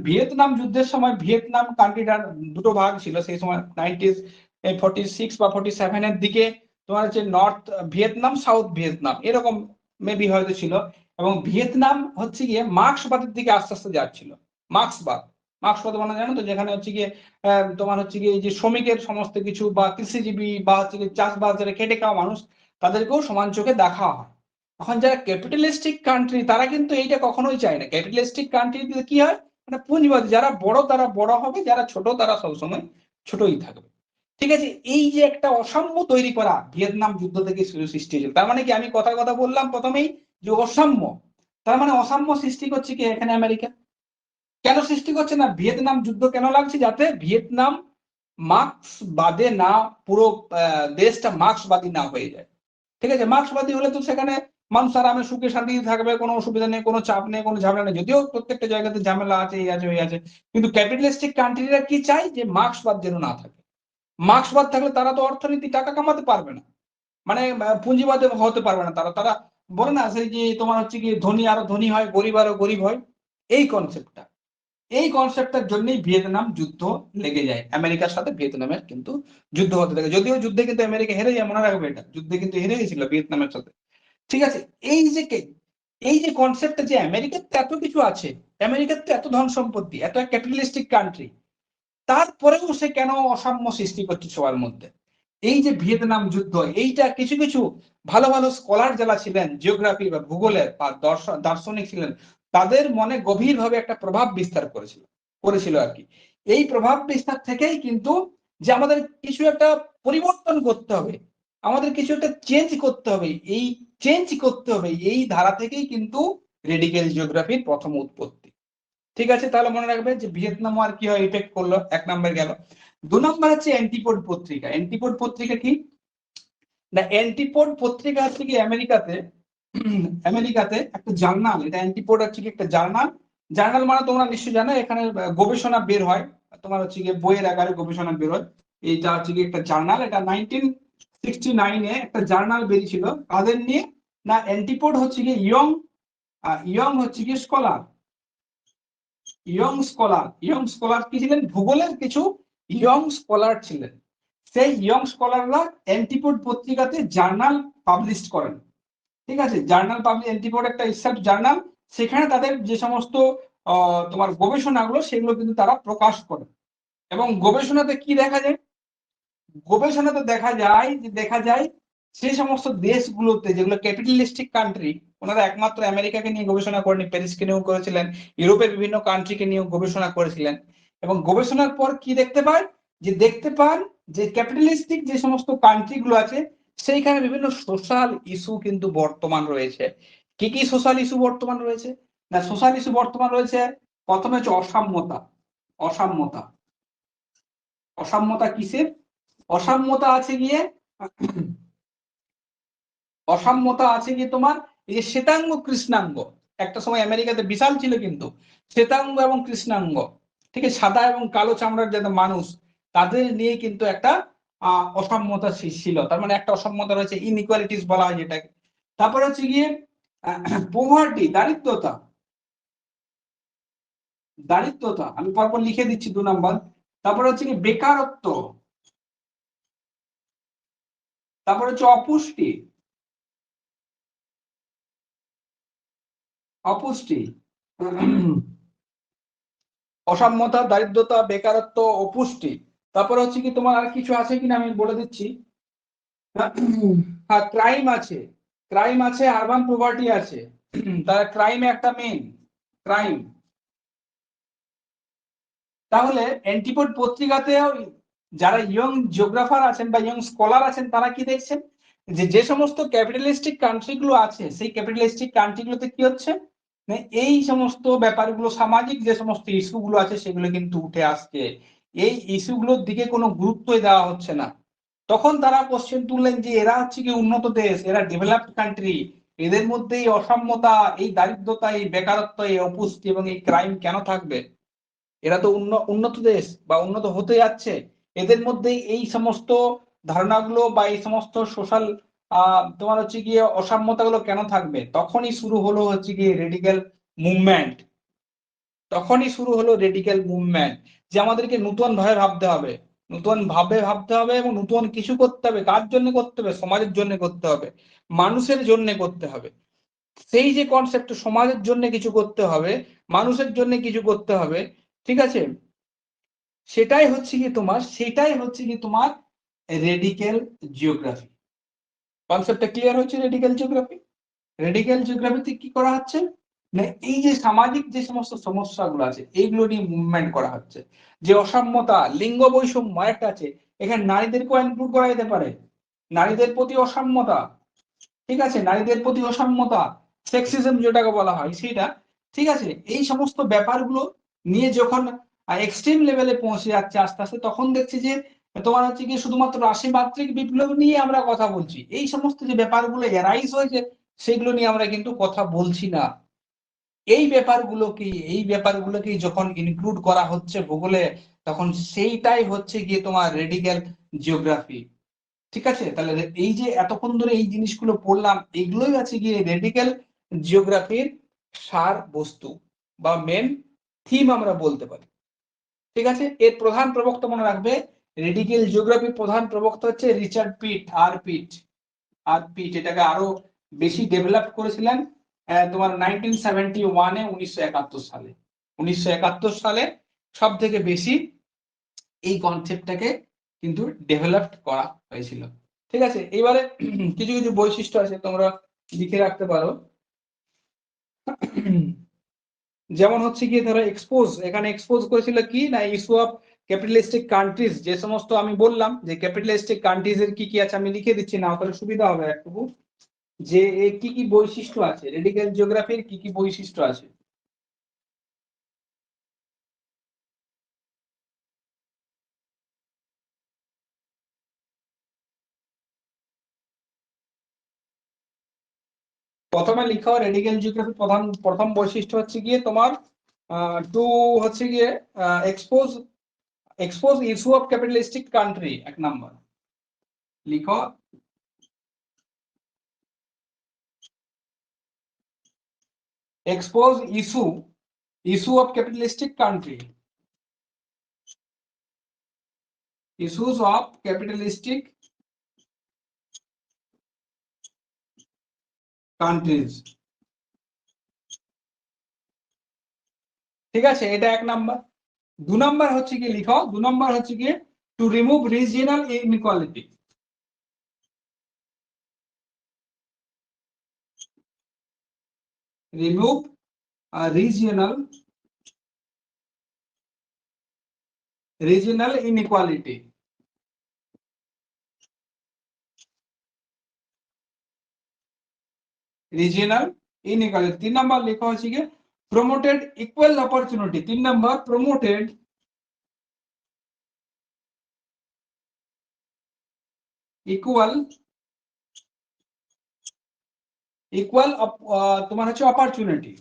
ভিয়েতনাম যুদ্ধের সময় ভিয়েতনাম কান্ট্রিটার দুটো ভাগ ছিল সেই সময়, 1946 বা 47-এর দিকে তোমার হচ্ছে নর্থ ভিয়েতনাম, সাউথ ভিয়েতনাম, এরকম মেবি হয়তো ছিল। এবং ভিয়েতনাম হচ্ছে গিয়ে মার্ক্সবাদের দিকে আস্তে আস্তে যাচ্ছিল। মার্ক্সবাদ, মার্ক্সবাদ মানে জানো তো, যেখানে হচ্ছে গিয়ে তোমার হচ্ছে গিয়ে এই যে শ্রমিকের সমস্ত কিছু বা কৃষিজীবী বা হচ্ছে গিয়ে চাষবাস যারা খেটে খাওয়া মানুষ, তাদেরকেও সমান চোখে দেখা হয়। এখন যারা ক্যাপিটালিস্টিক কান্ট্রি তারা কিন্তু এইটা কখনোই চায় না। ক্যাপিটালিস্টিক কান্ট্রিতে কি হয়, মানে পুঁজিবাদী, যারা বড় তারা বড় হবে, যারা ছোট তারা সবসময় ছোটই থাকবে, ঠিক আছে। এই যে একটা অসাম্য তৈরি করা ভিয়েতনাম যুদ্ধ থেকে সৃষ্টি হয়েছিল। তার মানে কি, আমি কথা বললাম প্রথমেই যে অসাম্য, তার মানে অসাম্য সৃষ্টি করছে কি এখানে আমেরিকা। কেন সৃষ্টি করছে, না ভিয়েতনাম যুদ্ধ কেন লাগছে, যাতে ভিয়েতনাম মার্ক্সবাদে না, পুরো দেশটা মার্ক্সবাদী না হয়ে যায়, ঠিক আছে। মার্ক্সবাদী হলে তো সেখানে মানুষ আরামে সুখে শান্তিতে থাকবে, কোনো অসুবিধা নেই, কোনো চাপ নেই, কোনো ঝামেলা নেই, যদিও প্রত্যেকটা জায়গাতে ঝামেলা আছে, এই আছে ওই আছে। কিন্তু ক্যাপিটালিস্টিক কান্ট্রিরা কি চায়, যে মার্ক্সবাদ যেন না থাকে। মার্ক্সবাদ থাকলে তারা তো অর্থনীতি টাকা কামাতে পারবে না, মানে পুঁজিবাদে হতে পারবে না তারা। তারা বলে না সেই যে তোমার হচ্ছে কি ধনী আরো ধনী হয়, গরিব আরো গরিব হয়, এই কনসেপ্টটা। এই কনসেপ্টটার জন্যই ভিয়েতনাম যুদ্ধ লেগে যায়, আমেরিকার সাথে ভিয়েতনামের কিন্তু যুদ্ধ হতে থাকে। যদিও যুদ্ধে কিন্তু আমেরিকা হেরে যায়, মনে রাখবে এটা, যুদ্ধে কিন্তু হেরে গেছিল ভিয়েতনামের সাথে। ঠিক আছে, এই যে এই যে কনসেপ্টটা যে আমেরিকার তো এত কিছু আছে, আমেরিকার তো এত ধন সম্পত্তি, এত ক্যাপিটালিস্টিক কান্ট্রি, তারপরেও সে কেন অসাম্য সৃষ্টি করছে সবার মধ্যে? এই যে ভিয়েতনাম যুদ্ধ, এইটা কিছু কিছু ভালো ভালো স্কলার যারা ছিলেন জিওগ্রাফি বা ভূগোলের বা দার্শনিক ছিলেন, তাদের মনে গভীরভাবে একটা প্রভাব বিস্তার করেছিল আর কি। এই প্রভাব বিস্তার থেকেই কিন্তু যে আমাদের কিছু একটা পরিবর্তন করতে হবে, আমাদের কিছু একটা চেঞ্জ করতে হবে, এই চেঞ্জ করতে হবে, এই ধারা থেকেই কিন্তু রেডিক্যাল জিওগ্রাফির প্রথম উৎপত্তি। ঠিক আছে, তাহলে মনে রাখবে যে ভিয়েতনাম আর কি হয় ইফেক্ট করলো, 1 নম্বর গেল। 2 নম্বর হচ্ছে অ্যান্টিপোড পত্রিকা। অ্যান্টিপোড পত্রিকা কি না, অ্যান্টিপোড পত্রিকা হচ্ছে কি আমেরিকাতে একটা জার্নাল, এটা অ্যান্টিপোড হচ্ছে কি একটা জার্নাল। জার্নাল মানে তোমরা নিশ্চয়ই জানো, এখানে গবেষণা বের হয়, তোমার হচ্ছে গিয়ে বইয়ের আকারে গবেষণা বের হয়। এইটা হচ্ছে কি একটা জার্নাল, এটা 1969-এ একটা জার্নাল বেরিয়েছিল কাদের নিয়ে না, অ্যান্টিপোড হচ্ছে কি ইয়ং হচ্ছে কি স্কলার, ইয়ং স্কলার কি ছিলেন, ভূগোলের কিছু ইয়ং স্কলার ছিলেন। সেই ইয়ং স্কলাররা অ্যান্টিপোড পত্রিকাতে জার্নাল পাবলিশ করেন। ঠিক আছে, জার্নাল পাবলিশ, অ্যান্টিপোড একটা রিসার্চ জার্নাল, সেখানে তাদের যে সমস্ত তোমার গবেষণাগুলো সেগুলো কিন্তু তারা প্রকাশ করেন। এবং গবেষণাতে কি দেখা যায়, গবেষণাতে দেখা যায় সেই সমস্ত দেশগুলোতে যেগুলো ক্যাপিটালিস্টিক কান্ট্রি, ওনারা একমাত্র আমেরিকাকে নিয়ে গবেষণা করেনি, প্যারিসকে নিয়েও করেছিলেন, ইউরোপের বিভিন্ন কান্ট্রিকে নিয়েও গবেষণা করেছিলেন। এবং গবেষণার পর কি দেখতে পান যে ক্যাপিটালিস্টিক যে সমস্ত কান্ট্রি গুলো আছে সেইখানে বিভিন্ন সোশ্যাল ইস্যু কিন্তু বর্তমান রয়েছে। কি কি সোশ্যাল ইস্যু বর্তমান রয়েছে না, সোশ্যাল ইস্যু বর্তমান রয়েছে, প্রথমে হচ্ছে অসাম্যতা। অসাম্যতা অসাম্যতা কিসের, অসাম্যতা আছে গিয়ে অসাম্যতা আছে কি তোমার এই যে শ্বেতাঙ্গ কৃষ্ণাঙ্গ, একটা সময় আমেরিকাতে বিশাল ছিল কিন্তু শ্বেতাঙ্গ এবং কৃষ্ণাঙ্গ, ঠিক আছে, সাদা এবং কালো চামড়ার যাতে মানুষ, তাদের নিয়ে কিন্তু একটা অসাম্যতা ছিল, তার মানে একটা অসাম্যতা রয়েছে, ইনইকুয়ালিটিস বলা হয় যেটাকে। তারপরে হচ্ছে গিয়ে পোভার্টি, দারিদ্রতা, আমি পরপর লিখে দিচ্ছি 2 নম্বর। তারপরে হচ্ছে কি বেকারত্ব, তারপরে হচ্ছে অপুষ্টি, অপুষ্টি অসাম্যতা, দারিদ্রতা, বেকারত্ব, অপুষ্টি। তারপরে হচ্ছে কি তোমার আর কিছু আছে কিনা আমি বলে দিচ্ছি। হ্যাঁ, ক্রাইম আছে, আরবান পভার্টি আছে। তার ক্রাইম একটা মেইন ক্রাইম। তাহলে অ্যান্টিপোড পত্রিকাতে যারা ইয়ং জিওগ্রাফার আছেন বা ইয়ং স্কলার আছেন তারা কি দেখছেন যে যে সমস্ত ক্যাপিটালিস্টিক কান্ট্রি গুলো আছে সেই ক্যাপিটালিস্টিক কান্ট্রি গুলোতে কি হচ্ছে, এই সমস্ত ব্যাপারগুলো, সামাজিক যে সমস্ত ইস্যু গুলো আছে সেগুলো কিন্তু উঠে আসছে, এই ইস্যুগুলোর দিকে কোনো গুরুত্বই দেওয়া হচ্ছে না। তখন তারা কোশ্চেন তুললেন যে এরা হচ্ছে কি উন্নত দেশ, এরা ডেভেলপড কান্ট্রি, এদের মধ্যে এই অসাম্যতা, এই দারিদ্রতা, এই বেকারত্ব, এই অপুষ্টি এবং এই ক্রাইম কেন থাকবে? এরা তো উন্নত দেশ বা উন্নত হতে যাচ্ছে, এদের মধ্যে এই সমস্ত ধারণাগুলো বা এই সমস্ত সোশ্যাল তোমার হচ্ছে গিয়ে অসাম্যতাগুলো কেন থাকবে? তখনই শুরু হলো হচ্ছে গিয়ে রেডিক্যাল মুভমেন্ট, যে আমাদেরকে নতুন ভাবে ভাবতে হবে, এবং নতুন কিছু করতে হবে। কার জন্য করতে হবে? সমাজের জন্য করতে হবে, মানুষের জন্য করতে হবে। সেই যে কনসেপ্ট, সমাজের জন্য কিছু করতে হবে, মানুষের জন্য কিছু করতে হবে, ঠিক আছে, সেটাই হচ্ছে কি তোমার রেডিক্যাল জিওগ্রাফি। কনসেপ্টটা ক্লিয়ার হচ্ছে? রেডিক্যাল জিওগ্রাফিতে কি করা হচ্ছে না, এই যে সামাজিক যে সমস্ত সমস্যাগুলো আছে এইগুলো নিয়ে মুভমেন্ট করা হচ্ছে। যে অসাম্যতা, লিঙ্গ বৈষম্য একটা আছে, এখানে নারীদেরকেও ইনক্লুড করা যেতে পারে, নারীদের প্রতি অসাম্যতা, ঠিক আছে, নারীদের প্রতি অসাম্যতা, সেক্সিজম যেটাকে বলা হয় সেটা, ঠিক আছে, এই সমস্ত ব্যাপারগুলো নিয়ে যখন এক্সট্রিম লেভেলে পৌঁছে যাচ্ছে আস্তে আস্তে, তখন দেখছি যে তোমার হচ্ছে কি শুধুমাত্র রাশিমাত্রিক বিপ্লব নিয়ে আমরা কথা বলছি, এই সমস্ত যে ব্যাপারগুলো এরাইজ হয়েছে সেগুলো নিয়ে আমরা কিন্তু কথা বলছি না। এই ব্যাপারগুলোকে যখন ইনক্লুড করা হচ্ছে ভূগোলে, তখন সেইটাই হচ্ছে গিয়ে তোমার রেডিক্যাল জিওগ্রাফি। ঠিক আছে, তাহলে এই যে এতক্ষণ ধরে এই জিনিসগুলো পড়লাম, এগুলোই আছে গিয়ে রেডিক্যাল জিওগ্রাফির সার বস্তু বা মেন থিম আমরা বলতে পারি। ঠিক আছে, এর প্রধান প্রবক্তা মনে রাখবে, রেডিক্যাল জিওগ্রাফির প্রধান প্রবক্তা হচ্ছে রিচার্ড পিট, পিট এটাকে আরো বেশি ডেভেলপ করেছিলেন তোমার 1971 1971 সালে। 1971 সালে সব থেকে বেশি এই কনসেপ্টটাকে কিন্তু ডেভেলপ করা হয়েছিল। ঠিক আছে, এবারে কিছু কিছু বৈশিষ্ট্য আছে, তোমরা লিখে রাখতে পারো। যেমন হচ্ছে কি, ধরো এক্সপোজ, এখানে এক্সপোজ করেছিল কি না, ইস্যু অফ ক্যাপিটালিস্টিক কান্ট্রিজ। যে সমস্ত আমি বললাম যে ক্যাপিটালিস্টিক কান্ট্রিজ এর কি কি আছে, আমি লিখে দিচ্ছি না, তাহলে সুবিধা হবে একটু, যে কি কি বৈশিষ্ট্য আছে, রেডিক্যাল জিওগ্রাফির কি কি বৈশিষ্ট্য আছে। প্রথমে লিখো, রেডিক্যাল জিওগ্রাফির প্রথম বৈশিষ্ট্য হচ্ছে গিয়ে তোমার টু হচ্ছে গিয়ে expose issue of capitalistic country. এক নাম্বার লিখো, expose issue of capitalistic country, issues of capitalistic countries। ঠিক আছে, এটা এক নাম্বার। দু নাম্বার হচ্ছে কি লিখো, দু নাম্বার হচ্ছে কি to remove regional inequality. Remove regional inequality. Regional inequality. 3 number লেখা হচ্ছে কি promoted equal opportunity. 3 number promoted equal তোমার হচ্ছে অপরচুনিটি।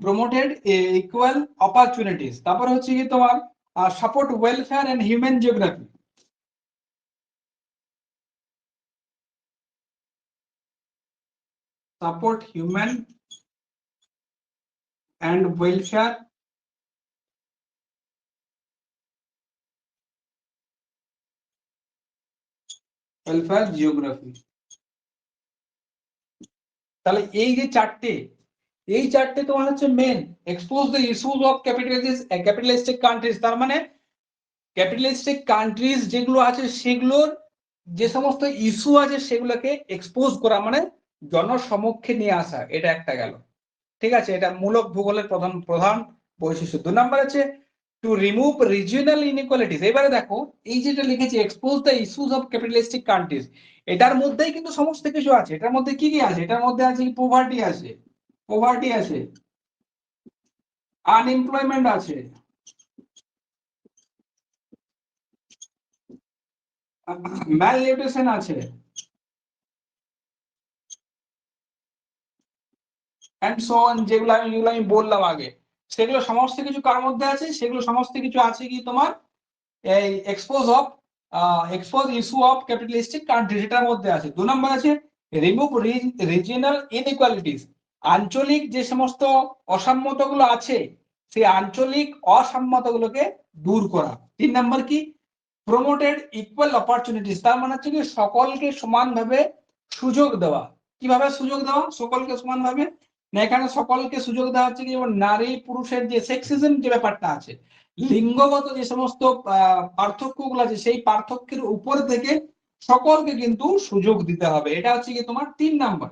Promoted equal opportunities. তারপর হচ্ছে কি তোমার support welfare and human geography. Support human and welfare geography. তাহলে এই যে চারটে, এই চারটে তোমার হচ্ছে main. Expose the issues of capitalistic countries, তার মানে ক্যাপিটালিস্টিক কান্ট্রিজ যেগুলো আছে সেগুলোর যে সমস্ত ইস্যু আছে সেগুলোকে এক্সপোজ করা, মানে জনসমক্ষে নিয়ে আসা, এটা একটা গেল। ঠিক আছে, এটা মূলক ভূগোলের প্রধান প্রধান বৈশিষ্ট্য। 2 নাম্বার আছে টু রিমুভ রিজিওনাল ইনইকুয়ালিটিস। এবারে দেখো, এই যেটা লিখেছি expose the issues of capitalistic countries, এটার মধ্যেই কিন্তু সমস্ত কিছু আছে। এটার মধ্যে কি কি আছে, এটার মধ্যে আছে পোভার্টি আছে, আনএমপ্লয়মেন্ট আছে, ম্যালনিউট্রিশন আছে, এন্ড সো অন, যেগুলো আমি বললাম আগে, সেগুলো সমস্ত কিছু কার মধ্যে আছে, সেগুলো সমস্ত কিছু আছে কি তোমার এই expose issue of capitalistic country, এটার মধ্যে আছে। 2 নম্বর আছে রিমুভ রিজিওনাল ইনইকুয়ালিটিস, আঞ্চলিক যে সমস্ত অসাম্যতাগুলো আছে সেই আঞ্চলিক অসাম্যতাগুলোকে দূর করা। 3 নম্বর কি প্রমোটেড ইকুয়াল অপরচুনিটিস, তার মানে হচ্ছে কি সকলকে সমানভাবে সুযোগ দেওয়া। কিভাবে সুযোগ দেওয়া সকলকে সমানভাবে না, এখানে সকলকে সুযোগ দেওয়া হচ্ছে কি যেমন নারী পুরুষের যে সেক্সিজম যে ব্যাপারটা আছে, লিঙ্গগত যে সমস্ত পার্থক্যগুলো আছে সেই পার্থক্যের উপর থেকে সকলকে কিন্তু সুযোগ দিতে হবে। এটা হচ্ছে কি তোমার 3 নাম্বার।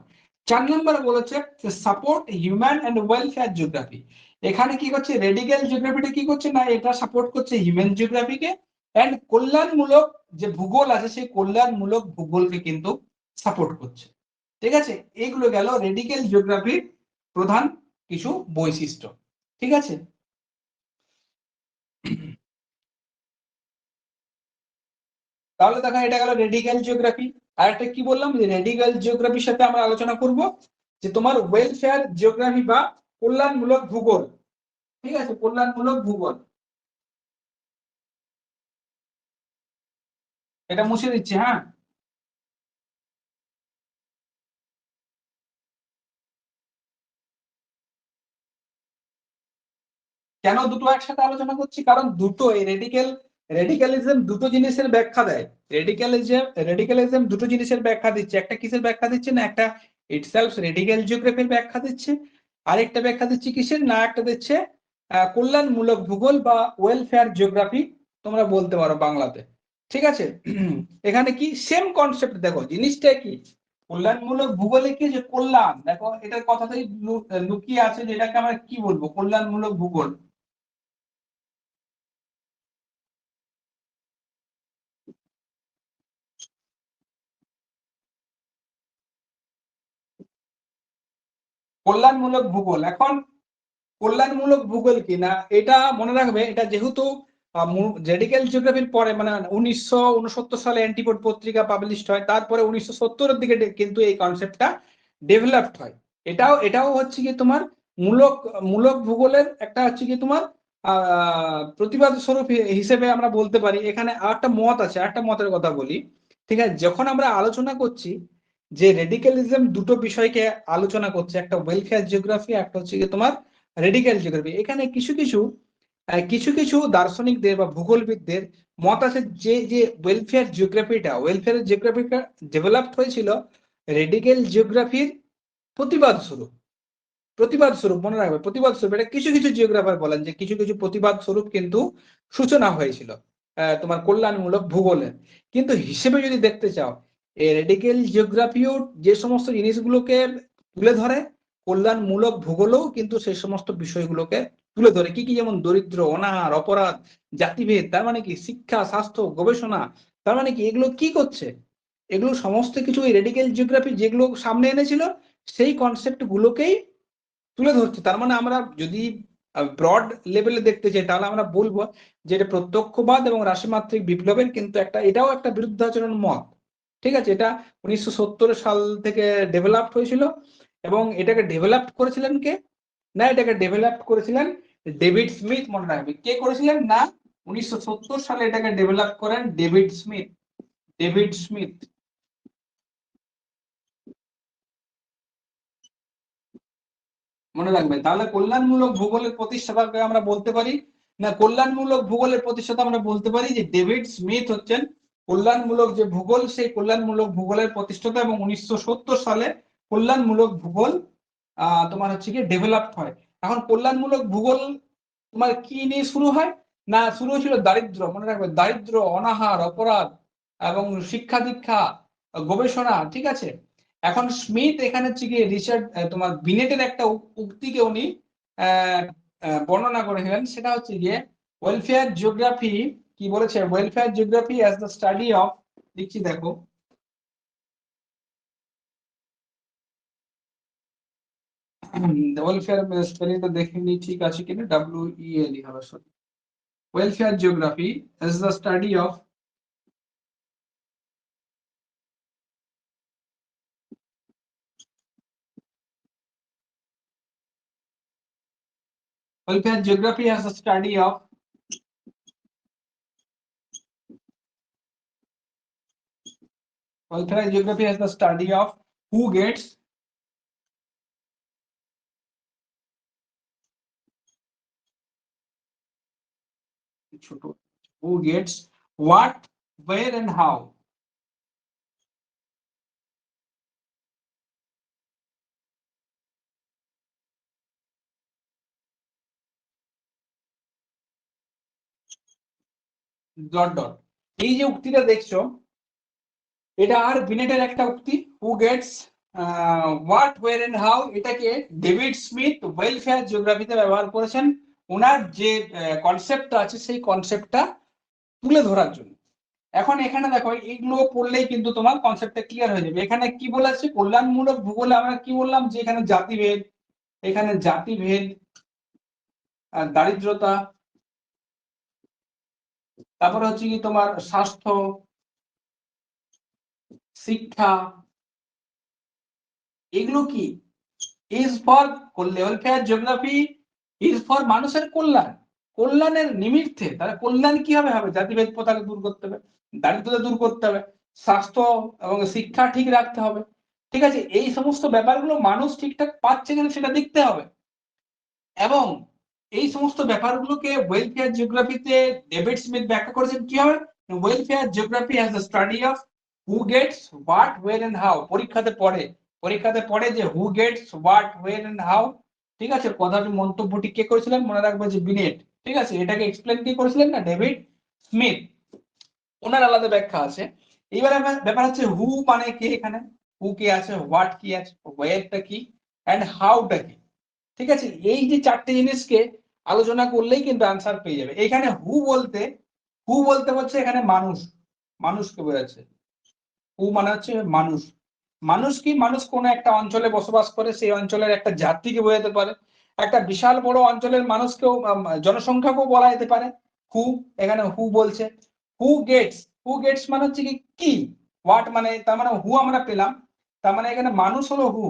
4 নম্বরে বলেছে support human and welfare geography. এখানে কি করছে, রেডিক্যাল জিওগ্রাফিটা কি করছে না, এটা সাপোর্ট করছে হিউম্যান জিওগ্রাফিকে, এন্ড কল্যাণমূলক যে ভূগোল আছে সেই কল্যাণমূলক ভূগোলকে কিন্তু সাপোর্ট করছে। ঠিক আছে, এইগুলো গেল রেডিক্যাল জিওগ্রাফির প্রধান কিছু বৈশিষ্ট্য। ঠিক আছে, তাহলে দেখো এটা গেল রেডিক্যাল জিওগ্রাফি। আর একটা কি বললাম, যে রেডিক্যাল জিওগ্রাফির সাথে আমরা আলোচনা করব যে তোমার ওয়েলফেয়ার জিওগ্রাফি বা কল্যাণমূলক ভূগোল, ঠিক আছে, কল্যাণমূলক ভূগোল, এটা মুছে দিচ্ছি, হ্যাঁ। কেন দুটো একসাথে আলোচনা করছি, কারণ দুটো এই রেডিক্যালিজম দুটো জিনিসের ব্যাখ্যা দেয়। রেডিক্যালিজম দুটো জিনিসের ব্যাখ্যা দিচ্ছে, একটা কিসের ব্যাখ্যা দিচ্ছে না, একটা ইটসেলফ রেডিক্যাল জিওগ্রাফির ব্যাখ্যা দিচ্ছে, আরেকটা ব্যাখ্যা দিচ্ছে কিসের না, একটা দিচ্ছে কল্যাণমূলক ভূগোল বা ওয়েলফেয়ার জিওগ্রাফি তোমরা বলতে পারো বাংলাতে, ঠিক আছে। এখানে কি সেম কনসেপ্ট, দেখো জিনিসটা কি, কল্যাণমূলক ভূগোলে কি যে কল্যাণ, দেখো এটার কথাটাই লুকিয়ে আছে, যেটাকে আমরা কি বলবো, কল্যাণমূলক ভূগোল। কল্যাণমূলক ভূগোল, এখন কল্যাণমূলক ভূগোল কি না, এটা মনে রাখবে, এটা যেহেতু রেডিক্যাল জিওগ্রাফির পরে মানে 1969 সালে অ্যান্টিপোড পত্রিকা পাবলিশড হয়, তারপরে 1970-এর দিকে কিন্তু এই কনসেপ্টটা ডেভেলপড হয়। এটাও হচ্ছে কি তোমার মূলক মূলক ভূগোলের একটা হচ্ছে কি তোমার প্রতিবাদ স্বরূপ হিসেবে আমরা বলতে পারি। এখানে আরেকটা মত আছে, আরেকটা মতের কথা বলি, ঠিক আছে। যখন আমরা আলোচনা করছি যে রেডিক্যালিজম দুটো বিষয়কে আলোচনা করছে, একটা ওয়েলফেয়ার জিওগ্রাফি, একটা হচ্ছে কি তোমার রেডিক্যাল জিওগ্রাফি, এখানে কিছু কিছু কিছু কিছু দার্শনিকদের বা ভূগোলবিদদের মত আছে যে যে ওয়েলফেয়ার জিওগ্রাফিটা ডেভেলপড হয়েছিল রেডিক্যাল জিওগ্রাফির প্রতিবাদ স্বরূপ। প্রতিবাদ স্বরূপ মনে রাখবে, প্রতিবাদ স্বরূপ, এটা কিছু কিছু জিওগ্রাফার বলেন যে কিছু কিছু প্রতিবাদ স্বরূপ কিন্তু সূচনা হয়েছিল তোমার কল্যাণমূলক ভূগোলের। কিন্তু হিসেবে যদি দেখতে চাও, এই রেডিক্যাল জিওগ্রাফিও যে সমস্ত জিনিসগুলোকে তুলে ধরে, কল্যাণমূলক ভূগোলও কিন্তু সেই সমস্ত বিষয়গুলোকে তুলে ধরে। কি কি, যেমন দরিদ্র, অনাহার, অপরাধ, জাতিভেদ, তার মানে কি শিক্ষা, স্বাস্থ্য, গবেষণা, তার মানে কি এগুলো কি করছে, এগুলো সমস্ত কিছু এই রেডিক্যাল জিওগ্রাফি যেগুলো সামনে এনেছিল সেই কনসেপ্ট গুলোকেই তুলে ধরছে। তার মানে আমরা যদি ব্রড লেভেলে দেখতে চাই, তাহলে আমরা বলবো যে এটা প্রত্যক্ষবাদ এবং রাশিমাত্রিক বিপ্লবের কিন্তু একটা, এটাও একটা বিরুদ্ধাচরণ মত, ঠিক আছে। এটা 1970 সাল থেকে ডেভেলপ হয়েছিল, এবং এটাকে ডেভেলপ করেছিলেন কে না, এটাকে ডেভেলপ করেছিলেন ডেভিড স্মিথ, মনে রাখবে কে করেছিলেন না, 1970 সালে এটাকে ডেভেলপ করেন ডেভিড স্মিথ। ডেভিড স্মিথ, মনে রাখবেন। তাহলে কল্যাণমূলক ভূগোলের প্রতিষ্ঠাতাকে আমরা বলতে পারি না, কল্যাণমূলক ভূগোলের প্রতিষ্ঠাতা আমরা বলতে পারি যে ডেভিড স্মিথ হচ্ছেন কল্যাণমূলক যে ভূগোল, সেই কল্যাণমূলক ভূগোলের প্রতিষ্ঠাতা, এবং 1970 সালে কল্যাণমূলক ভূগোল তোমার হচ্ছে কি ডেভেলপড হয়। এখন কল্যাণমূলক ভূগোল তোমার কি নিয়ে শুরু হয় না, শুরু হয়েছিল দারিদ্র, মনে রাখবে, দারিদ্র, অনাহার, অপরাধ এবং শিক্ষা দীক্ষা, গবেষণা, ঠিক আছে। এখন স্মিথ এখানে হচ্ছে কি রিচার্ড তোমার বিনেটের একটা উক্তিকে উনি বর্ণনা করেছিলেন, সেটা হচ্ছে গিয়ে ওয়েলফেয়ার জিওগ্রাফি কি বলেছে, welfare geography as the study of, দেখছি দেখো, ওয়েলফেয়ার স্পেলিংটা দেখে নি ঠিক আছে কিনা, WELE হবে, sorry. Welfare geography as the study of, welfare geography as a study of welfare geography as the study of who gets who gets what, where and how, dot dot. এই যে উক্তিটা দেখছো, এটা আর বিনেটের একটা উক্তি, who gets what, where and how, এটাকে ডেভিড স্মিথ ওয়েলফেয়ার জিওগ্রাফিতে ব্যবহার করেছেন ওনার যে কনসেপ্টটা আছে সেই কনসেপ্টটা তুলে ধরার জন্য। এখন এখানে দেখো এইগুলো পড়লেই কিন্তু তোমার কনসেপ্টটা ক্লিয়ার হয়ে যাবে। এখানে কি বলেছে, কল্যাণমূলক ভূগোলে আমরা কি বললাম যে এখানে জাতিভেদ, এখানে জাতিভেদ, দারিদ্রতা, তারপরে হচ্ছে কি তোমার স্বাস্থ্য, শিক্ষা, এগুলো কি is for welfare geography is for মানুষের কল্যাণ, কল্যাণের নিমিত্তে। তাহলে কল্যাণ কিভাবে হবে? জাতিভেদ প্রথাকে দূর করতে হবে, দারিদ্রতা দূর করতে হবে, স্বাস্থ্য এবং শিক্ষা ঠিক রাখতে হবে। ঠিক আছে, এই সমস্ত ব্যাপারগুলো মানুষ ঠিকঠাক পাচ্ছে কিনা সেটা দেখতে হবে। এবং এই সমস্ত ব্যাপারগুলোকে ওয়েলফেয়ার জিওগ্রাফিতে ডেভিড স্মিথ ব্যাখ্যা করেছেন কিভাবে? Welfare geography has the study of who gets what, where and how. পরীক্ষাতে পড়ে যে who gets what, where and how. ঠিক আছে, কথাটি মন্তব্যটি কে করেছিলেন? মনে রাখবে যে বিনেট। ঠিক আছে, এটাকে এক্সপ্লেন কে করেছিলেন? না, ডেভিড স্মিথ। ওনার আলাদা ব্যাখ্যা আছে। এইবার ব্যাপার হচ্ছে হু মানে কে, এখানে হু কে আছে, হোয়াট কি আছে, ওয়েরটা কি, এন্ড হাউটা কি। ঠিক আছে, এই যে চারটে জিনিসকে আলোচনা করলেই কিন্তু আনসার পেয়ে যাবে। এখানে হু বলতে হচ্ছে এখানে মানুষ, মানুষকে বোঝাচ্ছে। হু মানে হচ্ছে মানুষ। মানুষ কি? মানুষ কোন একটা অঞ্চলে বসবাস করে, সেই অঞ্চলের একটা জাতিকে বোঝাতে পারে। একটা বিশাল বড় অঞ্চলের মানুষকেও, জনসংখ্যাকেও বলা যেতে পারে হু। এখানে হু বলছে। হু গেটস মানে হচ্ছে কি, হোয়াট মানে, তার মানে হু আমরা পেলাম, তার মানে এখানে মানুষ হলো হু,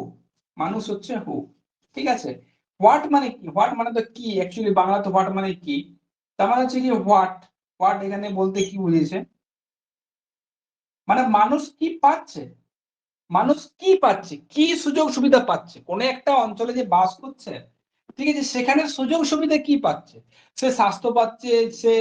মানুষ হচ্ছে হু। ঠিক আছে, হোয়াট মানে কি? হোয়াট মানে তো কি, অ্যাকচুয়ালি বাংলা তো হোয়াট মানে কি, তার মানে হচ্ছে কি হোয়াট। হোয়াট এখানে বলতে কি বুঝিয়েছে? মানে মানুষ কি পাচ্ছে, মানুষ কি পাচ্ছে, কি সুযোগ সুবিধা পাচ্ছে কোন একটা অঞ্চলে যে বাস করছে। ঠিক আছে, সেখানে সুযোগ সুবিধা কি পাচ্ছে? সে স্বাস্থ্য পাচ্ছে, সে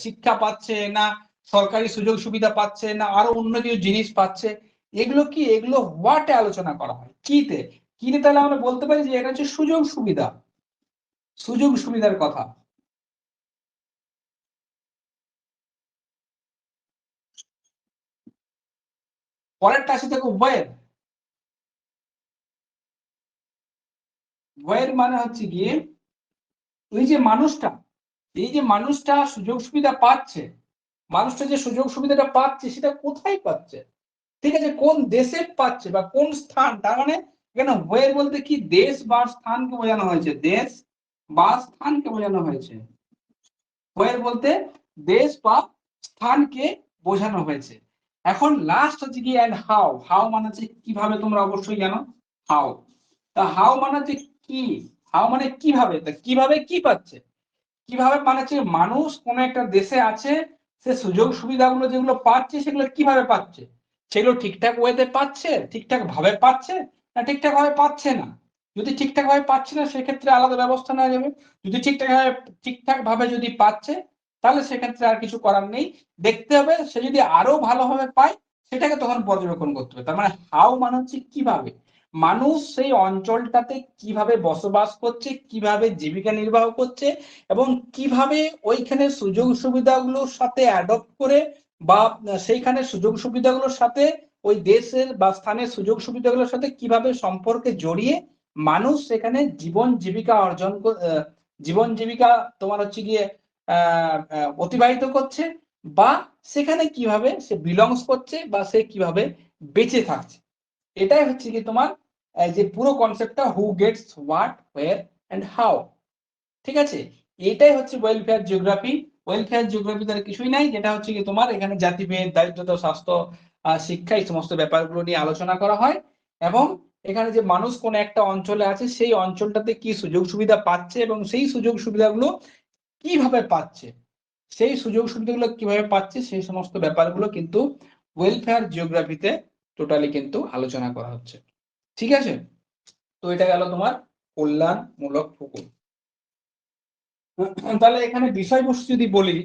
শিক্ষা পাচ্ছে, না সরকারি সুযোগ সুবিধা পাচ্ছে, না আরো অন্য কিছু জিনিস পাচ্ছে? এগুলো কি, এগুলো হোয়াটে আলোচনা করা হয়, কিতে। কিতে তাহলে আমরা বলতে পারি যে এটা হচ্ছে সুযোগ সুবিধা, সুযোগ সুবিধার কথা। পরেরটা আছে দেখো, ওয়ের। ওয়ের মানে হচ্ছে গিয়ে এই যে মানুষটা, এই যে মানুষটা সুযোগ সুবিধা পাচ্ছে, মানুষটা যে সুযোগ সুবিধাটা পাচ্ছে সেটা কোথায় পাচ্ছে? ঠিক আছে, কোন দেশে পাচ্ছে বা কোন স্থান। তার মানে এখানে ওয়ের বলতে কি, দেশ বা স্থানকে বোঝানো হয়েছে, দেশ বা স্থানকে বোঝানো হয়েছে। ওয়ের বলতে দেশ বা স্থানকে বোঝানো হয়েছে। এখন লাস্ট হচ্ছে কি এন্ড হাউ। হাউ মানে হচ্ছে কিভাবে, তোমরা অবশ্যই জানো হাউ। তা হাউ মানে হচ্ছে কি, হাউ মানে কিভাবে। তা কিভাবে কি পাচ্ছে, কিভাবে মানে হচ্ছে মানুষ কোন একটা দেশে আছে, সে সুযোগ সুবিধাগুলো যেগুলো পাচ্ছে সেগুলো কিভাবে পাচ্ছে, সেগুলো ঠিকঠাক ওয়েতে পাচ্ছে, ঠিকঠাক ভাবে পাচ্ছে, না ঠিকঠাক ভাবে পাচ্ছে না। যদি ঠিকঠাক ভাবে পাচ্ছে না সেক্ষেত্রে আলাদা ব্যবস্থা নেওয়া যাবে। যদি ঠিকঠাক ভাবে যদি পাচ্ছে, তাহলে সেক্ষেত্রে আর কিছু করার নেই, দেখতে হবে সে যদি আরো ভালোভাবে পায় সেটাকে তখন পর্যবেক্ষণ করতে হবে। তার মানে হাউ মানে হচ্ছে কিভাবে, মানুষ সেই অঞ্চলটাতে কিভাবে বসবাস করছে, কিভাবে জীবিকা নির্বাহ করছে, এবং কিভাবে ওইখানে সুযোগ সুবিধাগুলোর সাথে অ্যাডপ্ট করে বা সেইখানে সুযোগ সুবিধাগুলোর সাথে ওই দেশের বা স্থানের সুযোগ সুবিধাগুলোর সাথে কিভাবে সম্পর্কে জড়িয়ে মানুষ সেখানে জীবন জীবিকা তোমার হচ্ছে গিয়ে অতিবাহিত করছে, বা সেখানে কিভাবে সে বিলংস করছে বা সে কিভাবে বেঁচে থাকছে। এটাই হচ্ছে কি তোমার যে পুরো কনসেপ্টটা, who gets what, where and how. ঠিক আছে, এটাই হচ্ছে ওয়েলফেয়ার জিওগ্রাফি। ওয়েলফেয়ার জিওগ্রাফি তার কিছুই নাই, যেটা হচ্ছে কি তোমার এখানে জাতিভেদ, দারিদ্রতা, স্বাস্থ্য, শিক্ষা, এই সমস্ত ব্যাপারগুলো নিয়ে আলোচনা করা হয়। এবং এখানে যে মানুষ কোন একটা অঞ্চলে আছে সেই অঞ্চলটাতে কি সুযোগ সুবিধা পাচ্ছে এবং সেই সুযোগ সুবিধাগুলো কিভাবে পাচ্ছে, সেই সুযোগ সুবিধাগুলো কিভাবে পাচ্ছে, সেই সমস্ত ব্যাপারগুলো কিন্তু ওয়েলফেয়ার জিওগ্রাফিতে টোটালি কিন্তু আলোচনা করা হচ্ছে। ঠিক আছে, তো এটা গেল তোমার কল্যাণমূলক ভূগোল। তাহলে এখানে বিষয়বস্তু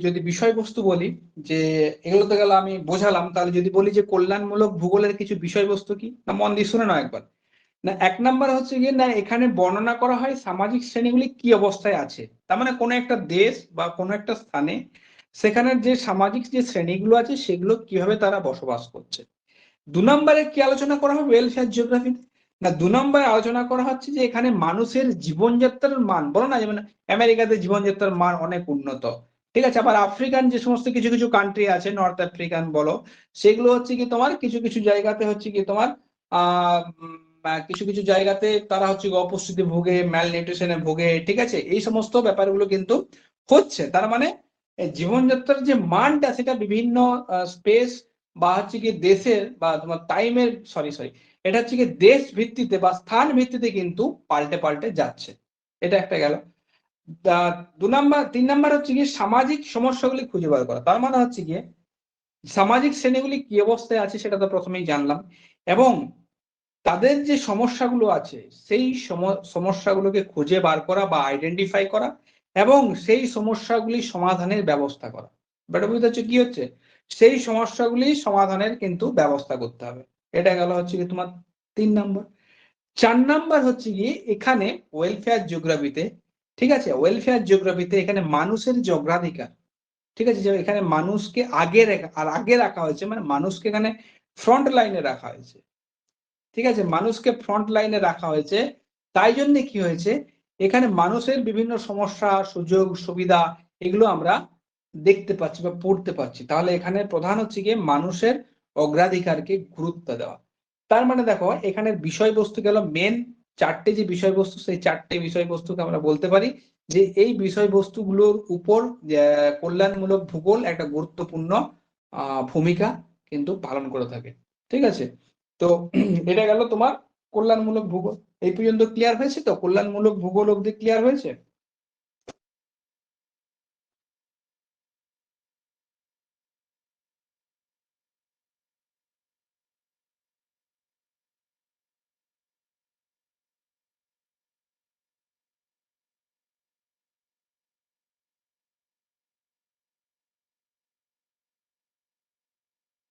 যদি বিষয়বস্তু বলি, যে এগুলো তো গেল আমি বোঝালাম, তাহলে যদি বলি যে কল্যাণমূলক ভূগোলের কিছু বিষয়বস্তু কি, না মন দিয়ে শুনে নাও একবার। না, এক নাম্বার হচ্ছে গিয়ে, না এখানে বর্ণনা করা হয় সামাজিক শ্রেণীগুলি কি অবস্থায় আছে। তার মানে কোনো একটা দেশ বা কোনো একটা স্থানে সেখানের যে সামাজিক যে শ্রেণীগুলো আছে সেগুলো কিভাবে তারা বসবাস করছে। দু নম্বরে কি আলোচনা করা হবে ওয়েলফেয়ার জিওগ্রাফি, না 2 নম্বরে আলোচনা করা হচ্ছে যে এখানে মানুষের জীবনযাত্রার মান, বলো না যেমন আমেরিকাতে জীবনযাত্রার মান অনেক উন্নত। ঠিক আছে, আবার আফ্রিকান যে সমস্ত কিছু কিছু কান্ট্রি আছে, নর্থ আফ্রিকান বলো, সেগুলো হচ্ছে কি তোমার কিছু কিছু জায়গাতে হচ্ছে কি তোমার কিছু কিছু জায়গাতে তারা হচ্ছে অপুষ্টিতে ভোগে, ম্যাল নিউট্রিশনে ভোগে। ঠিক আছে, এই সমস্ত ব্যাপারগুলো কিন্তু হচ্ছে। তার মানে জীবনযাত্রার যে মানটা সেটা বিভিন্ন স্পেস বা হচ্ছে কি দেশের বা তোমার টাইমের এটা হচ্ছে কি দেশ ভিত্তিতে বা স্থান ভিত্তিতে কিন্তু পাল্টে পাল্টে যাচ্ছে। এটা একটা গেল। 3 নাম্বার হচ্ছে গিয়ে সামাজিক সমস্যাগুলি খুঁজে বার করা। তার মানে হচ্ছে গিয়ে সামাজিক শ্রেণীগুলি কি অবস্থায় আছে সেটা তো প্রথমেই জানলাম, এবং তাদের যে সমস্যাগুলো আছে সেই সমস্যাগুলোকে খুঁজে বার করা বা আইডেন্টিফাই করা এবং সেই সমস্যাগুলি সমাধানের ব্যবস্থা করা। ব্যাপারটা বুঝতে পারছো কি হচ্ছে? সেই সমস্যাগুলি সমাধানের কিন্তু ব্যবস্থা করতে হবে। এটা গেল হচ্ছে কি তোমার 3 নাম্বার। 4 নাম্বার হচ্ছে কি এখানে ওয়েলফেয়ার জিওগ্রাফিতে, ঠিক আছে, ওয়েলফেয়ার জিওগ্রাফিতে এখানে মানুষের যে অগ্রাধিকার, ঠিক আছে, যে এখানে মানুষকে আগে রাখা হয়েছে, মানে মানুষকে এখানে ফ্রন্ট লাইনে রাখা হয়েছে, ঠিক আছে, মানুষকে ফ্রন্ট লাইনে রাখা হয়েছে। তাই জন্য কি হয়েছে, এখানে মানুষের বিভিন্ন সমস্যা, সুযোগ সুবিধা এগুলো আমরা দেখতে পাচ্ছি বা পড়তে পাচ্ছি। তাহলে এখানে প্রধান হচ্ছে গিয়ে মানুষের অগ্রাধিকারকে গুরুত্ব দেওয়া। তার মানে দেখো এখানে বিষয়বস্তু গেল মেন 4টে যে বিষয়বস্তু, সেই 4টে বিষয়বস্তুকে আমরা বলতে পারি যে এই বিষয়বস্তুগুলোর উপর কল্যাণমূলক ভূগোল একটা গুরুত্বপূর্ণ ভূমিকা কিন্তু পালন করে থাকে। ঠিক আছে, তো এটা গেল তোমার কল্যাণমূলক ভূগোল। এই পর্যন্ত ক্লিয়ার হয়েছে তো? কল্যাণমূলক ভূগোল অব্দি ক্লিয়ার হয়েছে?